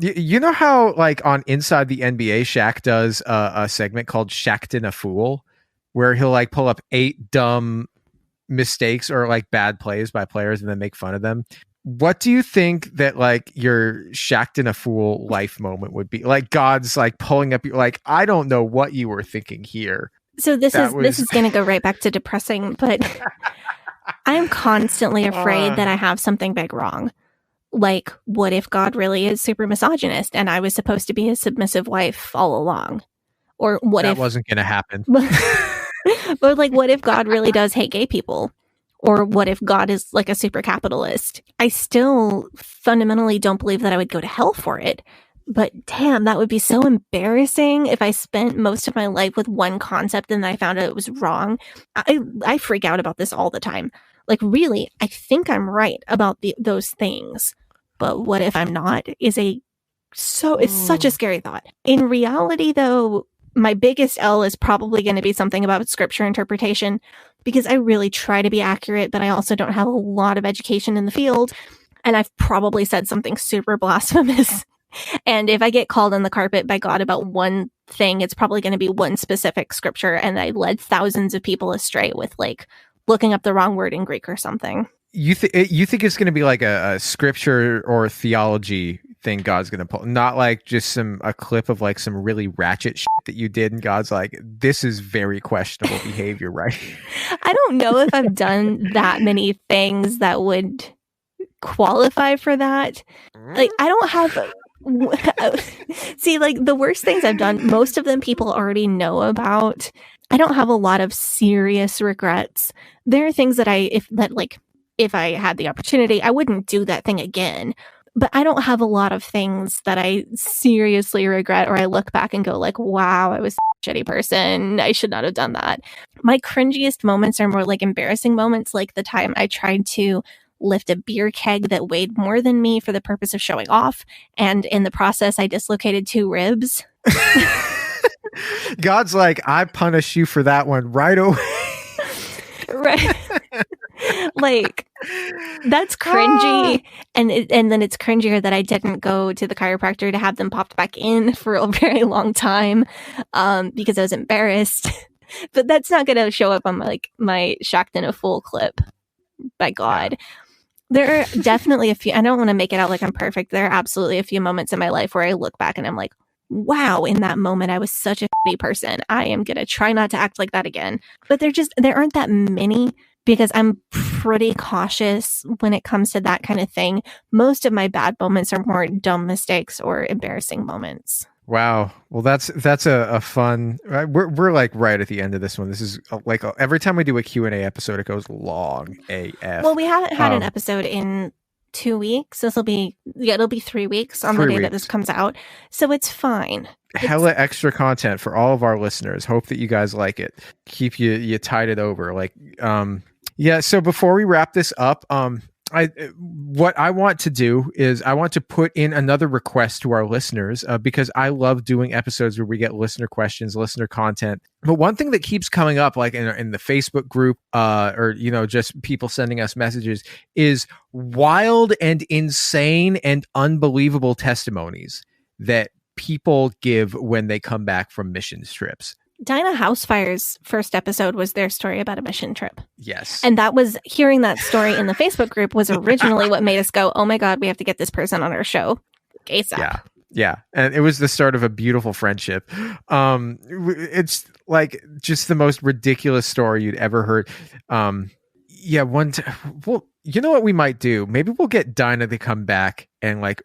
You know how like on Inside the NBA, Shaq does a segment called Shaqtin' a Fool, where he'll like pull up 8 dumb mistakes or like bad plays by players and then make fun of them. What do you think that like your Shaqtin' a Fool life moment would be? Like God's like pulling up, like, I don't know what you were thinking here. So this is going to go right back to depressing, but I'm constantly afraid that I have something big wrong. Like, what if God really is super misogynist and I was supposed to be his submissive wife all along? Or what if that wasn't going to happen? But like, what if God really does hate gay people? Or what if God is like a super capitalist? I still fundamentally don't believe that I would go to hell for it. But damn, that would be so embarrassing if I spent most of my life with one concept and I found out it was wrong. I freak out about this all the time. Like, really, I think I'm right about those things. But what if I'm not? It's such a scary thought. In reality, though, my biggest L is probably going to be something about scripture interpretation, because I really try to be accurate, but I also don't have a lot of education in the field. And I've probably said something super blasphemous. And if I get called on the carpet by God about one thing, it's probably going to be one specific scripture. And I led thousands of people astray with like looking up the wrong word in Greek or something. You think it's going to be like a scripture or theology thing God's going to pull, not like just a clip of like some really ratchet shit that you did and God's like, this is very questionable behavior, right? I don't know if I've done that many things that would qualify for that. Like, I don't have see, like the worst things I've done, most of them people already know about. I don't have a lot of serious regrets. There are things that if I had the opportunity, I wouldn't do that thing again. But I don't have a lot of things that I seriously regret or I look back and go like, wow, I was a shitty person. I should not have done that. My cringiest moments are more like embarrassing moments, like the time I tried to lift a beer keg that weighed more than me for the purpose of showing off. And in the process, I dislocated 2 ribs. God's like, I punish you for that one right away. Right. Like, that's cringy. And then it's cringier that I didn't go to the chiropractor to have them popped back in for a very long time because I was embarrassed. But that's not going to show up on my shocked in a fool clip. By God. Yeah. There are definitely a few, I don't want to make it out like I'm perfect. There are absolutely a few moments in my life where I look back and I'm like, wow, in that moment, I was such a shitty person. I am going to try not to act like that again. But there aren't that many because I'm pretty cautious when it comes to that kind of thing. Most of my bad moments are more dumb mistakes or embarrassing moments. Wow. Well, that's a fun, we're like right at the end of this one. This is like every time we do a Q&A episode, it goes long AF. Well, we haven't had an episode in 2 weeks. It'll be 3 weeks on the day that this comes out. So it's fine. Hella extra content for all of our listeners. Hope that you guys like it. Keep you tided over. Like, yeah. So before we wrap this up, what I want to do is I want to put in another request to our listeners because I love doing episodes where we get listener questions, listener content. But one thing that keeps coming up, like in the Facebook group, or just people sending us messages, is wild and insane and unbelievable testimonies that people give when they come back from mission trips. Dinah Housefire's first episode was their story about a mission trip. Yes. And that was, hearing that story in the Facebook group was originally what made us go, oh my God, we have to get this person on our show ASAP. Yeah. Yeah. And it was the start of a beautiful friendship. It's like just the most ridiculous story you'd ever heard. Yeah. Well, you know what we might do? Maybe we'll get Dinah to come back and like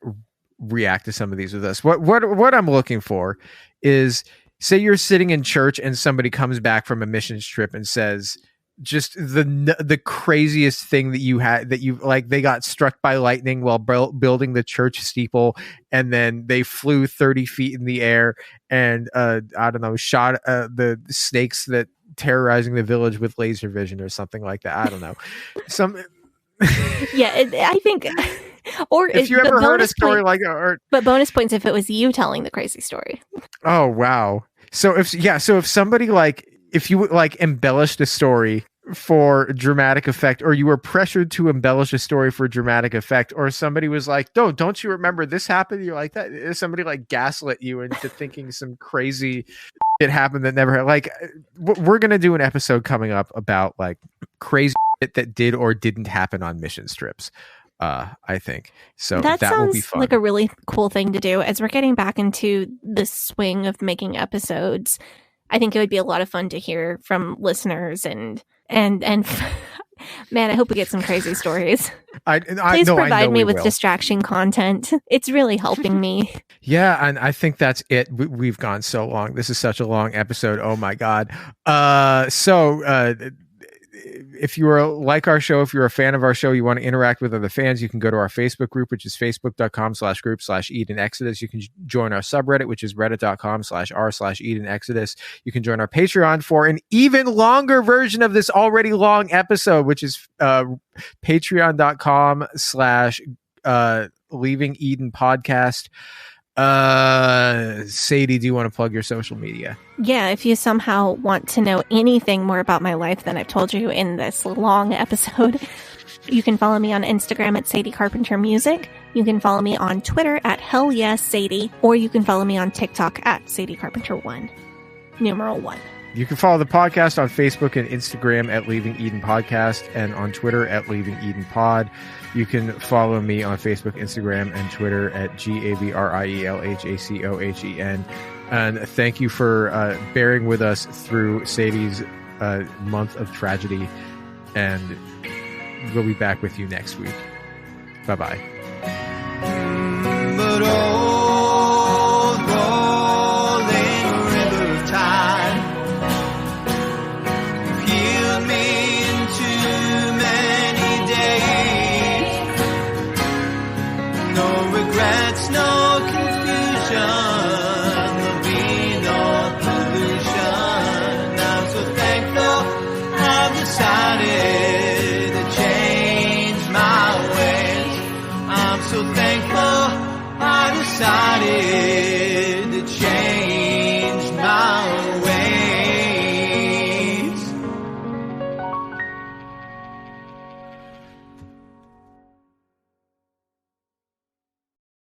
react to some of these with us. What I'm looking for is, say you're sitting in church and somebody comes back from a missions trip and says just the craziest thing that they got struck by lightning while building the church steeple, and then they flew 30 feet in the air and I don't know, shot the snakes that terrorizing the village with laser vision or something like that. I don't know. I think. Or if you ever heard a story but bonus points if it was you telling the crazy story. Oh wow! So if somebody if you embellished a story for dramatic effect, or you were pressured to embellish a story for dramatic effect, or somebody was like, don't you remember this happened? You're like, that somebody gaslit you into thinking some crazy shit happened that never happened. Like, we're gonna do an episode coming up about crazy shit that did or didn't happen on mission trips. I think so. That will be fun. Like a really cool thing to do as we're getting back into the swing of making episodes. I think it would be a lot of fun to hear from listeners and man, I hope we get some crazy stories. Please provide me with distraction content. It's really helping me. Yeah, and I think that's it. We've gone so long. This is such a long episode. Oh my God. If you like our show, if you're a fan of our show, you want to interact with other fans, you can go to our Facebook group, which is facebook.com/group/EdenExodus. You can join our subreddit, which is reddit.com/r/EdenExodus. You can join our Patreon for an even longer version of this already long episode, which is patreon.com/Leaving Eden Podcast. Sadie, do you want to plug your social media? Yeah, if you somehow want to know anything more about my life than I've told you in this long episode, you can follow me on Instagram at Sadie Carpenter Music. You can follow me on Twitter at Hell Yes Sadie, or you can follow me on TikTok at Sadie Carpenter 1, numeral 1. You can follow the podcast on Facebook and Instagram at Leaving Eden Podcast, and on Twitter at Leaving Eden Pod. You can follow me on Facebook, Instagram, and Twitter at GAVRIELHACOHEN. And thank you for bearing with us through Sadie's month of tragedy. And we'll be back with you next week. Bye-bye. But old rolling river of time, you've healed me in too many days. No that's no confusion, there'll be no pollution. I'm so thankful I've decided to change my ways. I'm so thankful I decided